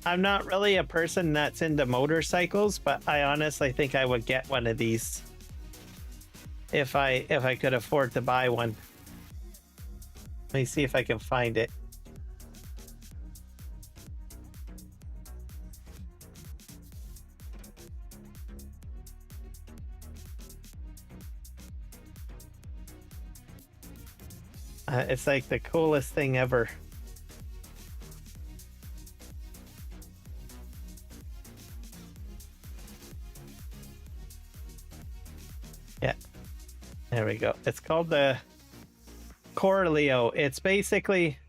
I'm not really a person that's into motorcycles, but I honestly think I would get one of these. If I could afford to buy one. Let me see if I can find it. It's like the coolest thing ever. Yeah. There we go. It's called the Corleo. It's basically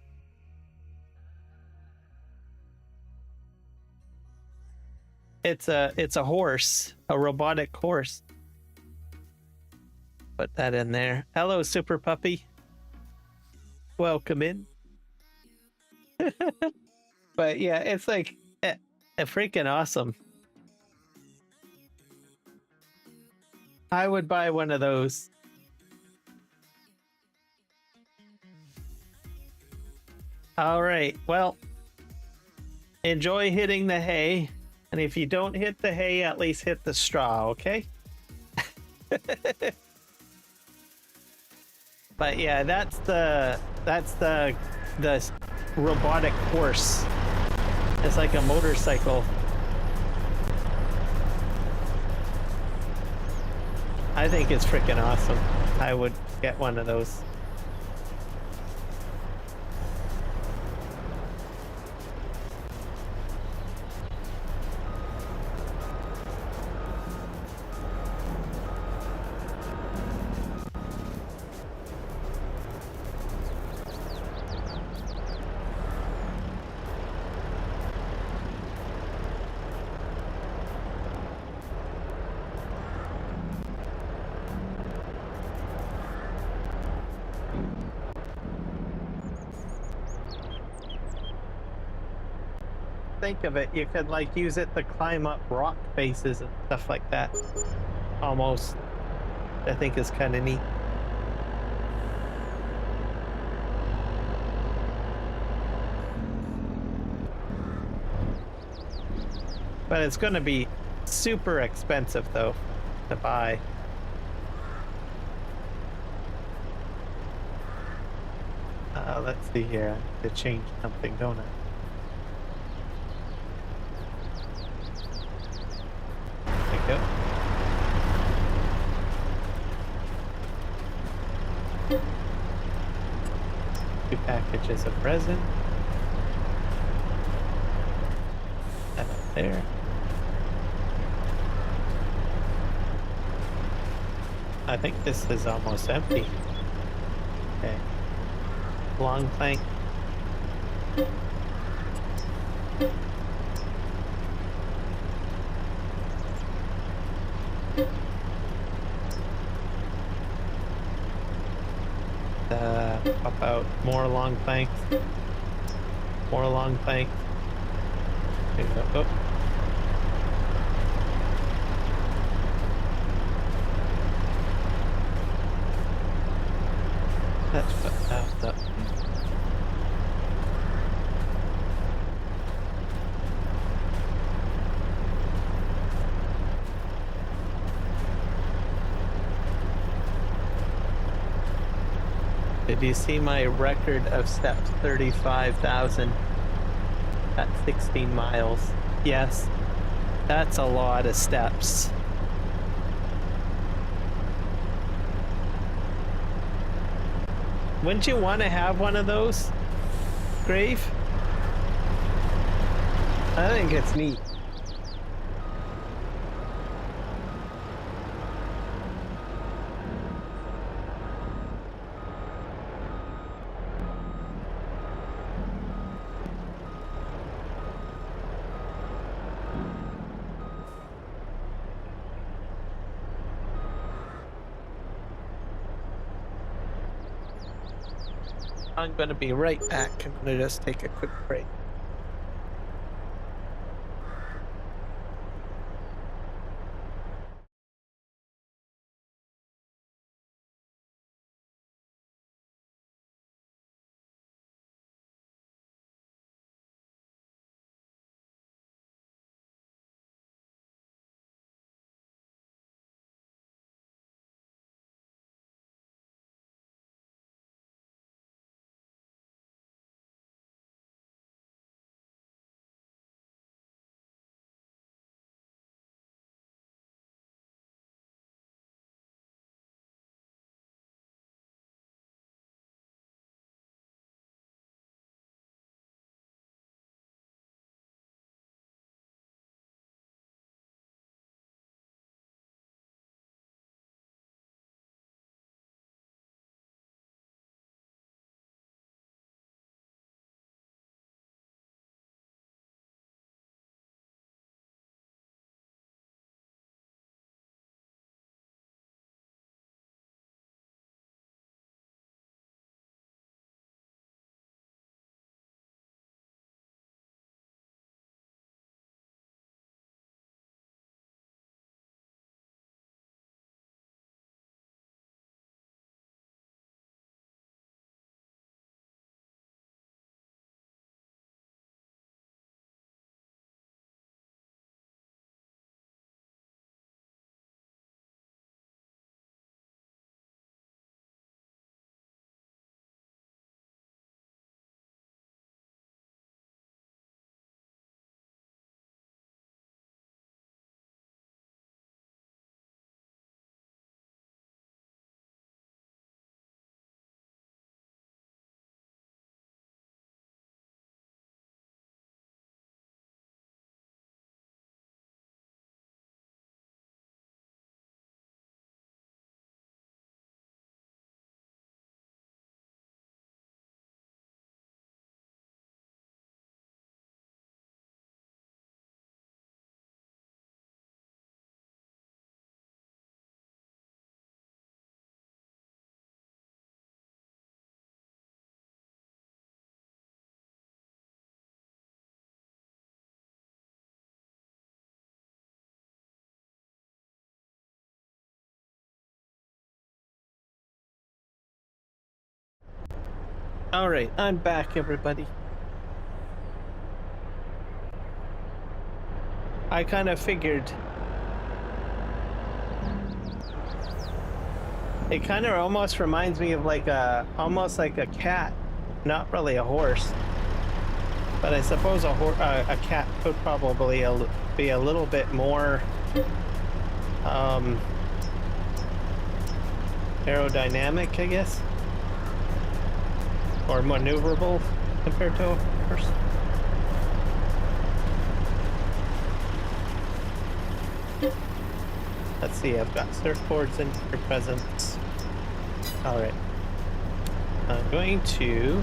it's a horse, a robotic horse. Put that in there. Hello, Super Puppy. Welcome in. But yeah, it's like a freaking awesome. I would buy one of those. All right, well, enjoy hitting the hay, and if you don't hit the hay, at least hit the straw, okay? But yeah, that's the robotic horse. It's like a motorcycle. I think it's freaking awesome. I would get one of those. Think of it, you could like use it to climb up rock faces and stuff like that. Almost. I think is kind of neat. But it's going to be super expensive though to buy. Let's see here. I need to change something, don't I? There we go. Two packages of resin. That up there. I think this is almost empty. Okay. Long plank. Pop out more long planks. More long planks. There you go. Oh. That's what up. Did you see my record of steps? 35,000 at 16 miles. Yes, that's a lot of steps. Wouldn't you want to have one of those, Grave? I think it's neat. I'm going to be right back. I'm going to just take a quick break. All right, I'm back, everybody. I kind of figured it kind of almost reminds me of like almost like a cat, not really a horse, but I suppose a cat could probably be a little bit more aerodynamic, I guess, or maneuverable compared to a horse. Let's see, I've got surfboards in your presence. All right. I'm going to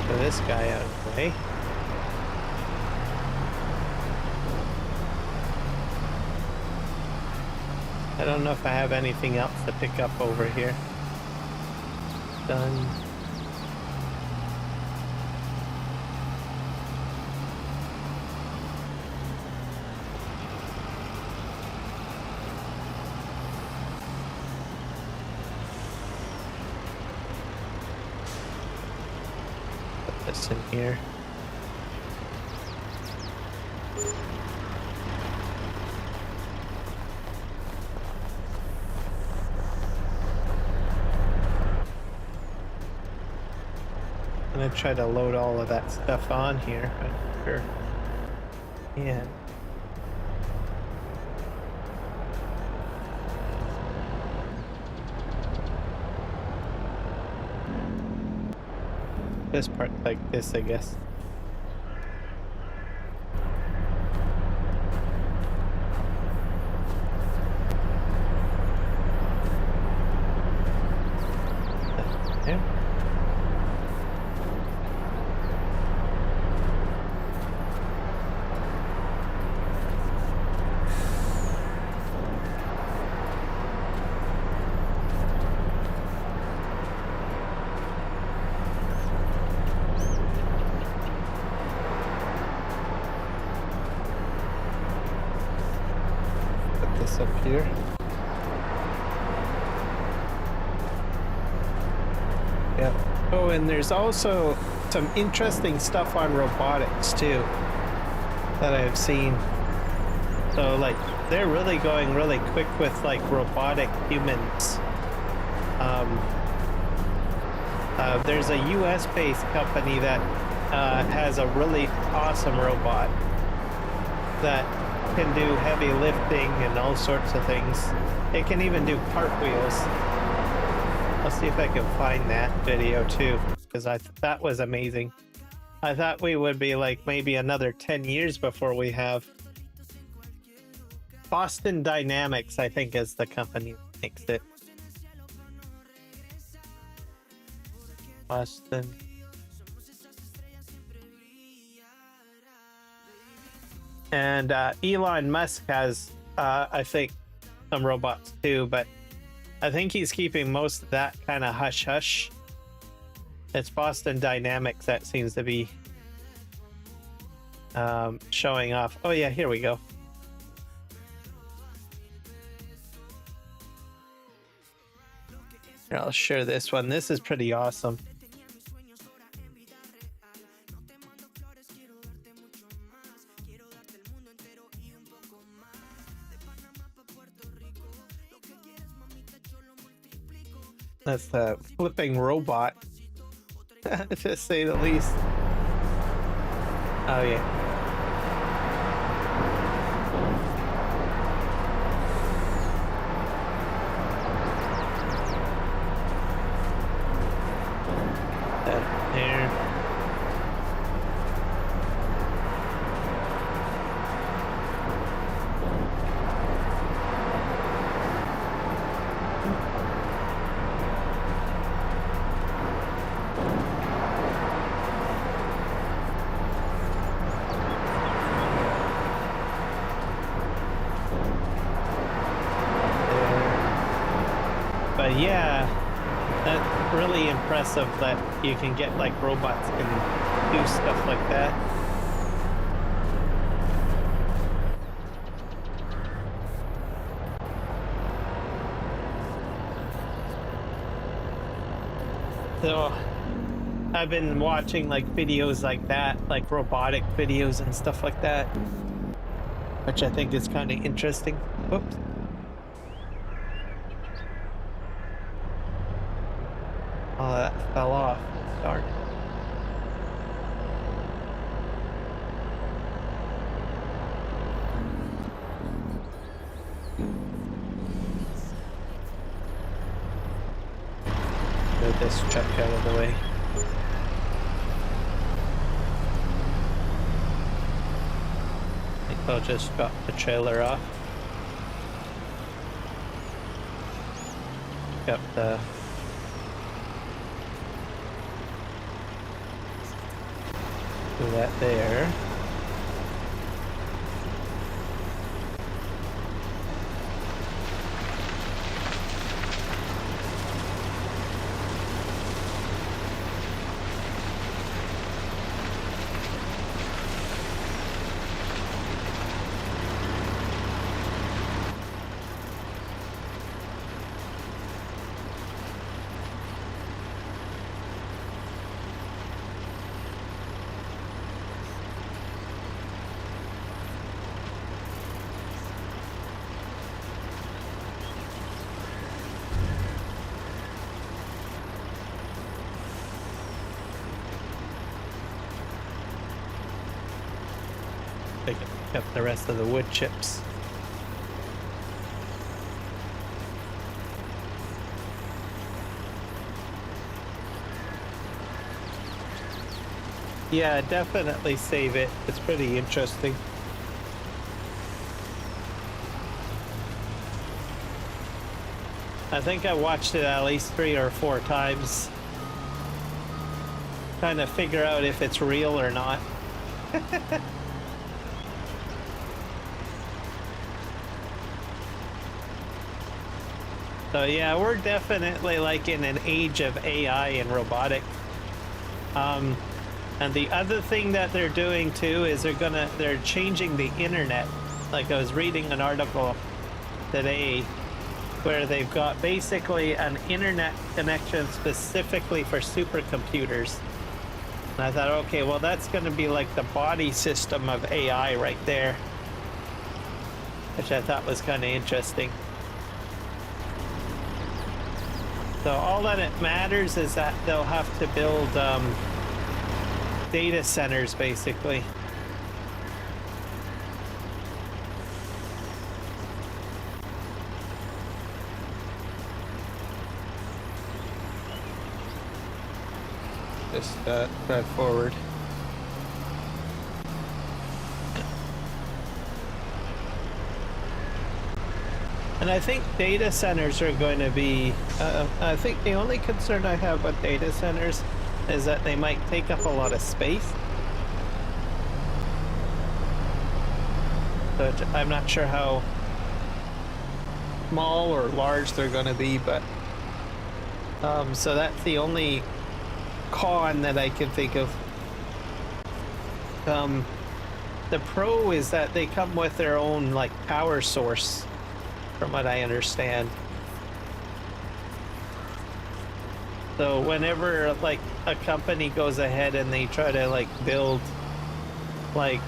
put this guy out of the way. I don't know if I have anything else to pick up over here. Done. Put this in here. I'm gonna try to load all of that stuff on here. I'm sure. Yeah. This part like this, I guess. There. Up here. Yeah. Oh, and there's also some interesting stuff on robotics too that I've seen. So like they're really going really quick with like robotic humans. There's a US based company that has a really awesome robot that can do heavy lifting and all sorts of things. It can even do cartwheels. I'll see if I can find that video too, because that was amazing. I thought we would be like maybe another 10 years before we have. Boston Dynamics, I think, is the company that makes it. Boston. And Elon Musk has, I think, some robots too, but I think he's keeping most of that kind of hush-hush. It's Boston Dynamics that seems to be showing off. Oh yeah, here we go. Here, I'll share this one. This is pretty awesome. That's a flipping robot, to say the least. Oh yeah. That there. But yeah, that's really impressive that you can get like robots can do stuff like that. So I've been watching like videos like that, like robotic videos and stuff like that, which I think is kind of interesting. Oops. Oh, that fell off. Darn it. Move this truck out of the way. I think I'll just drop the trailer off. Pick up the do that there. Pick up the rest of the wood chips. Yeah, definitely save it. It's pretty interesting. I think I watched it at least 3 or 4 times, trying to figure out if it's real or not. So yeah, we're definitely like in an age of AI and robotic. And the other thing that they're doing too is they're changing the internet. Like I was reading an article today where they've got basically an internet connection specifically for supercomputers. And I thought, okay, well that's going to be like the body system of AI right there, which I thought was kind of interesting. So all that it matters is that they'll have to build data centers, basically. Just drive forward. And I think data centers are going to be, I think the only concern I have with data centers is that they might take up a lot of space. But I'm not sure how small or large they're going to be, but so that's the only con that I can think of. The pro is that they come with their own like power source, from what I understand. So whenever like a company goes ahead and they try to like build like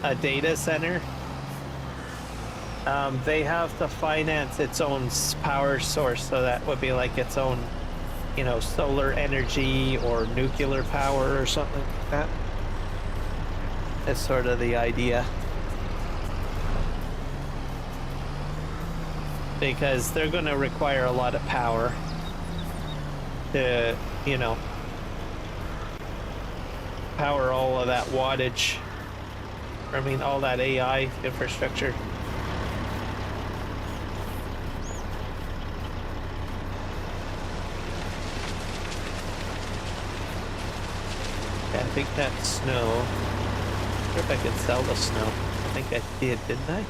a data center, they have to finance its own power source. So that would be like its own, you know, solar energy or nuclear power or something like that. That's sort of the idea. Because they're going to require a lot of power to, you know, power all of that wattage. I mean, all that AI infrastructure. Yeah, I think that's snow. I wonder if I could sell the snow. I think I did, didn't I?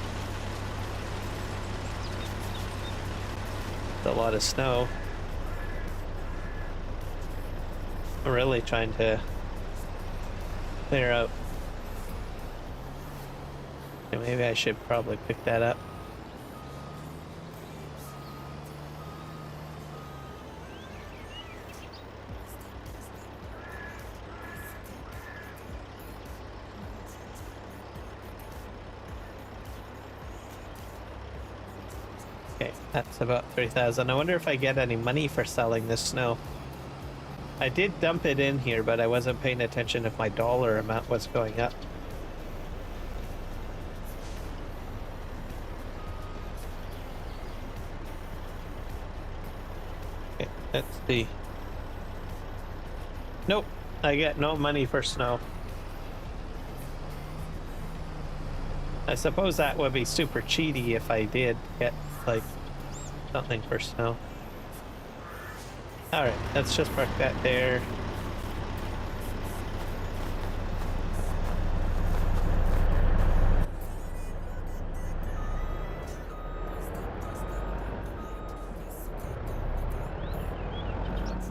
A lot of snow. I'm really trying to clear out. Okay, maybe I should probably pick that up. Okay, that's about 3,000. I wonder if I get any money for selling this snow. I did dump it in here, but I wasn't paying attention if my dollar amount was going up. Okay, let's see. Nope, I get no money for snow. I suppose that would be super cheaty if I did get, like, something for snow. Alright, let's just park that there.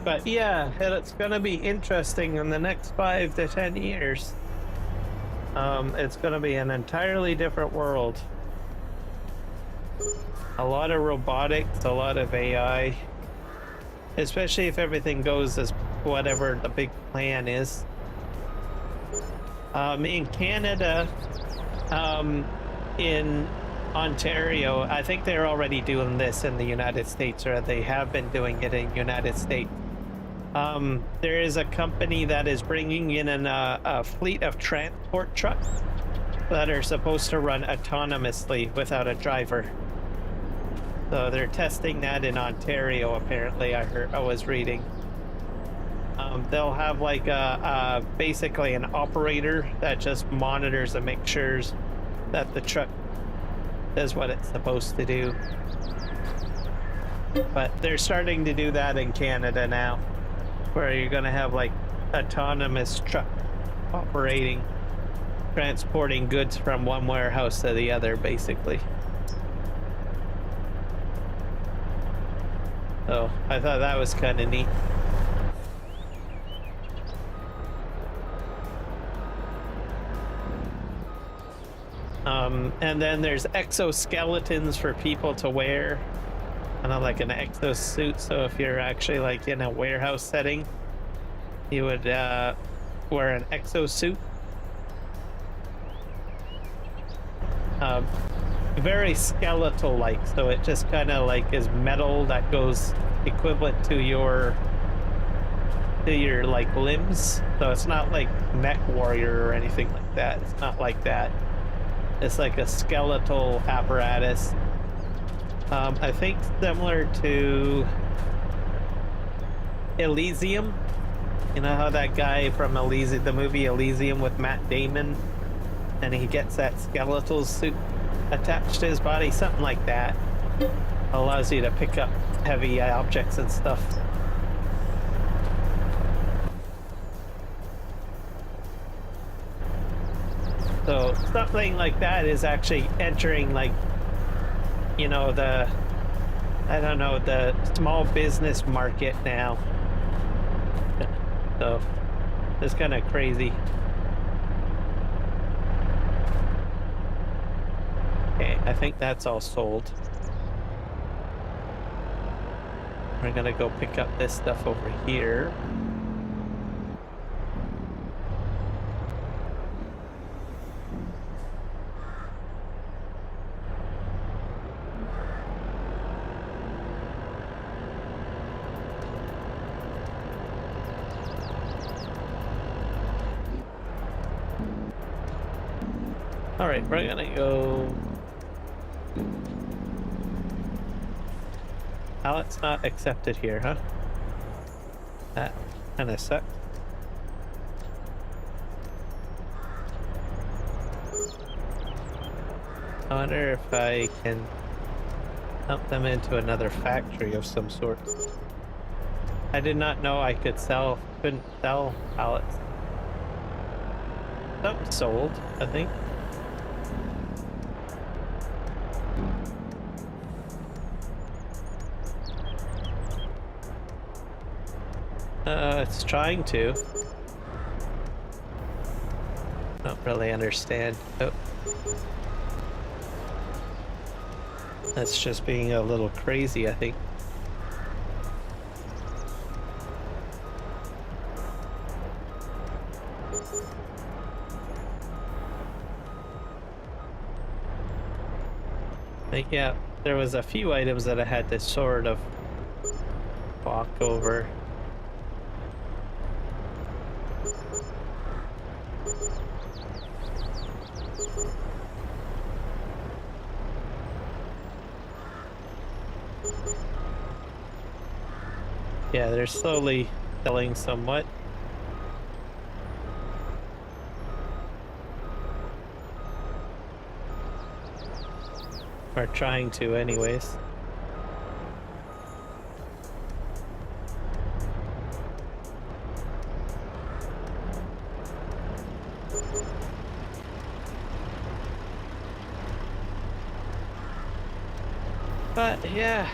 But yeah, it's gonna be interesting in the next 5 to 10 years. It's gonna be an entirely different world. A lot of robotics, a lot of AI. Especially if everything goes as whatever the big plan is. In Canada, in Ontario, I think they're already doing this in the United States, or they have been doing it in the United States. There is a company that is bringing in a fleet of transport trucks that are supposed to run autonomously without a driver. So they're testing that in Ontario, apparently. I was reading. They'll have like basically an operator that just monitors and makes sure that the truck does what it's supposed to do. But they're starting to do that in Canada now, where you're gonna have like autonomous truck operating, transporting goods from one warehouse to the other, basically. So I thought that was kind of neat. And then there's exoskeletons for people to wear, kind of like an exosuit. So if you're actually like in a warehouse setting, you would wear an exosuit. Very skeletal-like, so it just kind of like is metal that goes equivalent to your like limbs. So it's not like Mech Warrior or anything like that. It's not like that. It's like a skeletal apparatus. I think similar to Elysium. You know how that guy from Elysium, the movie Elysium with Matt Damon, and he gets that skeletal suit attached to his body? Something like that. Allows you to pick up heavy objects and stuff. So something like that is actually entering, like, you know, the, I don't know, the small business market now. So it's kind of crazy. Okay, I think that's all sold. We're gonna go pick up this stuff over here. Alright, we're gonna go... Pallet's not accepted here, huh? That kinda sucks. I wonder if I can dump them into another factory of some sort. I did not know I couldn't sell pallets. Some sold, I think. It's trying to. Don't really understand. Oh. That's just being a little crazy, I think. But yeah, there was a few items that I had to sort of walk over. Yeah, they're slowly selling somewhat. Or trying to, anyways. But yeah.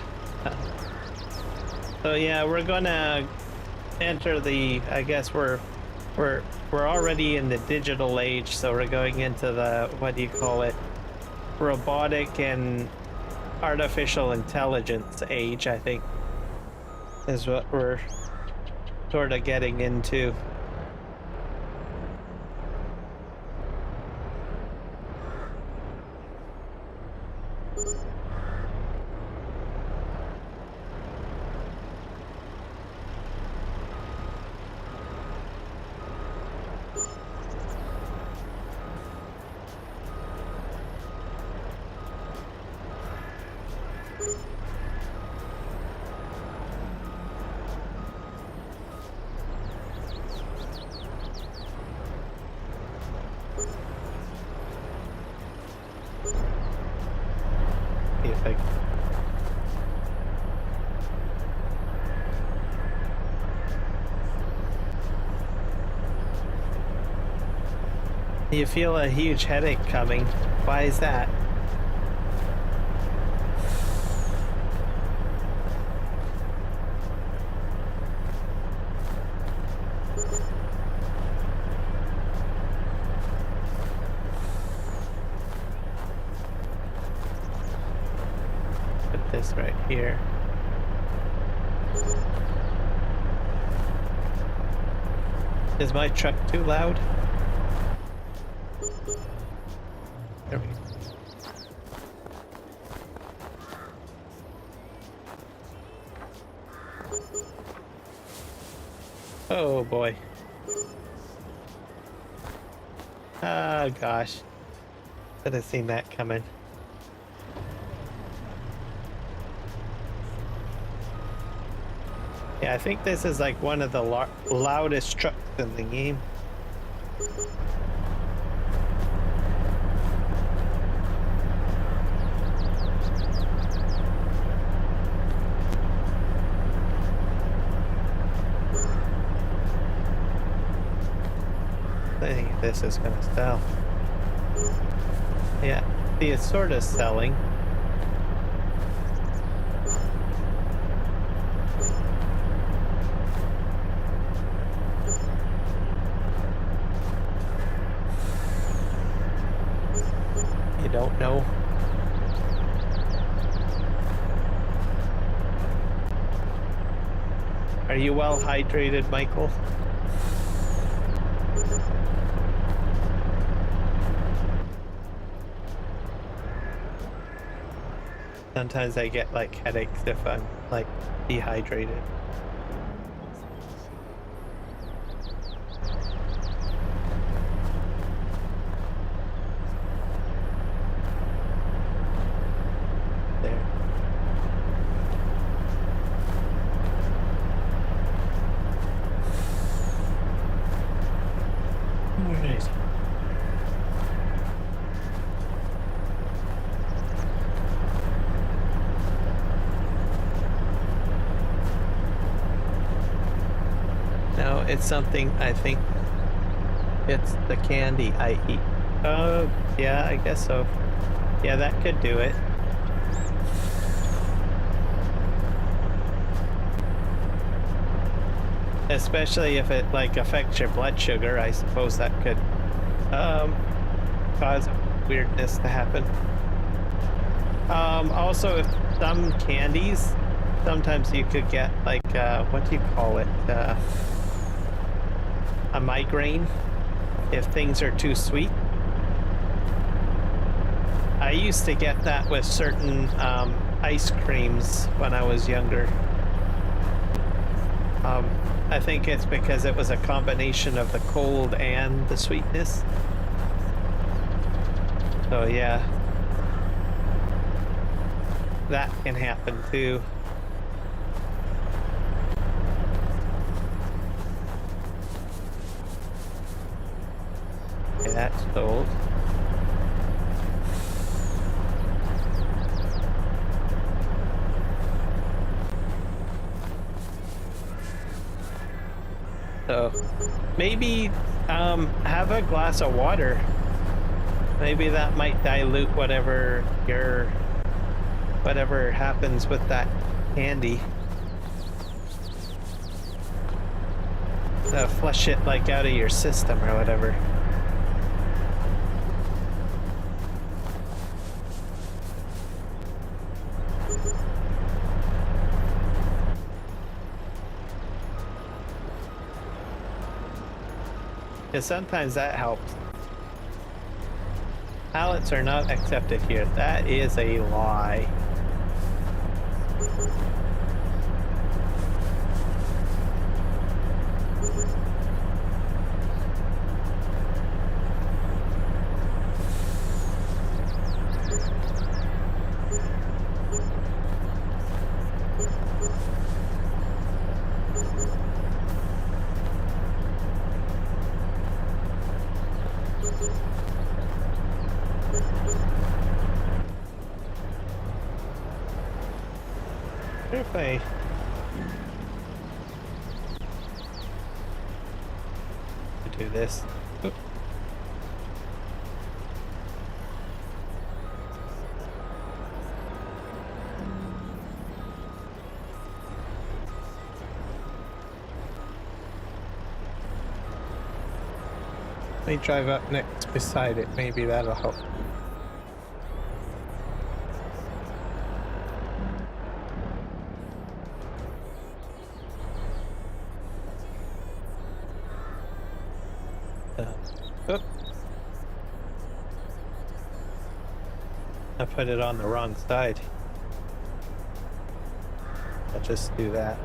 So yeah, we're gonna enter the, I guess we're already in the digital age, so we're going into the, what do you call it, robotic and artificial intelligence age, I think, is what we're sort of getting into. See if I You feel a huge headache coming. Why is that? Put this right here. Is my truck too loud? There we go. Oh boy. Oh gosh. Should have seen that coming. Yeah, I think this is like one of the loudest trucks in the game. I think this is gonna sell. Yeah, see, it's sort of selling. You don't know. Are you well hydrated, Michael? Sometimes I get like headaches if I'm like dehydrated. There. All right. No, it's something I think it's the candy I eat. Oh, yeah, I guess so. Yeah, that could do it. Especially if it like affects your blood sugar, I suppose that could cause weirdness to happen. Also, if some candies, sometimes you could get like what do you call it? A migraine if things are too sweet. I used to get that with certain ice creams when I was younger. I think it's because it was a combination of the cold and the sweetness. So yeah, that can happen too. Okay, that's sold. So maybe have a glass of water. Maybe that might dilute whatever happens with that candy. Flush it like out of your system or whatever. Because sometimes that helps. Pallets are not accepted here. That is a lie. If I do this. Oop. Let me drive up next beside it, maybe that'll help. Oop. I put it on the wrong side. I'll just do that.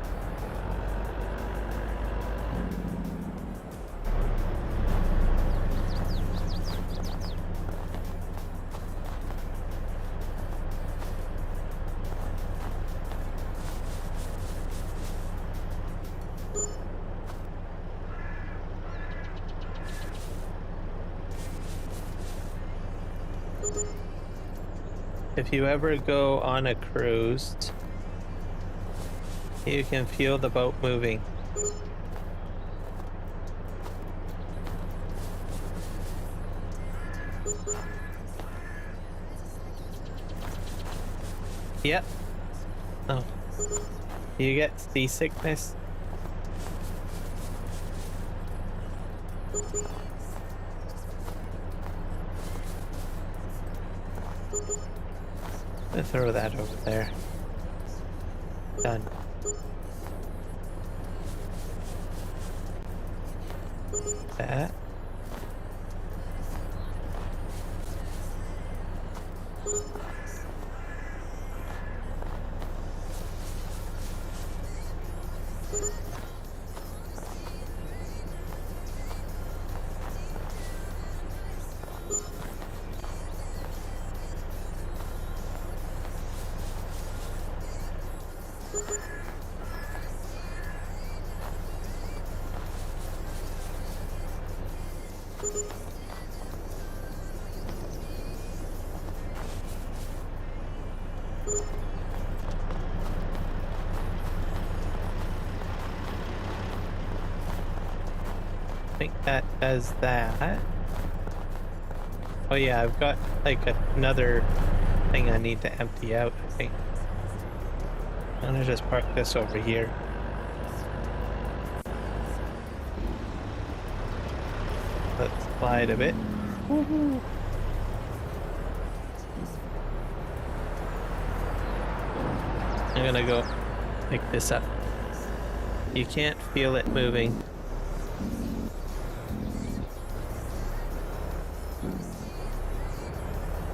If you ever go on a cruise, you can feel the boat moving. Yep. Oh. You get seasickness? Let's throw that over there. Done. That. I think that does that. Oh yeah, I've got like another thing I need to empty out, I think. I'm gonna just park this over here. Let's slide a bit. Woohoo! I'm gonna go pick this up. You can't feel it moving.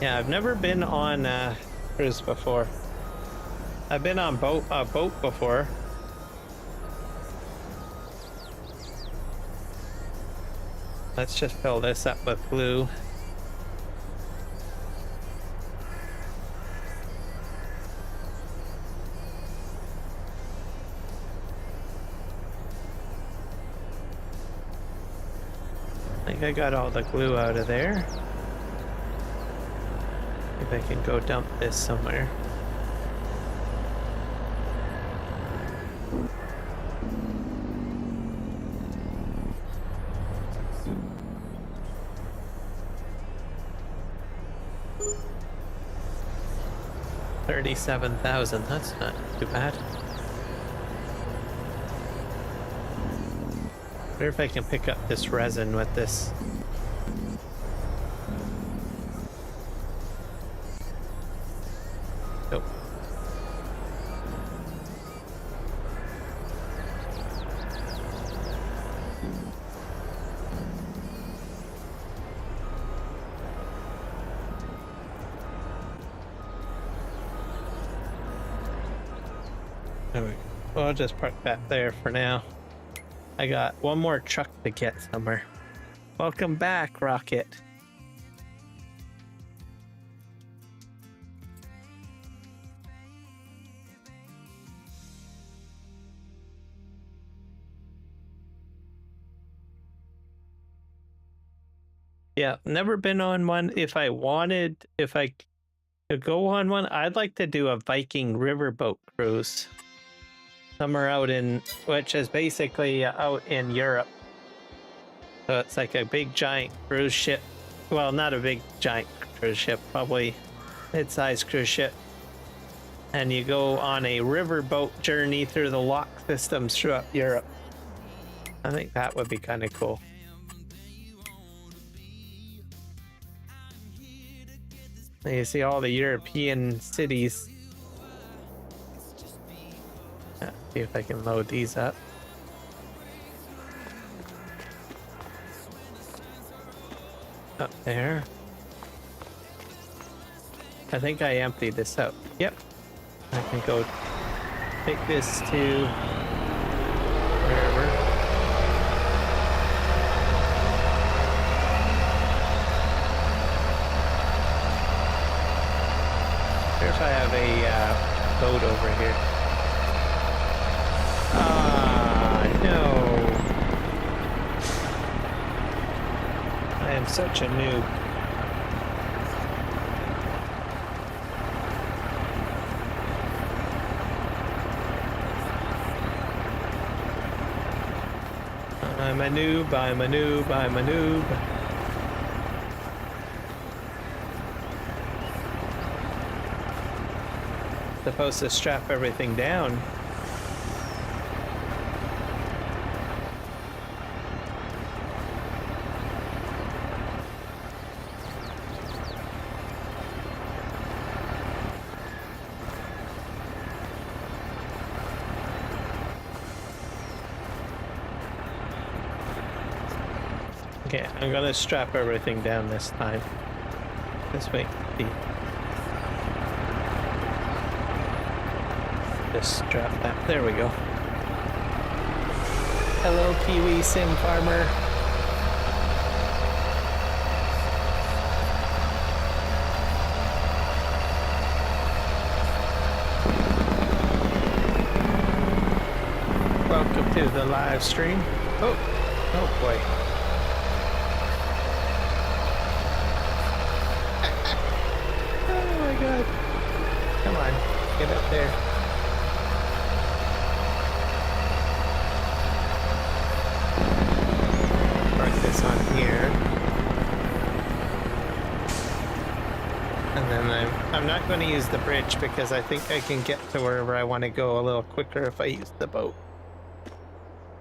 Yeah, I've never been on a cruise before. I've been on a boat before. Let's just fill this up with glue. I think I got all the glue out of there. If I can go dump this somewhere. $37,000, that's not too bad. Wonder if I can pick up this resin with this. Nope. There we go. Well, I'll just park that there for now. I got one more truck to get somewhere. Welcome back, Rocket. Yeah, never been on one. If I could go on one, I'd like to do a Viking riverboat cruise. Somewhere out in, which is basically out in Europe. So it's like a big giant cruise ship. Well, not a big giant cruise ship, probably mid-sized cruise ship. And you go on a riverboat journey through the lock systems throughout Europe. I think that would be kind of cool. And you see all the European cities. See if I can load these up. Up there. I think I emptied this out. Yep. I can go take this to wherever. Here's if I have a boat over here. No. I am such a noob. I'm a noob, I'm a noob, I'm a noob. Supposed to strap everything down. Okay, I'm gonna strap everything down this time. This way. Just strap that. There we go. Hello, Kiwi Sim Farmer. Welcome to the live stream. Oh boy. Oh my god. Come on, get up there. Park this on here. And then I'm not going to use the bridge because I think I can get to wherever I want to go a little quicker if I use the boat.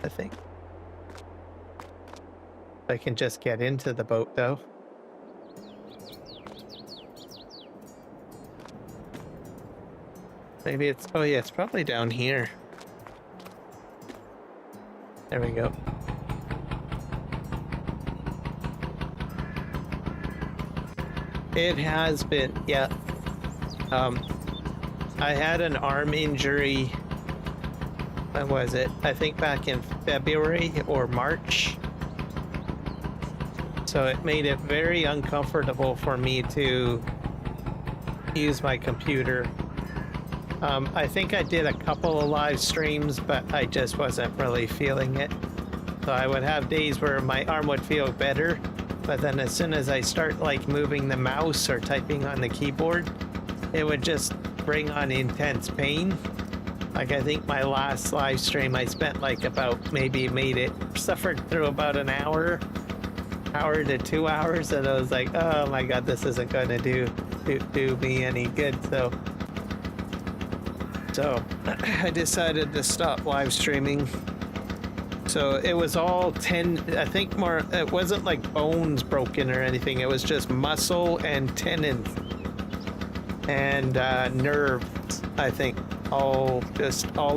I think. I can just get into the boat though. Maybe it's, oh yeah, it's probably down here. There we go. It has been, yeah. I had an arm injury. When was it? I think back in February or March. So it made it very uncomfortable for me to use my computer. I think I did a couple of live streams, but I just wasn't really feeling it. So I would have days where my arm would feel better, but then as soon as I start like moving the mouse or typing on the keyboard, it would just bring on intense pain. Like I think my last live stream I spent like about suffered through about an hour to 2 hours, and I was like, oh my god, this isn't going to do me any good. So I decided to stop live streaming. So it was all I think more, it wasn't like bones broken or anything. It was just muscle and tendons and nerves, I think, all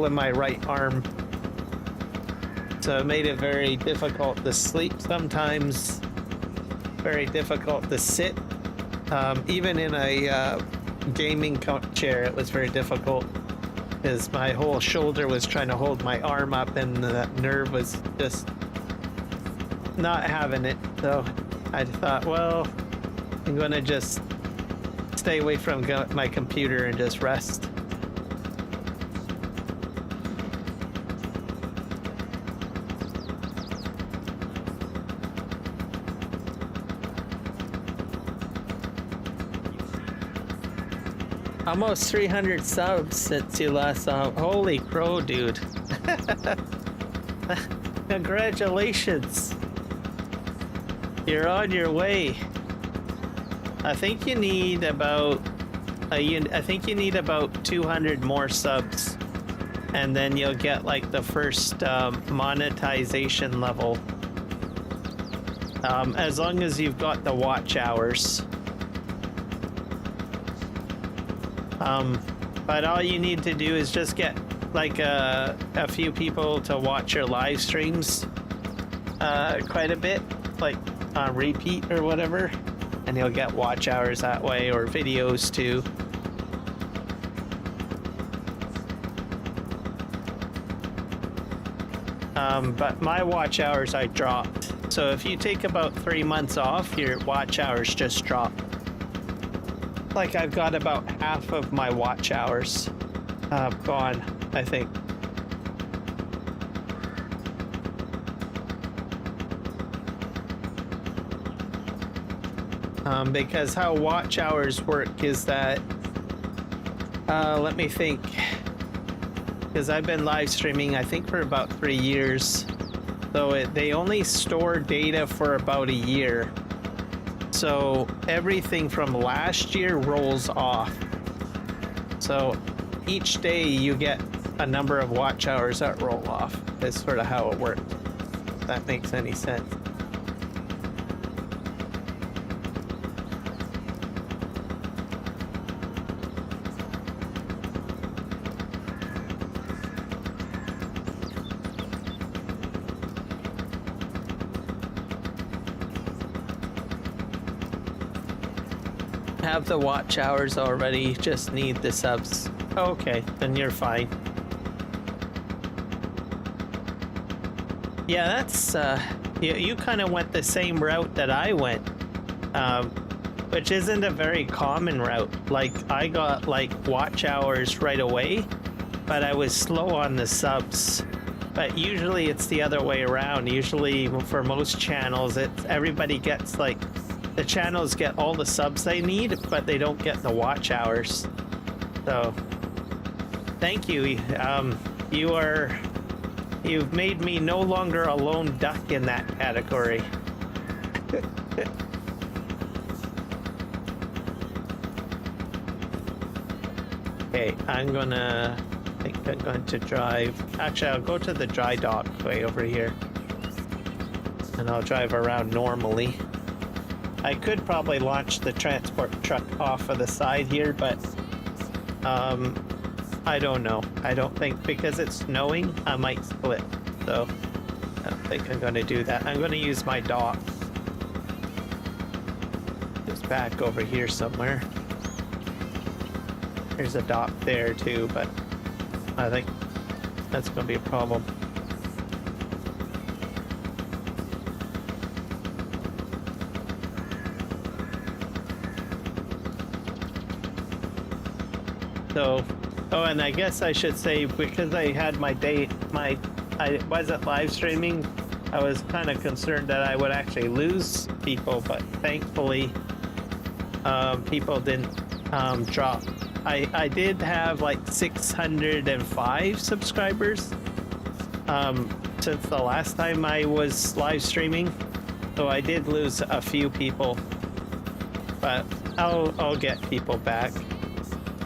in my right arm. So it made it very difficult to sleep sometimes, very difficult to sit. Even in a gaming chair, it was very difficult because my whole shoulder was trying to hold my arm up and that nerve was just not having it. So I thought, well, I'm gonna just stay away from my computer and just rest. Almost 300 subs since you last saw. Holy crow, dude. Congratulations. You're on your way. I think you need about 200 more subs, and then you'll get like the first monetization level. As long as you've got the watch hours. But all you need to do is just get like a few people to watch your live streams quite a bit, like on repeat or whatever, and you'll get watch hours that way, or videos too. But my watch hours I dropped. So if you take about 3 months off, your watch hours just drop. Like I've got about half of my watch hours gone, I think. Because how watch hours work is that, let me think, because I've been live streaming I think for about 3 years, so they only store data for about a year. So everything from last year rolls off. So each day you get a number of watch hours that roll off. That's sort of how it works. If that makes any sense. Have the watch hours already, just need the subs. Okay, then you're fine. Yeah, that's you kind of went the same route that I went, which isn't a very common route. Like I got like watch hours right away, but I was slow on the subs. But usually it's the other way around. Usually for most channels, everybody gets like, the channels get all the subs they need, but they don't get the watch hours. So, thank you. You've made me no longer a lone duck in that category. Okay, I think I'm going to drive. Actually, I'll go to the dry dock way over here, and I'll drive around normally. I could probably launch the transport truck off of the side here, but I don't know. I don't think, because it's snowing, I might split. So I don't think I'm going to do that. I'm going to use my dock. Just back over here somewhere. There's a dock there too, but I think that's going to be a problem. So, oh, and I guess I should say, because I had I wasn't live streaming, I was kind of concerned that I would actually lose people, but thankfully, people didn't drop. I did have like 605 subscribers since the last time I was live streaming, so I did lose a few people, but I'll get people back.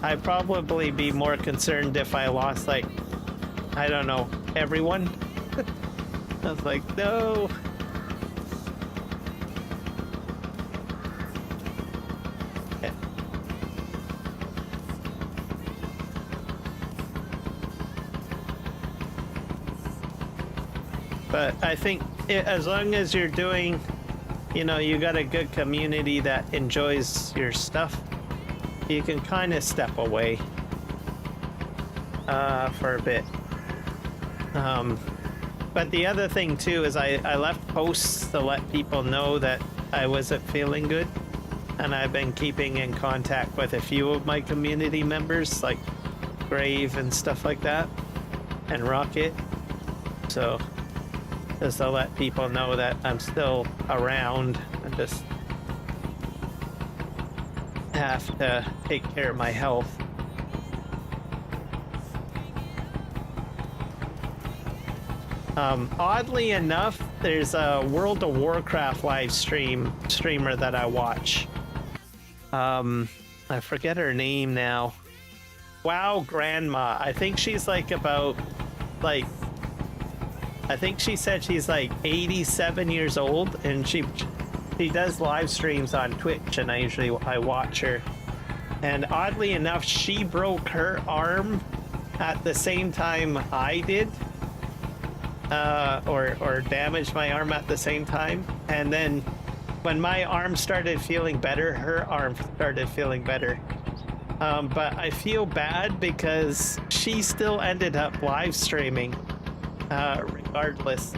I'd probably be more concerned if I lost, like, I don't know, everyone. I was like, no. Yeah. But I think as long as you're doing, you know, you got a good community that enjoys your stuff, you can kind of step away for a bit. But the other thing too is I left posts to let people know that I wasn't feeling good, and I've been keeping in contact with a few of my community members, like Grave and stuff like that, and Rocket. So just to let people know that I'm still around and just have to take care of my health. Oddly enough, there's a World of Warcraft live streamer that I watch. I forget her name now. WoW Grandma. I think she's like about, like, I think she said she's like 87 years old, and she does live streams on Twitch, and I watch her. And oddly enough, she broke her arm at the same time I did, or damaged my arm at the same time. And then when my arm started feeling better, her arm started feeling better. But I feel bad because she still ended up live streaming, regardless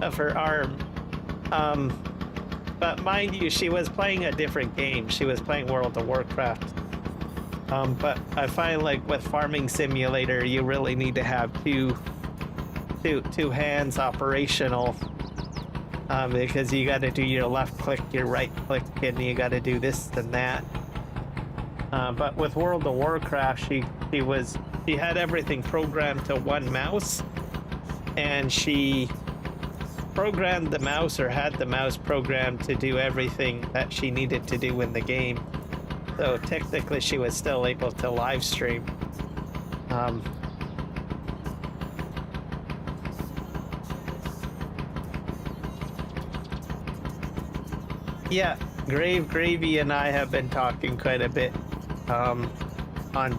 of her arm. But mind you, she was playing a different game. She was playing World of Warcraft. But I find, like, with Farming Simulator, you really need to have two hands operational, because you got to do your left click, your right click, and you got to do this and that. But with World of Warcraft, she had everything programmed to one mouse, and she programmed the mouse, or had the mouse programmed to do everything that she needed to do in the game. So technically she was still able to live stream. Yeah, Gravy and I have been talking quite a bit on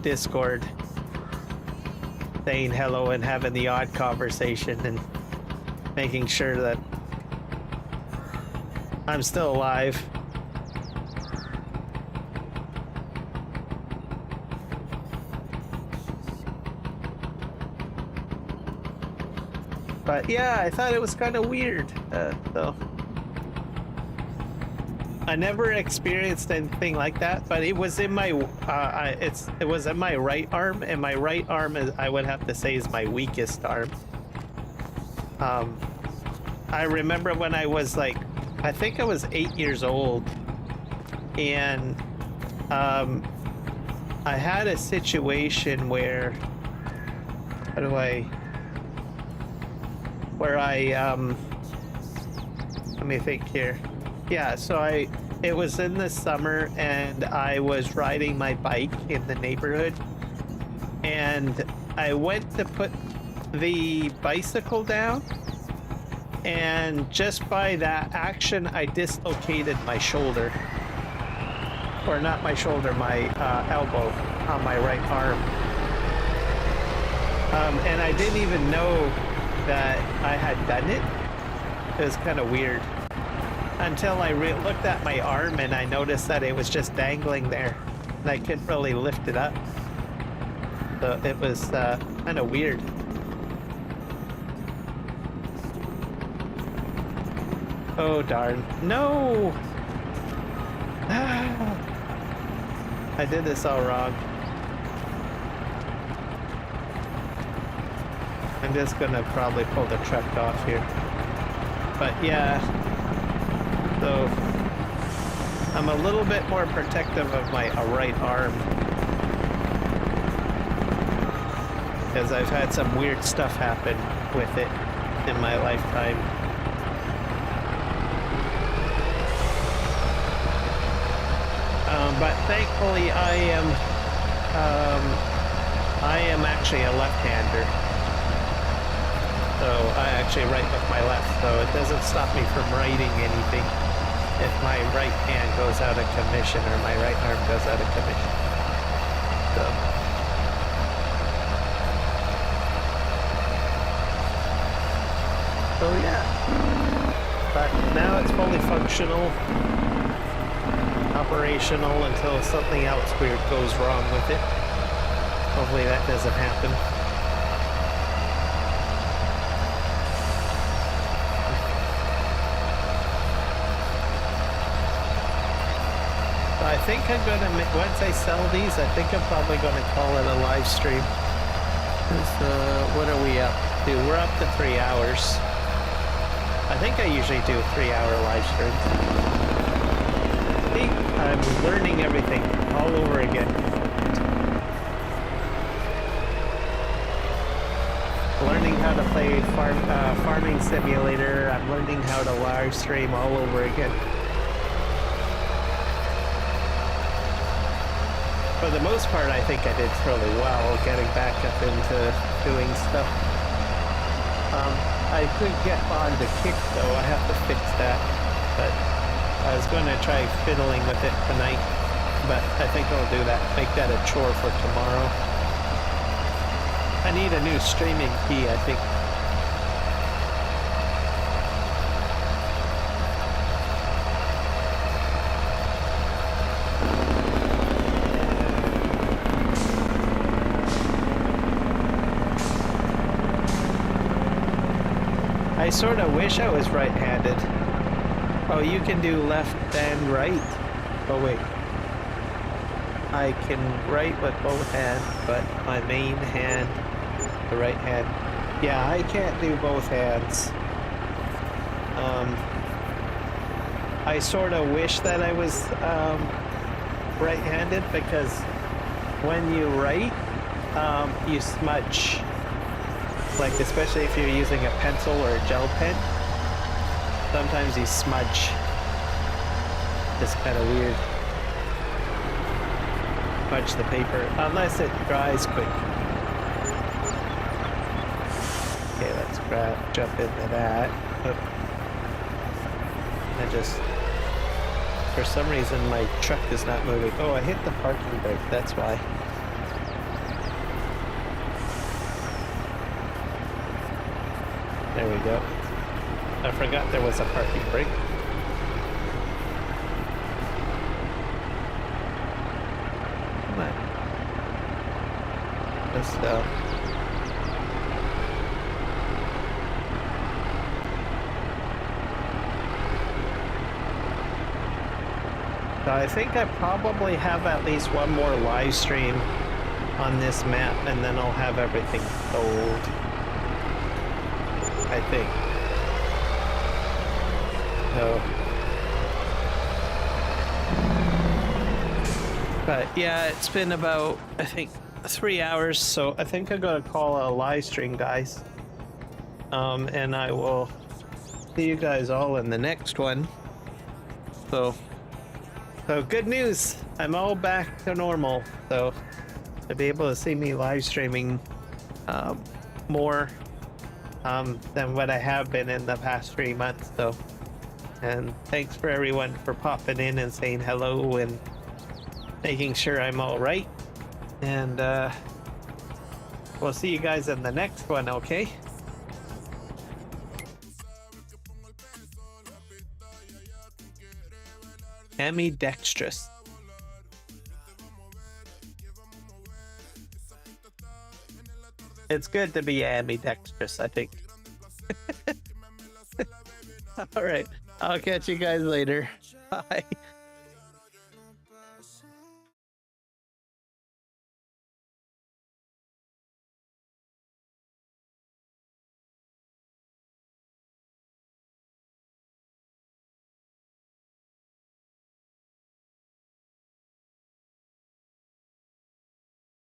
Discord, saying hello and having the odd conversation and making sure that I'm still alive. But yeah, I thought it was kind of weird. So I never experienced anything like that, but it was in my it was in my right arm, and my right arm is, I would have to say, is my weakest arm. I remember when I was like, I think I was 8 years old, and I had a situation where, let me think here. Yeah, so it was in the summer, and I was riding my bike in the neighborhood, and I went to put the bicycle down, and just by that action I dislocated my shoulder, or not my shoulder, my elbow on my right arm. And I didn't even know that I had done it. It was kind of weird until I looked at my arm, and I noticed that it was just dangling there. And and I couldn't really lift it up. So it was kind of weird. Oh darn. No! I did this all wrong. I'm just gonna probably pull the truck off here. But yeah, so I'm a little bit more protective of my right arm, because I've had some weird stuff happen with it in my lifetime. But thankfully I am actually a left-hander. So I actually write with my left, so it doesn't stop me from writing anything if my right hand goes out of commission or my right arm goes out of commission. So yeah. But now it's fully functional, operational until something else weird goes wrong with it. Hopefully that doesn't happen. I think I'm gonna, once I sell these, I think I'm probably gonna call it a live stream. What are we up to? We're up to 3 hours. I think I usually do 3-hour live streams. See, I'm learning everything all over again. Learning how to play farming simulator. I'm learning how to live stream all over again. For the most part, I think I did fairly well getting back up into doing stuff. I could get on the kick though, I have to fix that. But I was going to try fiddling with it tonight, but I think I'll do that, make that a chore for tomorrow. I need a new streaming key, I think. I sort of wish I was right-handed. Oh, you can do left and right. Oh, wait. I can write with both hands, but my main hand, the right hand. Yeah, I can't do both hands. I sort of wish that I was right-handed, because when you write, you smudge. Like, especially if you're using a pencil or a gel pen, sometimes you smudge. It's kind of weird. Smudge the paper, unless it dries quick. Okay, let's jump into that. Oh. For some reason, my truck is not moving. Oh, I hit the parking brake, that's why. There we go. I forgot there was a parking brake. Come on. Let's go. So I think I probably have at least one more live stream on this map, and then I'll have everything sold. I think. So. But yeah, it's been about, I think, 3 hours, so I think I'm gonna call a live stream, guys. And I will see you guys all in the next one. So good news! I'm all back to normal, so to be able to see me live streaming more than what I have been in the past 3 months. So, and thanks for everyone for popping in and saying hello and making sure I'm all right. And we'll see you guys in the next one, okay? Ambidextrous. It's good to be ambidextrous, I think. All right. I'll catch you guys later. Bye.